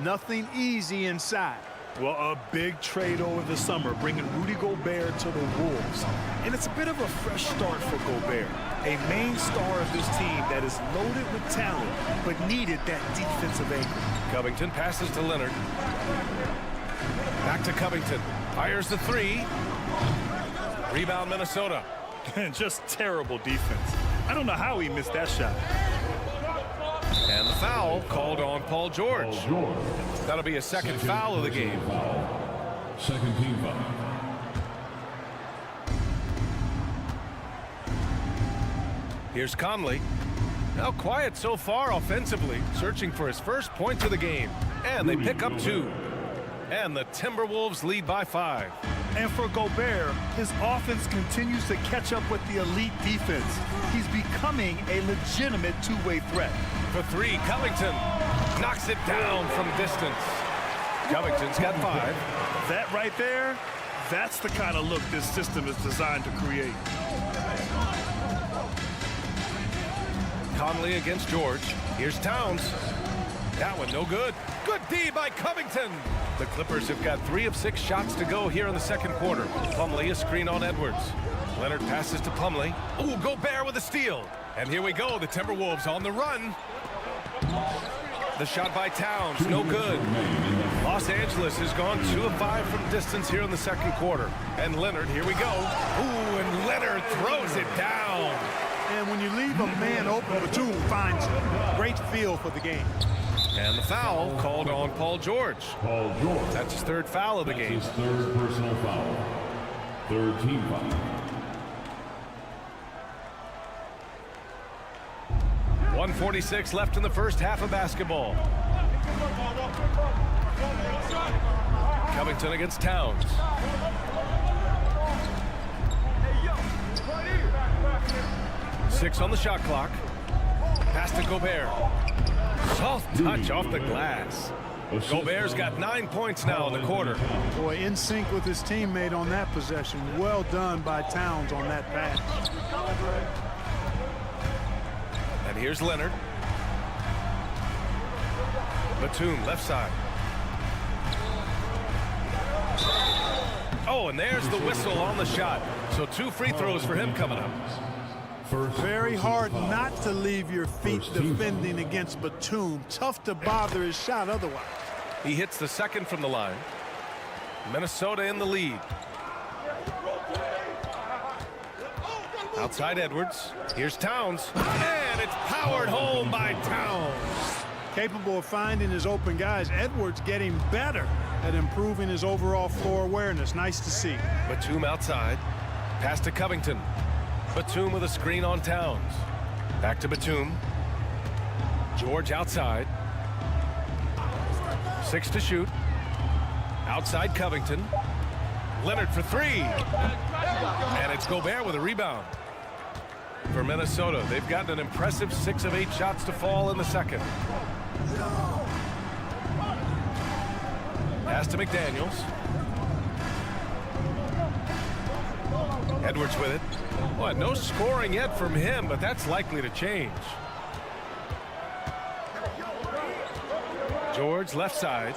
Nothing easy inside. Well, a big trade over the summer, bringing Rudy Gobert to the Wolves. And it's a bit of a fresh start for Gobert, a main star of this team that is loaded with talent, but needed that defensive anchor. Covington passes to Leonard. Back to Covington. Fires the 3. Rebound Minnesota. Just terrible defense. I don't know how he missed that shot. And the foul called on Paul George. That'll be a second foul of the game. Second team foul. Here's Conley. Now quiet so far offensively, searching for his first points of the game. And they pick up 2. And the Timberwolves lead by 5. And for Gobert, his offense continues to catch up with the elite defense. He's becoming a legitimate two-way threat. For 3, Covington knocks it down from distance. Covington's got 5. That right there, that's the kind of look this system is designed to create. Conley against George. Here's Towns. That one no good. Good D by Covington. The Clippers have got 3 of 6 shots to go here in the second quarter. Plumlee a screen on Edwards. Leonard passes to Plumlee. Ooh, Gobert with a steal. And here we go, the Timberwolves on the run. The shot by Towns, no good. Los Angeles has gone 2 of 5 from distance here in the second quarter. And Leonard, here we go. Ooh, and Leonard throws it down. And when you leave a man open, Batum finds you. Great feel for the game. And the foul called on Paul George. Paul George. That's his 3rd foul of the game. His 3rd personal foul. 3rd team foul. 1:46 left in the first half of basketball. Covington against Towns. Six on the shot clock. Pass to Gobert. Soft touch off the glass. Gobert's got 9 points now in the quarter. Boy, in sync with his teammate on that possession. Well done by Towns on that pass. And here's Leonard. Batum, left side. Oh, and there's the whistle on the shot. So 2 free throws for him coming up. Very hard not to leave your feet defending against Batum. Tough to bother his shot otherwise. He hits the 2nd from the line. Minnesota in the lead. Outside Edwards. Here's Towns. And it's powered home by Towns. Capable of finding his open guys. Edwards getting better at improving his overall floor awareness. Nice to see. Batum outside. Pass to Covington. Batum with a screen on Towns. Back to Batum. George outside. 6 to shoot. Outside Covington. Leonard for 3. And it's Gobert with a rebound. For Minnesota, they've gotten an impressive 6 of 8 shots to fall in the second. Pass to McDaniels. Edwards with it. Well, no scoring yet from him, but that's likely to change. George left side.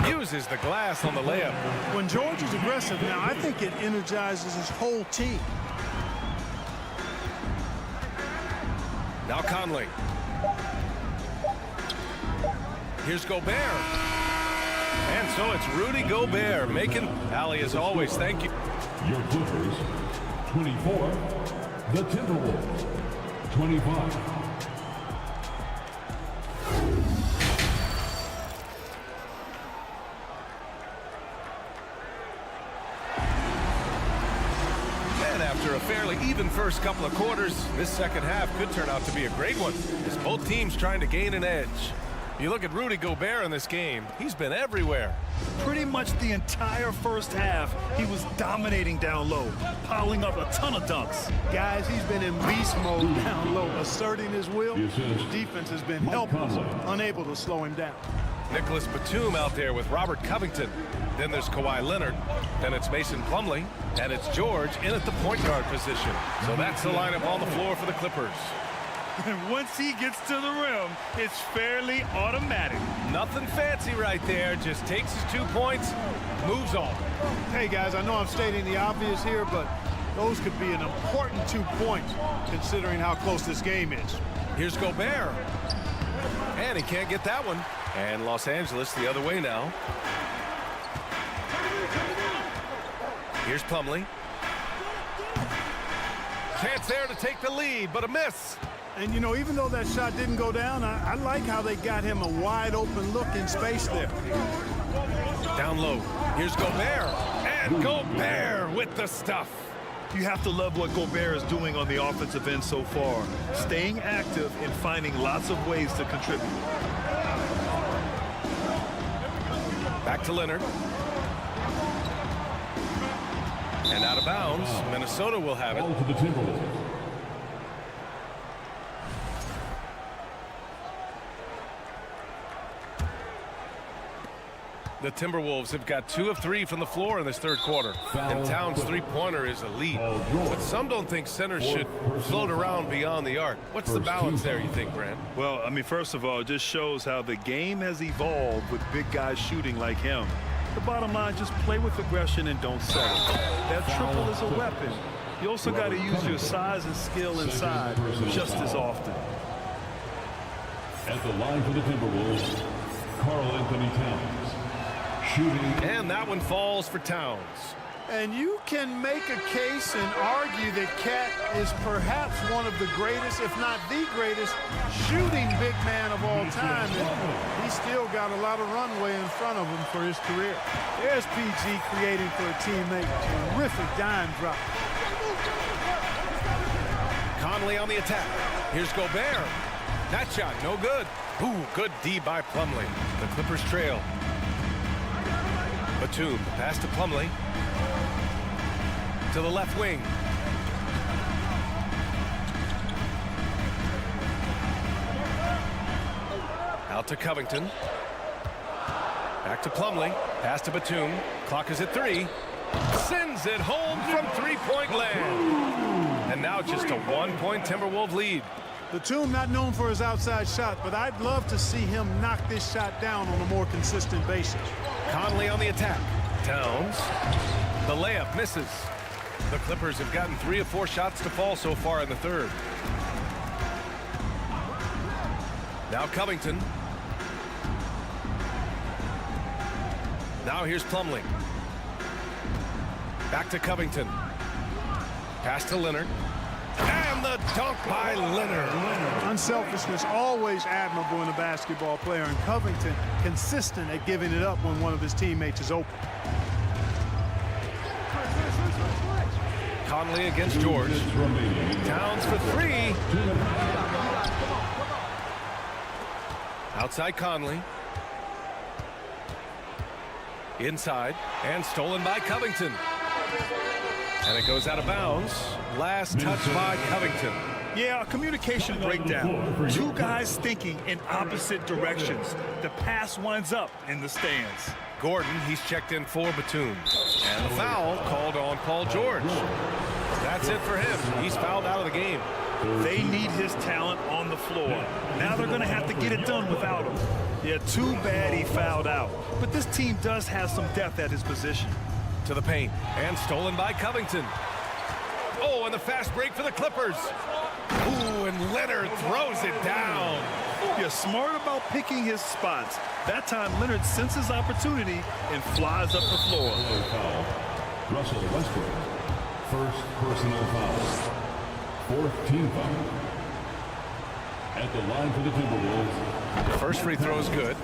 Uses the glass on the layup. When George is aggressive now, I think it energizes his whole team. Now Conley. Here's Gobert. And so it's Rudy Gobert making Allie as always. Thank you. Your Clippers, 24. The Timberwolves, 25. And after a fairly even first couple of quarters, this second half could turn out to be a great one, as both teams trying to gain an edge. You look at Rudy Gobert in this game, he's been everywhere. Pretty much the entire first half, he was dominating down low, piling up a ton of dunks. Guys, he's been in beast mode down low, asserting his will. Defense has been helpless, unable to slow him down. Nicholas Batum out there with Robert Covington. Then there's Kawhi Leonard. Then it's Mason Plumlee. And it's George in at the point guard position. So that's the lineup on the floor for the Clippers. And once he gets to the rim, it's fairly automatic. Nothing fancy right there. Just takes his 2 points, moves on. Hey, guys, I know I'm stating the obvious here, but those could be an important 2 points considering how close this game is. Here's Gobert. And he can't get that one. And Los Angeles the other way now. Here's Plumlee. Chance there to take the lead, but a miss. And, you know, even though that shot didn't go down, I like how they got him a wide-open look in space there. Down low. Here's Gobert. And Gobert with the stuff. You have to love what Gobert is doing on the offensive end so far. Staying active and finding lots of ways to contribute. Back to Leonard. And out of bounds. Minnesota will have it. Ball to the Timberwolves. The Timberwolves have got 2 of 3 from the floor in this third quarter. And Towns' three-pointer is elite. But some don't think centers should float around beyond the arc. What's the balance there, you think, Grant? Well, I mean, first of all, it just shows how the game has evolved with big guys shooting like him. The bottom line, just play with aggression and don't settle. That triple is a weapon. You also got to use your size and skill inside just as often. At the line for the Timberwolves, Karl-Anthony Towns. Shooting. And that one falls for Towns. And you can make a case and argue that Cat is perhaps one of the greatest, if not the greatest, shooting big man of all time. And he's still got a lot of runway in front of him for his career. There's PG creating for a teammate. Terrific dime drop. Conley on the attack. Here's Gobert. That shot, no good. Ooh, good D by Plumlee. The Clippers trail. Batum, pass to Plumlee. To the left wing. Out to Covington. Back to Plumlee. Pass to Batum. Clock is at 3. Sends it home from three-point land. And now just a 1-point Timberwolves lead. Batum not known for his outside shot, but I'd love to see him knock this shot down on a more consistent basis. Conley on the attack. Towns. The layup misses. The Clippers have gotten 3 of 4 shots to fall so far in the third. Now Covington. Now here's Plumlee. Back to Covington. Pass to Leonard. And the dunk by Leonard. Unselfishness always admirable in a basketball player, and Covington consistent at giving it up when one of his teammates is open. Conley against George. Towns for 3. Outside Conley. Inside and stolen by Covington. And it goes out of bounds. Last touch by Covington. Yeah, a communication breakdown. 2 guys thinking in opposite directions. The pass winds up in the stands. Gordon, he's checked in for Batum. And the foul called on Paul George. That's it for him. He's fouled out of the game. They need his talent on the floor. Now they're going to have to get it done without him. Yeah, too bad he fouled out. But this team does have some depth at his position. To the paint. And stolen by Covington. Oh, and the fast break for the Clippers. Ooh, and Leonard throws it down. You're smart about picking his spots. That time, Leonard senses opportunity and flies up the floor. Russell Westbrook. First personal foul. 4th team foul. At the line for the Timberwolves. First free throw is good.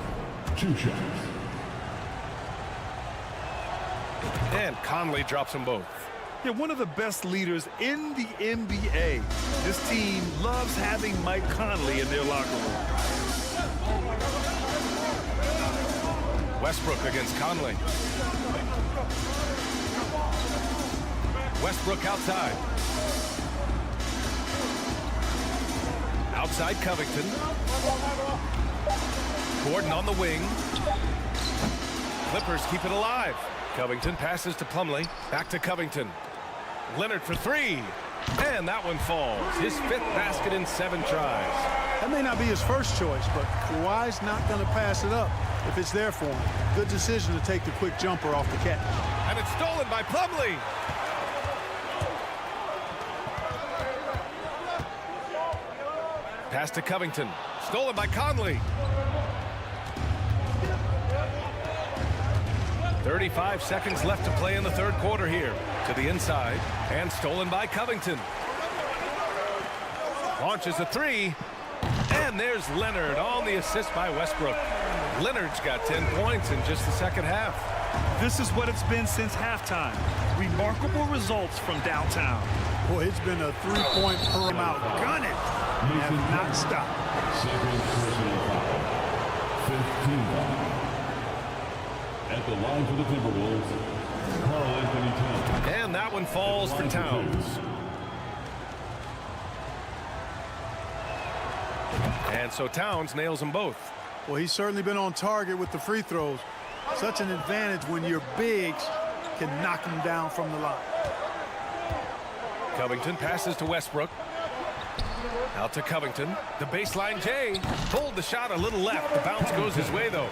2 shots. And Conley drops them both. Yeah, one of the best leaders in the NBA. This team loves having Mike Conley in their locker room. Westbrook against Conley. Westbrook outside. Outside Covington. Gordon on the wing. Clippers keep it alive. Covington passes to Plumlee. Back to Covington. Leonard for three. And that one falls. His 5th basket in 7 tries. That may not be his first choice, but Kawhi's not going to pass it up if it's there for him. Good decision to take the quick jumper off the catch. And it's stolen by Plumlee. Pass to Covington. Stolen by Conley. 35 seconds left to play in the 3rd quarter here. To the inside. And stolen by Covington. Launches a 3. And there's Leonard on the assist by Westbrook. Leonard's got 10 points in just the 2nd half. This is what it's been since halftime. Remarkable results from downtown. Boy, it's been a 3-point per out. Gun it. Have not stopped. Second personal foul. 15. At the line for the Timberwolves, Karl-Anthony Towns. And that one falls for Towns. And so Towns nails them both. Well, he's certainly been on target with the free throws. Such an advantage when your bigs can knock him down from the line. Covington passes to Westbrook. Out to Covington. The baseline J. Pulled the shot a little left. The bounce goes his way, though.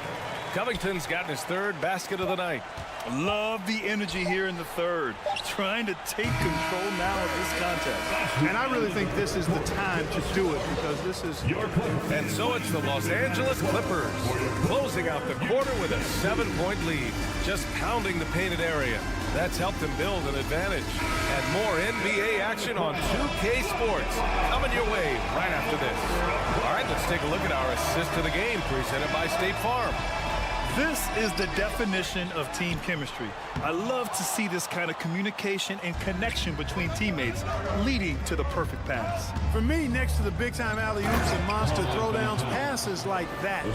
Covington's gotten his 3rd basket of the night. Love the energy here in the 3rd. Trying to take control now of this contest. And I really think this is the time to do it because this is... And so it's the Los Angeles Clippers closing out the quarter with a 7-point lead. Just pounding the painted area. That's helped them build an advantage. And more NBA action on 2K Sports coming your way right after this. All right, let's take a look at our assist to the game presented by State Farm. This is the definition of team chemistry. I love to see this kind of communication and connection between teammates leading to the perfect pass. For me, next to the big-time alley-oops and monster throwdowns, passes like that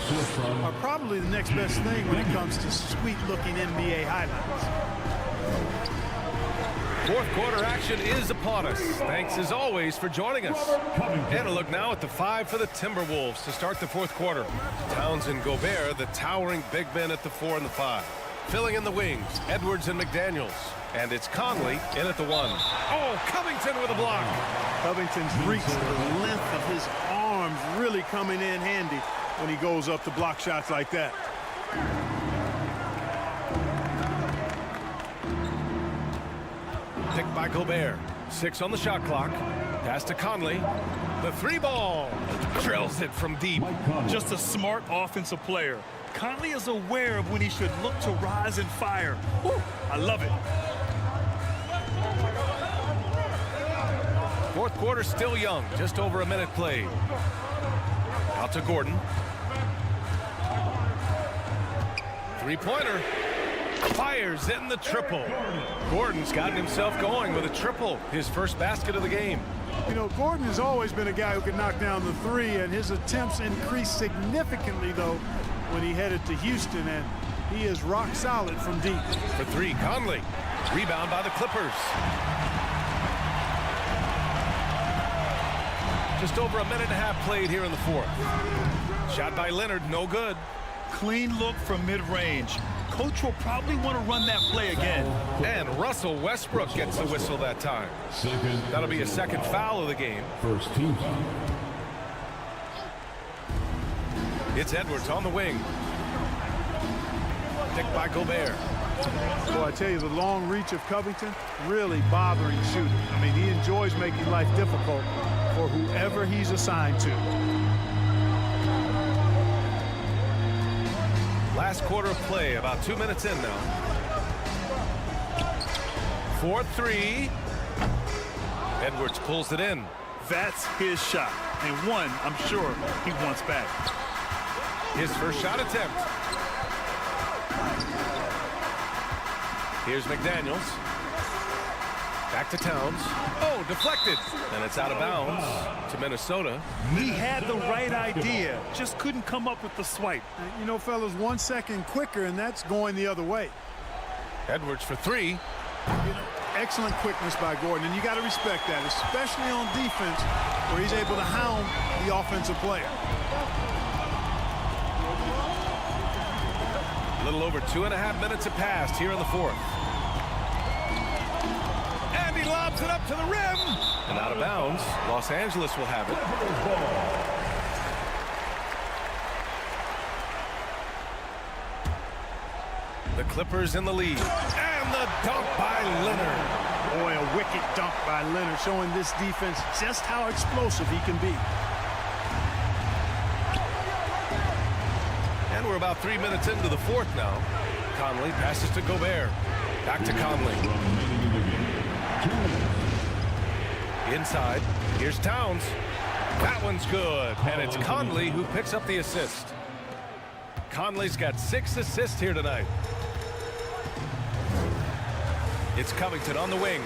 are probably the next best thing when it comes to sweet-looking NBA highlights. 4th quarter action is upon us. Thanks as always for joining us. And a look now at the 5 for the Timberwolves to start the 4th quarter. Towns and Gobert, the towering big men at the 4 and the 5. Filling in the wings, Edwards and McDaniels. And it's Conley in at the 1. Oh, Covington with a block. Covington's reach, the length of his arms really coming in handy when he goes up to block shots like that. Picked by Gobert. 6 on the shot clock. Pass to Conley. The 3-ball. Drills it from deep. Just a smart offensive player. Conley is aware of when he should look to rise and fire. Woo, I love it. 4th quarter still young. Just over a minute played. Out to Gordon. 3-pointer. Fires in the triple. Gordon's gotten himself going with a triple. His 1st basket of the game. You know, Gordon has always been a guy who can knock down the 3, and his attempts increased significantly, though, when he headed to Houston, and he is rock solid from deep. For 3, Conley. Rebound by the Clippers. Just over a minute and a half played here in the 4th. Shot by Leonard, no good. Clean look from mid-range. Coach will probably want to run that play again. And Russell Westbrook gets the whistle that time. That'll be a 2nd foul of the game. 1st team. It's Edwards on the wing. Picked by Gobert. Boy, I tell you, the long reach of Covington really bothering shooters. I mean, he enjoys making life difficult for whoever he's assigned to. Last quarter of play, about 2 minutes in now. 4-3. Edwards pulls it in. That's his shot, and one I'm sure he wants back. His 1st shot attempt. Here's McDaniels. Back to Towns. Oh, deflected. And it's out of bounds to Minnesota. He had the right idea, just couldn't come up with the swipe. You know, fellas, 1 second quicker, and that's going the other way. Edwards for three. You know, excellent quickness by Gordon, and you got to respect that, especially on defense, where he's able to hound the offensive player. A little over 2.5 minutes have passed here in the fourth. And he lobs it up to the rim. And out of bounds. Los Angeles will have it. The Clippers in the lead. And the dunk by Leonard. Boy, a wicked dunk by Leonard, showing this defense just how explosive he can be. And we're about 3 minutes into the fourth now. Conley passes to Gobert. Back to Conley. Inside. Here's Towns. That one's good. And it's Conley who picks up the assist. Conley's got 6 assists here tonight. It's Covington on the wing.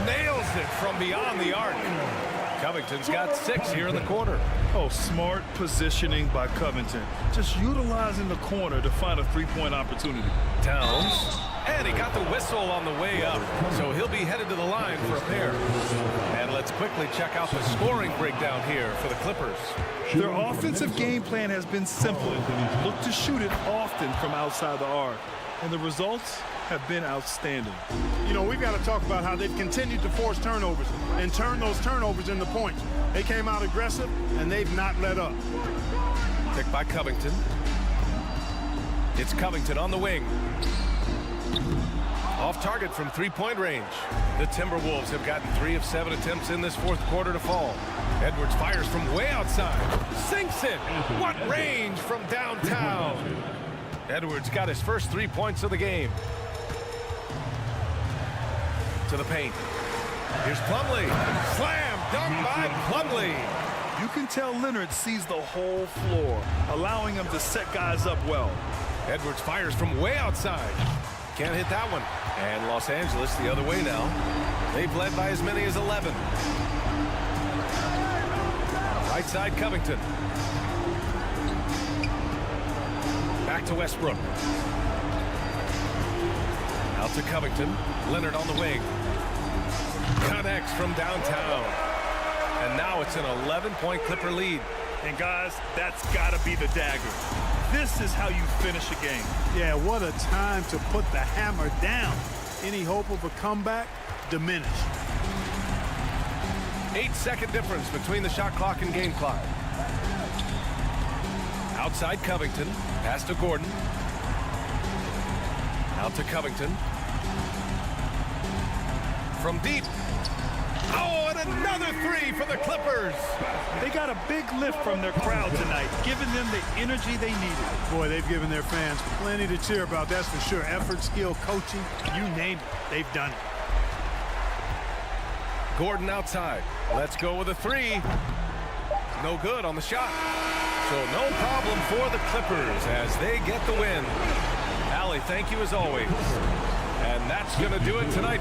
Nails it from beyond the arc. Covington's got 6 here in the quarter. Oh, smart positioning by Covington. Just utilizing the corner to find a three-point opportunity. Towns. And he got the whistle on the way up. So he'll be headed to the line for a pair. And let's quickly check out the scoring breakdown here for the Clippers. Their offensive game plan has been simple. Look to shoot it often from outside the arc. And the results have been outstanding. You know, we've got to talk about how they've continued to force turnovers and turn those turnovers into points. They came out aggressive, and they've not let up. Picked by Covington. It's Covington on the wing. Off target from three-point range. The Timberwolves have gotten 3 of 7 attempts in this fourth quarter to fall. Edwards fires from way outside. Sinks it. What range from downtown. Edwards got his first 3 points of the game. To the paint. Here's Plumlee. Slam dunk by Plumlee. You can tell Leonard sees the whole floor, allowing him to set guys up well. Edwards fires from way outside. Can't hit that one. And Los Angeles the other way now. They've led by as many as 11. Right side Covington. Back to Westbrook. Out to Covington. Leonard on the wing. Connects from downtown. And now it's an 11-point Clipper lead. And guys, that's got to be the dagger. This is how you finish a game. Yeah, what a time to put the hammer down. Any hope of a comeback diminished. 8-second difference between the shot clock and game clock. Outside Covington. Pass to Gordon. Out to Covington. From deep. Oh, and another 3 for the Clippers. They got a big lift from their crowd tonight, giving them the energy they needed. Boy, they've given their fans plenty to cheer about, that's for sure. Effort, skill, coaching, you name it, they've done it. Gordon outside. Let's go with a 3. No good on the shot. So no problem for the Clippers as they get the win. Allie, thank you as always. And that's going to do it tonight.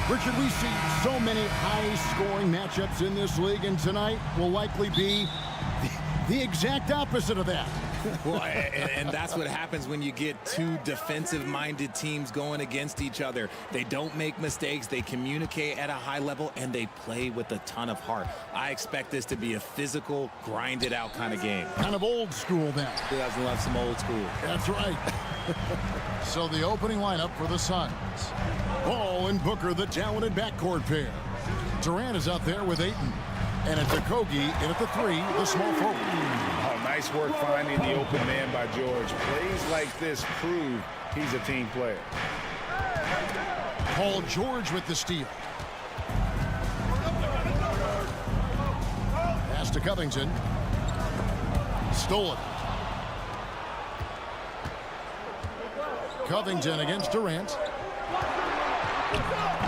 Richard, we see so many high-scoring matchups in this league, and tonight will likely be the exact opposite of that. Well, and that's what happens when you get two defensive-minded teams going against each other. They don't make mistakes, they communicate at a high level, and they play with a ton of heart. I expect this to be a physical, grinded-out kind of game. Kind of old school then. Who doesn't love some old school? That's right. So the opening lineup for the Suns. Ball and Booker, the talented backcourt pair. Durant is out there with Ayton. And it's Okogie in at the 3, the small forward. Oh, nice work finding the open man by George. Plays like this prove he's a team player. Paul George with the steal. Pass to Covington. Stolen. Covington against Durant.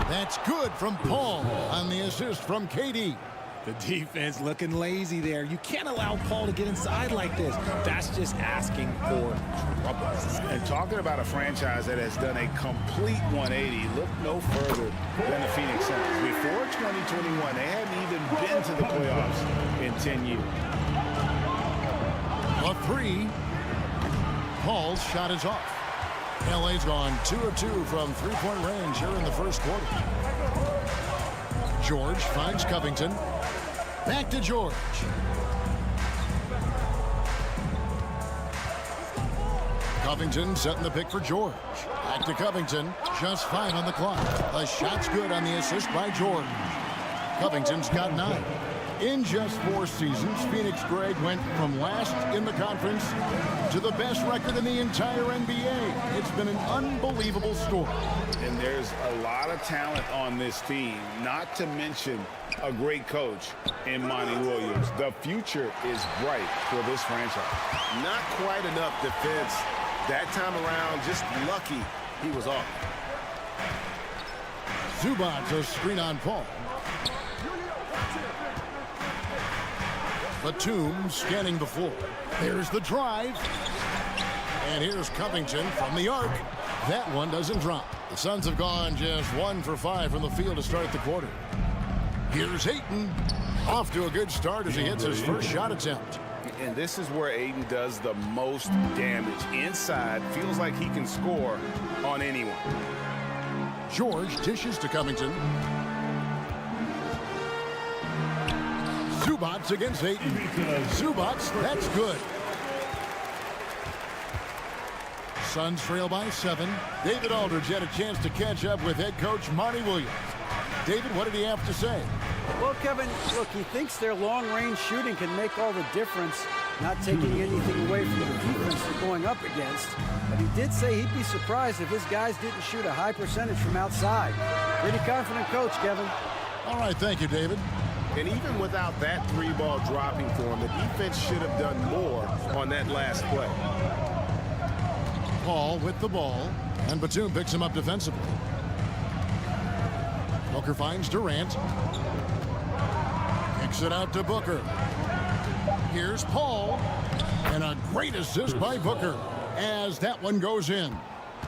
That's good from Paul on the assist from KD. The defense looking lazy there. You can't allow Paul to get inside like this. That's just asking for trouble. And talking about a franchise that has done a complete 180, look no further than the Phoenix Suns. Before 2021, they hadn't even been to the playoffs in 10 years. A 3. Paul's shot is off. LA's gone 2 of 2 from three-point range here in the first quarter. George finds Covington. Back to George. Covington setting the pick for George. Back to Covington. Just 5 on the clock. A shot's good on the assist by George. Covington's got 9. In just 4 seasons, Phoenix, Greg, went from last in the conference to the best record in the entire NBA. It's been an unbelievable story. And there's a lot of talent on this team, not to mention a great coach in Monty Williams. The future is bright for this franchise. Not quite enough defense that time around. Just lucky he was off. Zubac's a screen on Paul. Batum scanning the floor. There's the drive. And here's Covington from the arc. That one doesn't drop. The Suns have gone just 1 for 5 from the field to start the quarter. Here's Ayton. Off to a good start as he hits his first shot attempt. And this is where Ayton does the most damage. Inside, feels like he can score on anyone. George dishes to Covington. Zubac's against Ayton. Zubac's, that's good. Suns trail by 7. David Aldridge had a chance to catch up with head coach Monty Williams. David, what did he have to say? Well, Kevin, look, he thinks their long-range shooting can make all the difference, not taking anything away from the defense they're going up against. But he did say he'd be surprised if his guys didn't shoot a high percentage from outside. Pretty confident coach, Kevin. All right, thank you, David. And even without that 3-ball dropping for him, the defense should have done more on that last play. Paul with the ball, and Batum picks him up defensively. Booker finds Durant. Kicks it out to Booker. Here's Paul, and a great assist by Booker as that one goes in.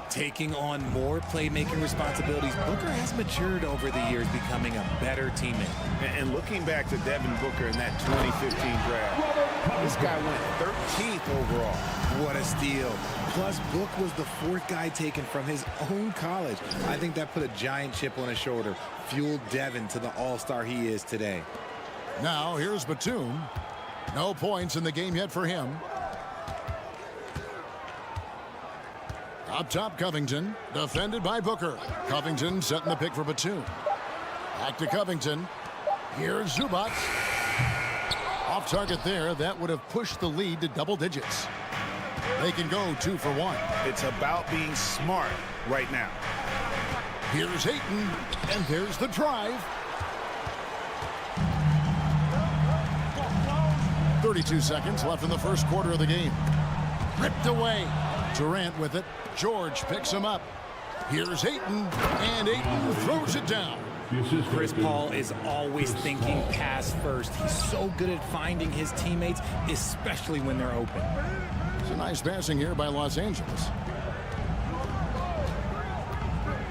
Taking on more playmaking responsibilities, Booker has matured over the years, becoming a better teammate. And looking back to Devin Booker in that 2015 draft, this guy went 13th overall. What a steal. Plus, Book was the 4th guy taken from his own college. I think that put a giant chip on his shoulder, fueled Devin to the all-star he is today. Now, here's Batum. No points in the game yet for him. Up top, Covington, defended by Booker. Covington setting the pick for Batum. Back to Covington. Here's Zubac. Off target there. That would have pushed the lead to double digits. They can go 2 for 1. It's about being smart right now. Here's Ayton, and there's the drive. 32 seconds left in the first quarter of the game. Ripped away. Durant with it. George picks him up. Here's Ayton, and Ayton throws it down. Chris Paul is always thinking pass first. He's so good at finding his teammates, especially when they're open. It's a nice passing here by Los Angeles.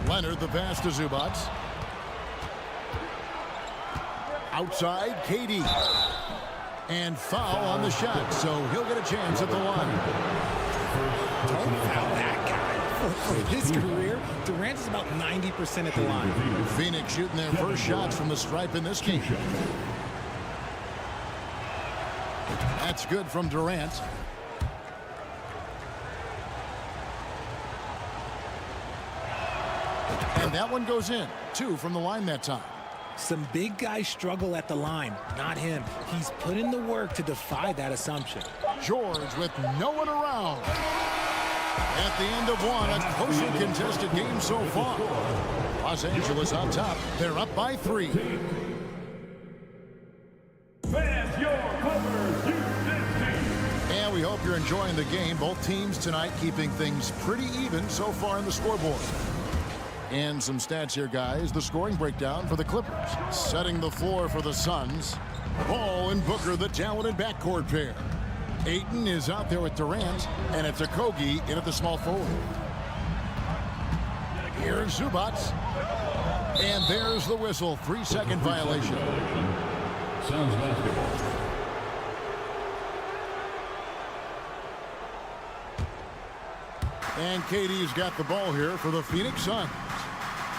Leonard the pass to Zubac. Outside, KD. And foul on the shot, so he'll get a chance at the line. Don't foul that guy. For his career, Durant is about 90% at the line. Phoenix shooting their first shots from the stripe in this game. That's good from Durant. And that one goes in. 2 from the line that time. Some big guys struggle at the line, not him. He's put in the work to defy that assumption. George with no one around. At the end of one, a closely contested game so far. Los Angeles on top. They're up by 3. Fans, your Clippers, Houston team. And we hope you're enjoying the game. Both teams tonight keeping things pretty even so far on the scoreboard. And some stats here, guys. The scoring breakdown for the Clippers. Setting the floor for the Suns. Paul and Booker, the talented backcourt pair. Ayton is out there with Durant, and it's Okogie in at the small forward. Here's Zubac. And there's the whistle. 3-second violation. Suns basketball. And KD's got the ball here for the Phoenix Suns.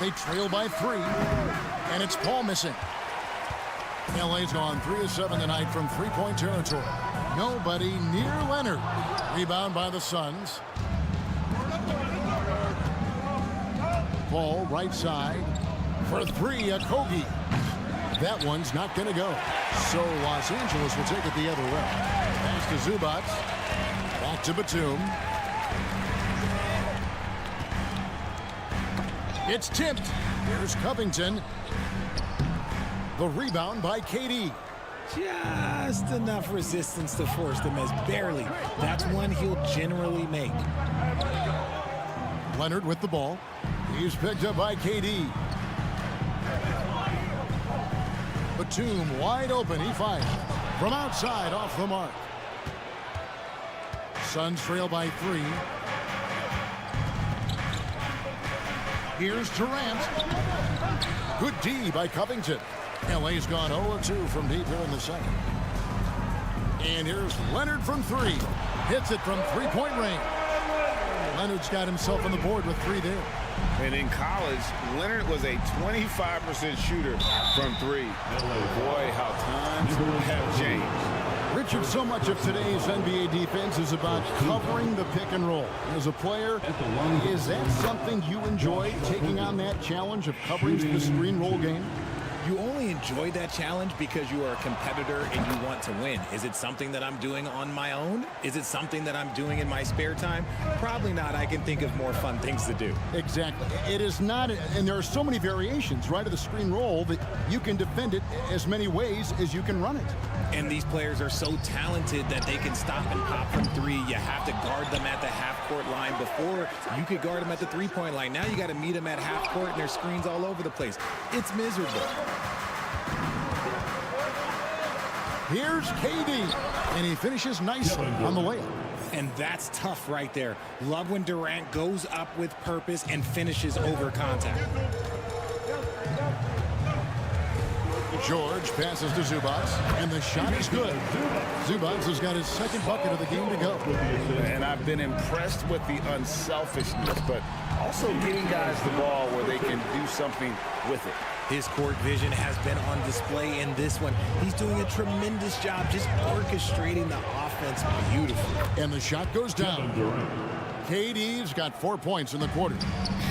They trail by 3, and it's Paul missing. LA's gone 3 of 7 tonight from three-point territory. Nobody near Leonard. Rebound by the Suns. Ball right side for 3, Okogie. That one's not going to go. So Los Angeles will take it the other way. Pass to Zubac. Back to Batum. It's tipped. Here's Covington. The rebound by KD. Just enough resistance to force them as barely. That's one he'll generally make. Leonard with the ball. He's picked up by KD. Batum wide open. He fires from outside off the mark. Suns trail by 3. Here's Durant. Good D by Covington. LA's gone 0-2 from deep here in the second. And here's Leonard from 3. Hits it from three-point range. Leonard's got himself on the board with 3 there. And in college, Leonard was a 25% shooter from 3. Boy, how times have changed. Richard, so much of today's NBA defense is about covering the pick and roll. As a player, is that something you enjoy, taking on that challenge of covering the screen roll game? You only enjoy that challenge because you are a competitor and you want to win. Is it something that I'm doing on my own? Is it something that I'm doing in my spare time? Probably not. I can think of more fun things to do. Exactly. It is not, and there are so many variations, right, of the screen roll that you can defend it as many ways as you can run it. And these players are so talented that they can stop and pop from 3. You have to guard them at the half-court line. Before, you could guard them at the three-point line. Now you got to meet them at half-court, and there's screens all over the place. It's miserable. Here's KD, and he finishes nicely on the layup. And that's tough right there. Love when Durant goes up with purpose and finishes over contact. George passes to Zubac, and the shot is good. Zubac has got his second bucket of the game to go. And I've been impressed with the unselfishness, but also getting guys the ball where they can do something with it. His court vision has been on display in this one. He's doing a tremendous job just orchestrating the offense beautifully. And the shot goes down. KD's got 4 points in the quarter.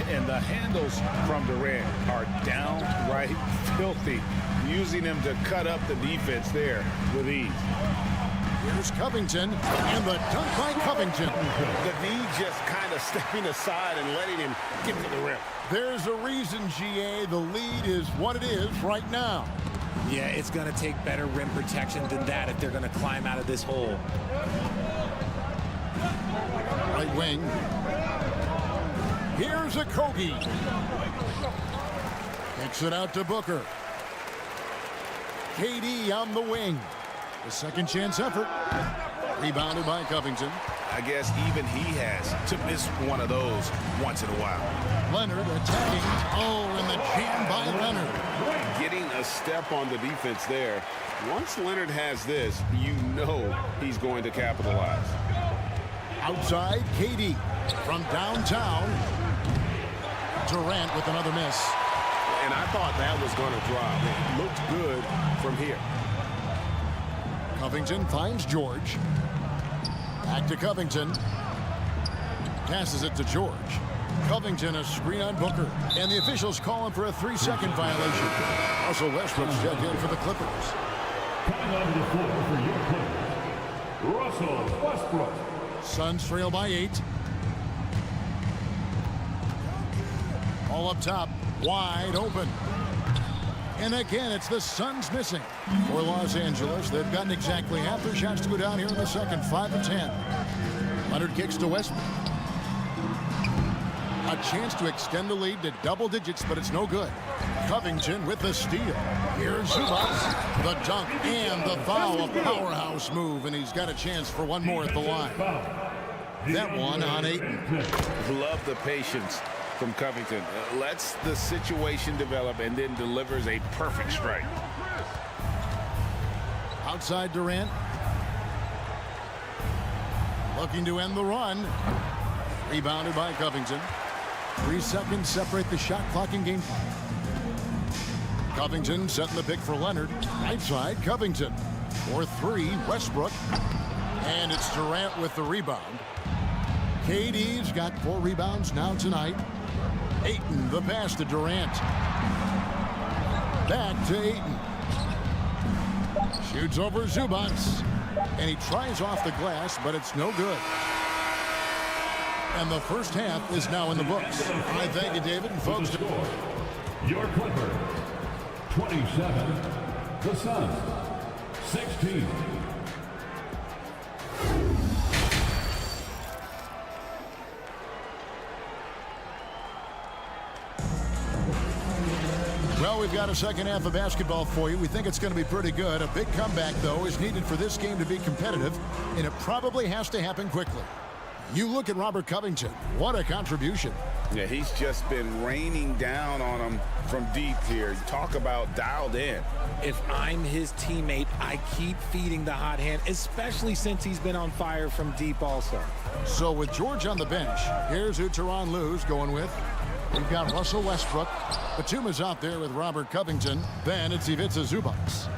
And the handles from Durant are downright filthy, using him to cut up the defense there with ease. Here's Covington, and the dunk by Covington. The knee just kind of stepping aside and letting him get to the rim. There's a reason, GA, the lead is what it is right now. Yeah, it's going to take better rim protection than that if they're going to climb out of this hole. Right wing. Here's Okogie. Kicks it out to Booker. KD on the wing. The second chance effort. Rebounded by Covington. I guess even he has to miss one of those once in a while. Leonard attacking. Oh, and the jam by Leonard. Getting a step on the defense there. Once Leonard has this, you know he's going to capitalize. Outside, KD from downtown. Durant with another miss. And I thought that was going to drop. It looked good from here. Covington finds George. Back to Covington. Passes it to George. Covington a screen on Booker. And the officials call him for a 3-second violation. Russell Westbrook's checked in for the Clippers. Coming onto the floor for your Clippers, Russell Westbrook. Suns trail by 8. All up top. Wide open. And again, it's the Suns missing. For Los Angeles, they've gotten exactly half their shots to go down here in the second, 5 of 10. Leonard kicks to Westbrook. A chance to extend the lead to double digits, but it's no good. Covington with the steal. Here's Zubac. The dunk and the foul. A powerhouse move, and he's got a chance for one more at the line. That one on Ayton. Love the patience from Covington. Lets the situation develop and then delivers a perfect strike. Outside Durant. Looking to end the run. Rebounded by Covington. 3 seconds separate the shot clock and game clock. Covington setting the pick for Leonard. Right side, Covington. For 3, Westbrook. And it's Durant with the rebound. KD's got 4 rebounds now tonight. Ayton, the pass to Durant. Back to Ayton. Shoots over Zubac. And he tries off the glass, but it's no good. And the first half is now in the books. I thank you, David, and folks. Your Clippers, 27. The Suns, 16. Well, we've got a second half of basketball for you. We think it's going to be pretty good. A big comeback, though, is needed for this game to be competitive, and it probably has to happen quickly. You look at Robert Covington. What a contribution. Yeah, he's just been raining down on him from deep here. Talk about dialed in. If I'm his teammate, I keep feeding the hot hand, especially since he's been on fire from deep also. So with George on the bench, here's who Tyronn Lue's going with. We've got Russell Westbrook. Batum is out there with Robert Covington. Then it's Ivica Zubac.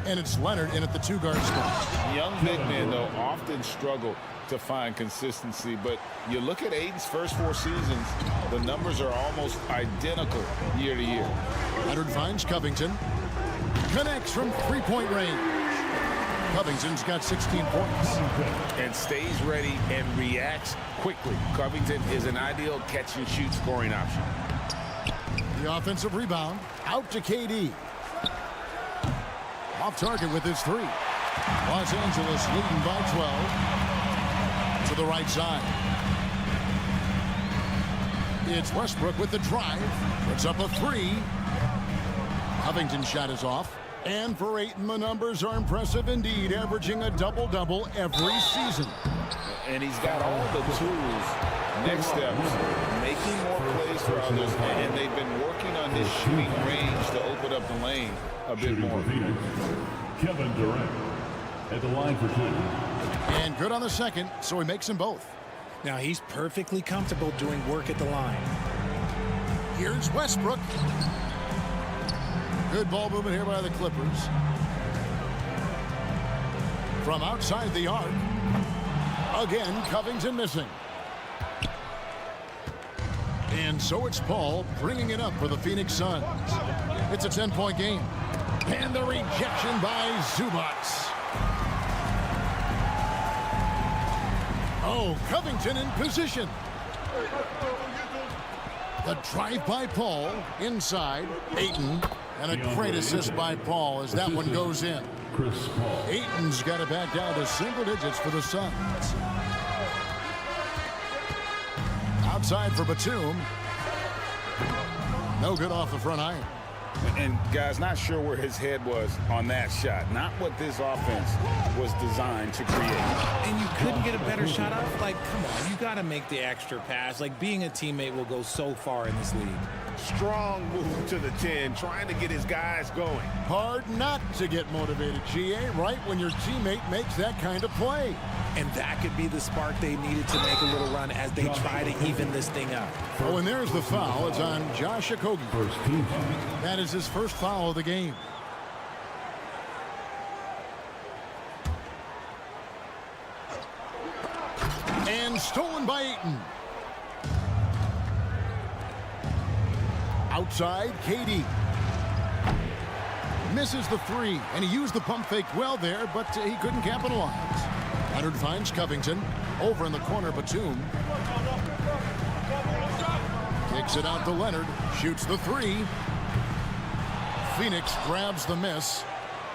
And it's Leonard in at the 2-guard spot. Young big men, though, often struggle to find consistency. But you look at Ayton's first 4 seasons, the numbers are almost identical year to year. Leonard finds Covington. Connects from 3-point range. Covington's got 16 points. And stays ready and reacts quickly. Covington is an ideal catch-and-shoot scoring option. The offensive rebound. Out to KD. Off target with his 3. Los Angeles leading by 12. To the right side. It's Westbrook with the drive. Puts up a 3. Covington's shot is off. And for Ayton, the numbers are impressive indeed, averaging a double-double every season. And he's got all the tools. Next steps, making more plays for others, and they've been working on his shooting range to open up the lane a bit more. Kevin Durant at the line for 2. And good on the second, so he makes them both. Now he's perfectly comfortable doing work at the line. Here's Westbrook. Good ball movement here by the Clippers. From outside the arc. Again, Covington missing. And so it's Paul bringing it up for the Phoenix Suns. It's a 10-point game. And the rejection by Zubac. Oh, Covington in position. The drive by Paul inside. Ayton. And a great assist by Paul as that one goes in. Ayton's got it back down to single digits for the Suns. Outside for Batum. No good off the front iron. And guys, not sure where his head was on that shot. Not what this offense was designed to create. And you couldn't get a better shot off? Like, come on, you got to make the extra pass. Like, being a teammate will go so far in this league. Strong move to the 10, trying to get his guys going. Hard not to get motivated, GA, right when your teammate makes that kind of play. And that could be the spark they needed to make a little run as they try to even this thing up. Oh, and there's the foul. It's on Josh Okogie. That is his first foul of the game. And stolen by Ayton. Outside, KD. Misses the three, and he used the pump fake well there, but he couldn't capitalize. Leonard finds Covington. Over in the corner, Batum. Kicks it out to Leonard. Shoots the three. Phoenix grabs the miss.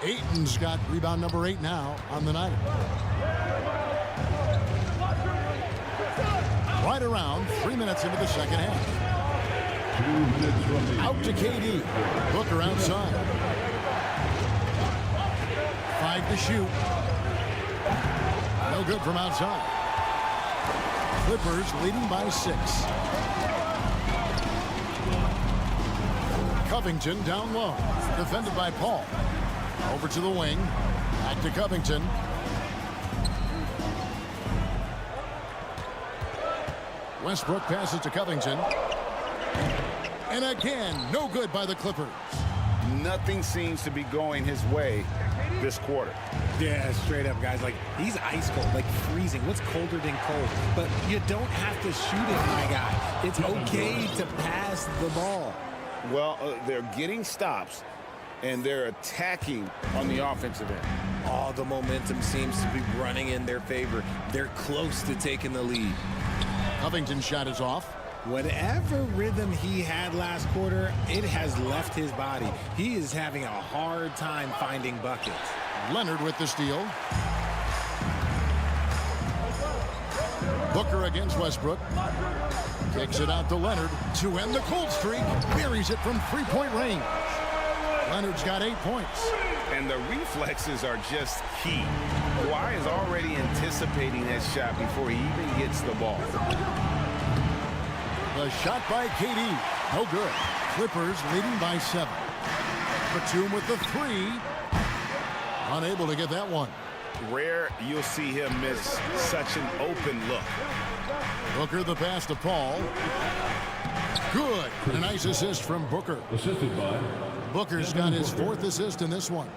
Ayton's got rebound number 8 now on the night. Right around 3 minutes into the second half. Out to KD. Booker outside. 5 to shoot. No good from outside. Clippers leading by 6. Covington down low. Defended by Paul. Over to the wing. Back to Covington. Westbrook passes to Covington. And again, no good by the Clippers. Nothing seems to be going his way this quarter. Yeah, straight up, guys. Like, he's ice cold, like freezing. What's colder than cold? But you don't have to shoot it, my guy. It's okay to pass the ball. Well, they're getting stops, and they're attacking on the offensive end. All the momentum seems to be running in their favor. They're close to taking the lead. Covington's shot is off. Whatever rhythm he had last quarter, it has left his body. He is having a hard time finding buckets. Leonard with the steal. Booker against Westbrook. Kicks it out to Leonard to end the cold streak. Buries it from three-point range. Leonard's got 8 points. And the reflexes are just key. Kawhi is already anticipating that shot before he even gets the ball. The shot by KD. No good. Clippers leading by 7. Batum with the 3. Unable to get that one. Rare you'll see him miss such an open look. Booker the pass to Paul. Good. A nice assist from Booker. Assisted by Booker's got his 4th assist in this one.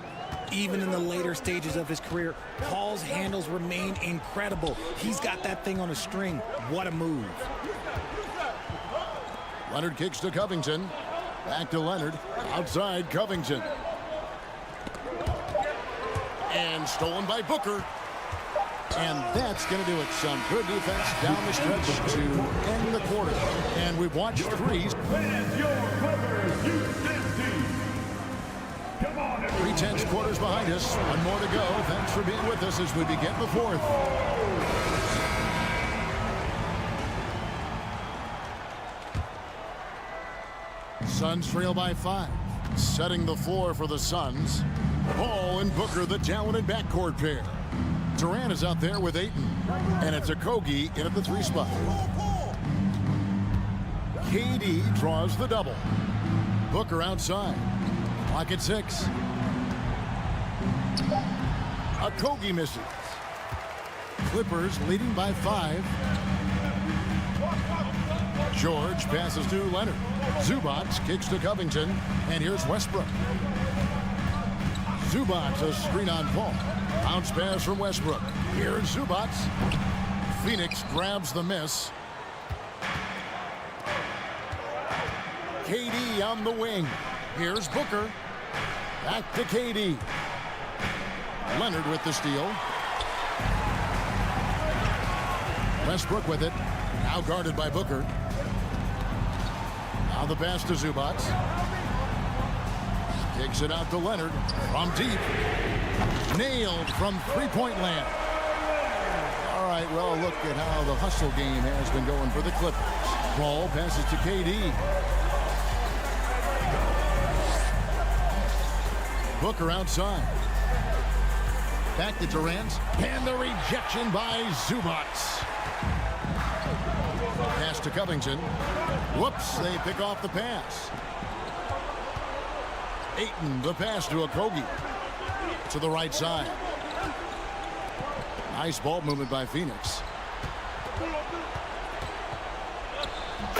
Even in the later stages of his career, Paul's handles remain incredible. He's got that thing on a string. What a move. Leonard kicks to Covington. Back to Leonard. Outside Covington. And stolen by Booker. And that's going to do it. Some good defense down the stretch to end the quarter. And we've watched threes. 3/10 quarters behind us. One more to go. Thanks for being with us as we begin the 4th. Suns trail by 5. Setting the floor for the Suns. Paul and Booker, the talented backcourt pair. Durant is out there with Ayton. And it's Okogie in at the 3 spot. KD draws the double. Booker outside. Clock at 6. Okogie misses. Clippers leading by 5. George passes to Leonard. Zubac kicks to Covington. And here's Westbrook. Zubac, a screen on Paul. Bounce pass from Westbrook. Here's Zubac. Phoenix grabs the miss. KD on the wing. Here's Booker. Back to KD. Leonard with the steal. Westbrook with it. Now guarded by Booker. Now the pass to Zubac. Kicks it out to Leonard from deep. Nailed from three-point land. All right, well, look at how the hustle game has been going for the Clippers. Ball passes to KD. Booker outside. Back to Durant. And the rejection by Zubac. Pass to Covington. Whoops, they pick off the pass. Ayton, the pass to Okogie. To the right side. Nice ball movement by Phoenix.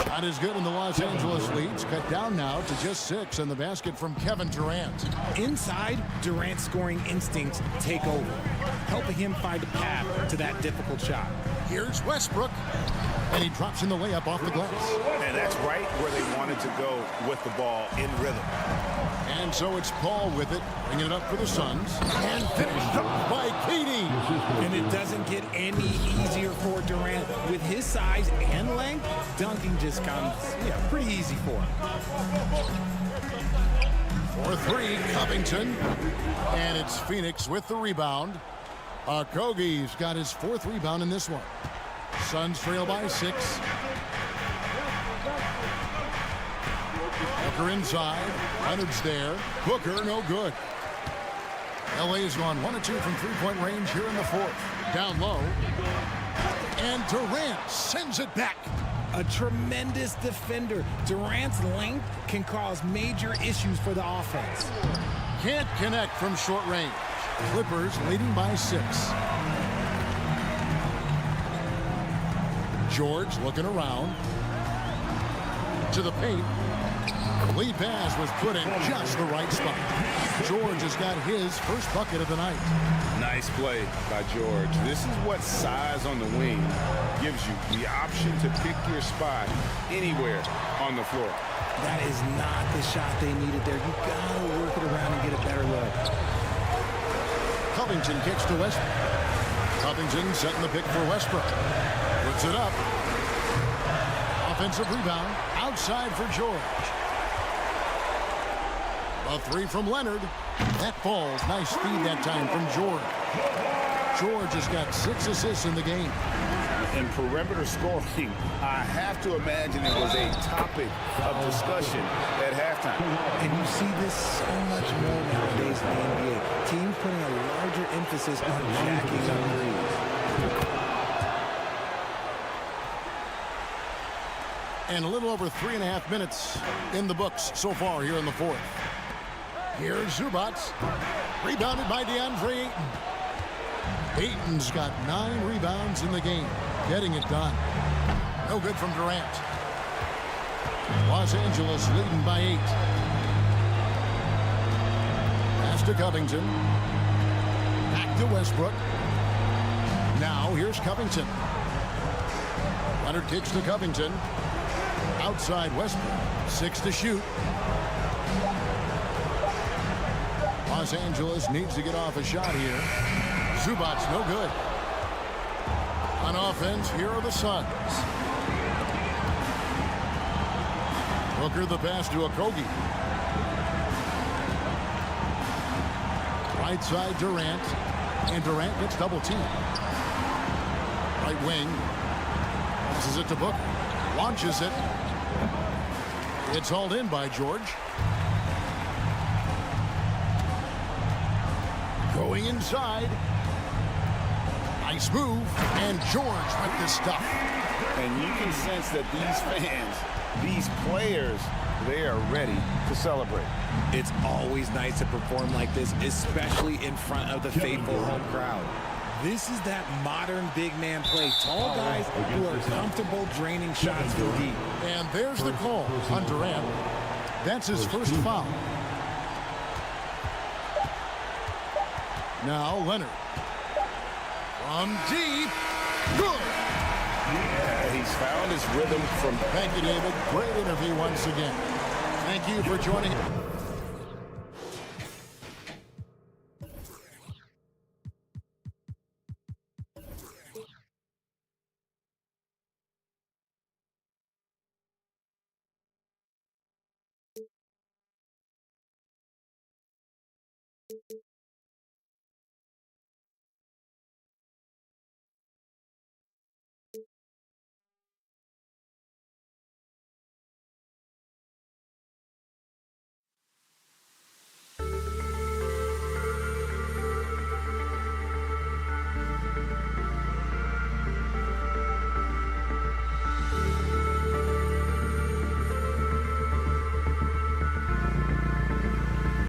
Shot is good, and the Los Angeles leads cut down now to just 6, and the basket from Kevin Durant. Inside, Durant's scoring instincts take over, helping him find a path to that difficult shot. Here's Westbrook, and he drops in the layup off the glass. And that's right where they wanted to go with the ball, in rhythm. And so it's Paul with it, bringing it up for the Suns, and finished off by KD. And it doesn't get any easier for Durant. With his size and length, dunking just comes pretty easy for him. For 3, Covington, and it's Phoenix with the rebound. Okogie's got his 4th rebound in this one. Suns trail by 6. Booker inside. Leonard's there. Booker, no good. LA's gone 1 of 2 from three-point range here in the 4th. Down low. And Durant sends it back. A tremendous defender. Durant's length can cause major issues for the offense. Can't connect from short range. Clippers leading by 6. George looking around. To the paint. Lead pass was put in just the right spot. George has got his first bucket of the night. Nice play by George. This is what size on the wing gives you, the option to pick your spot anywhere on the floor. That is not the shot they needed there. You gotta work it around and get a better look. Covington kicks to Westbrook. Covington setting the pick for Westbrook. Puts it up. Offensive rebound outside for George. A 3 from Leonard. That falls. Nice feed that time from George. George has got 6 assists in the game. And perimeter scoring, I have to imagine it was a topic of discussion at halftime. And you see this so much more nowadays in the NBA. Teams putting a larger emphasis on jacking up threes. And a little over 3.5 minutes in the books so far here in the 4th. Here's Zubac. Rebounded by DeAndre Ayton. Ayton's got 9 rebounds in the game. Getting it done. No good from Durant. Los Angeles leading by 8. Pass to Covington. Back to Westbrook. Now here's Covington. Leonard kicks to Covington. Outside Westbrook. 6 to shoot. Los Angeles needs to get off a shot here. Zubac, no good. On offense, here are the Suns. Booker the pass to Okogie. Right side Durant. And Durant gets double teamed. Right wing. Passes it to Booker. Launches it. It's hauled in by George. Going inside. Nice move. And George with the stuff. And you can sense that these fans, these players, they are ready to celebrate. It's always nice to perform like this, especially in front of the faithful home crowd. This is that modern big man play. Tall guys who are comfortable draining shots from deep. And there's the call on Durant. That's his first foul. Now Leonard. From deep. Good. Yeah, he's found his rhythm from... Thank you, David. Great interview once again. Thank you for joining.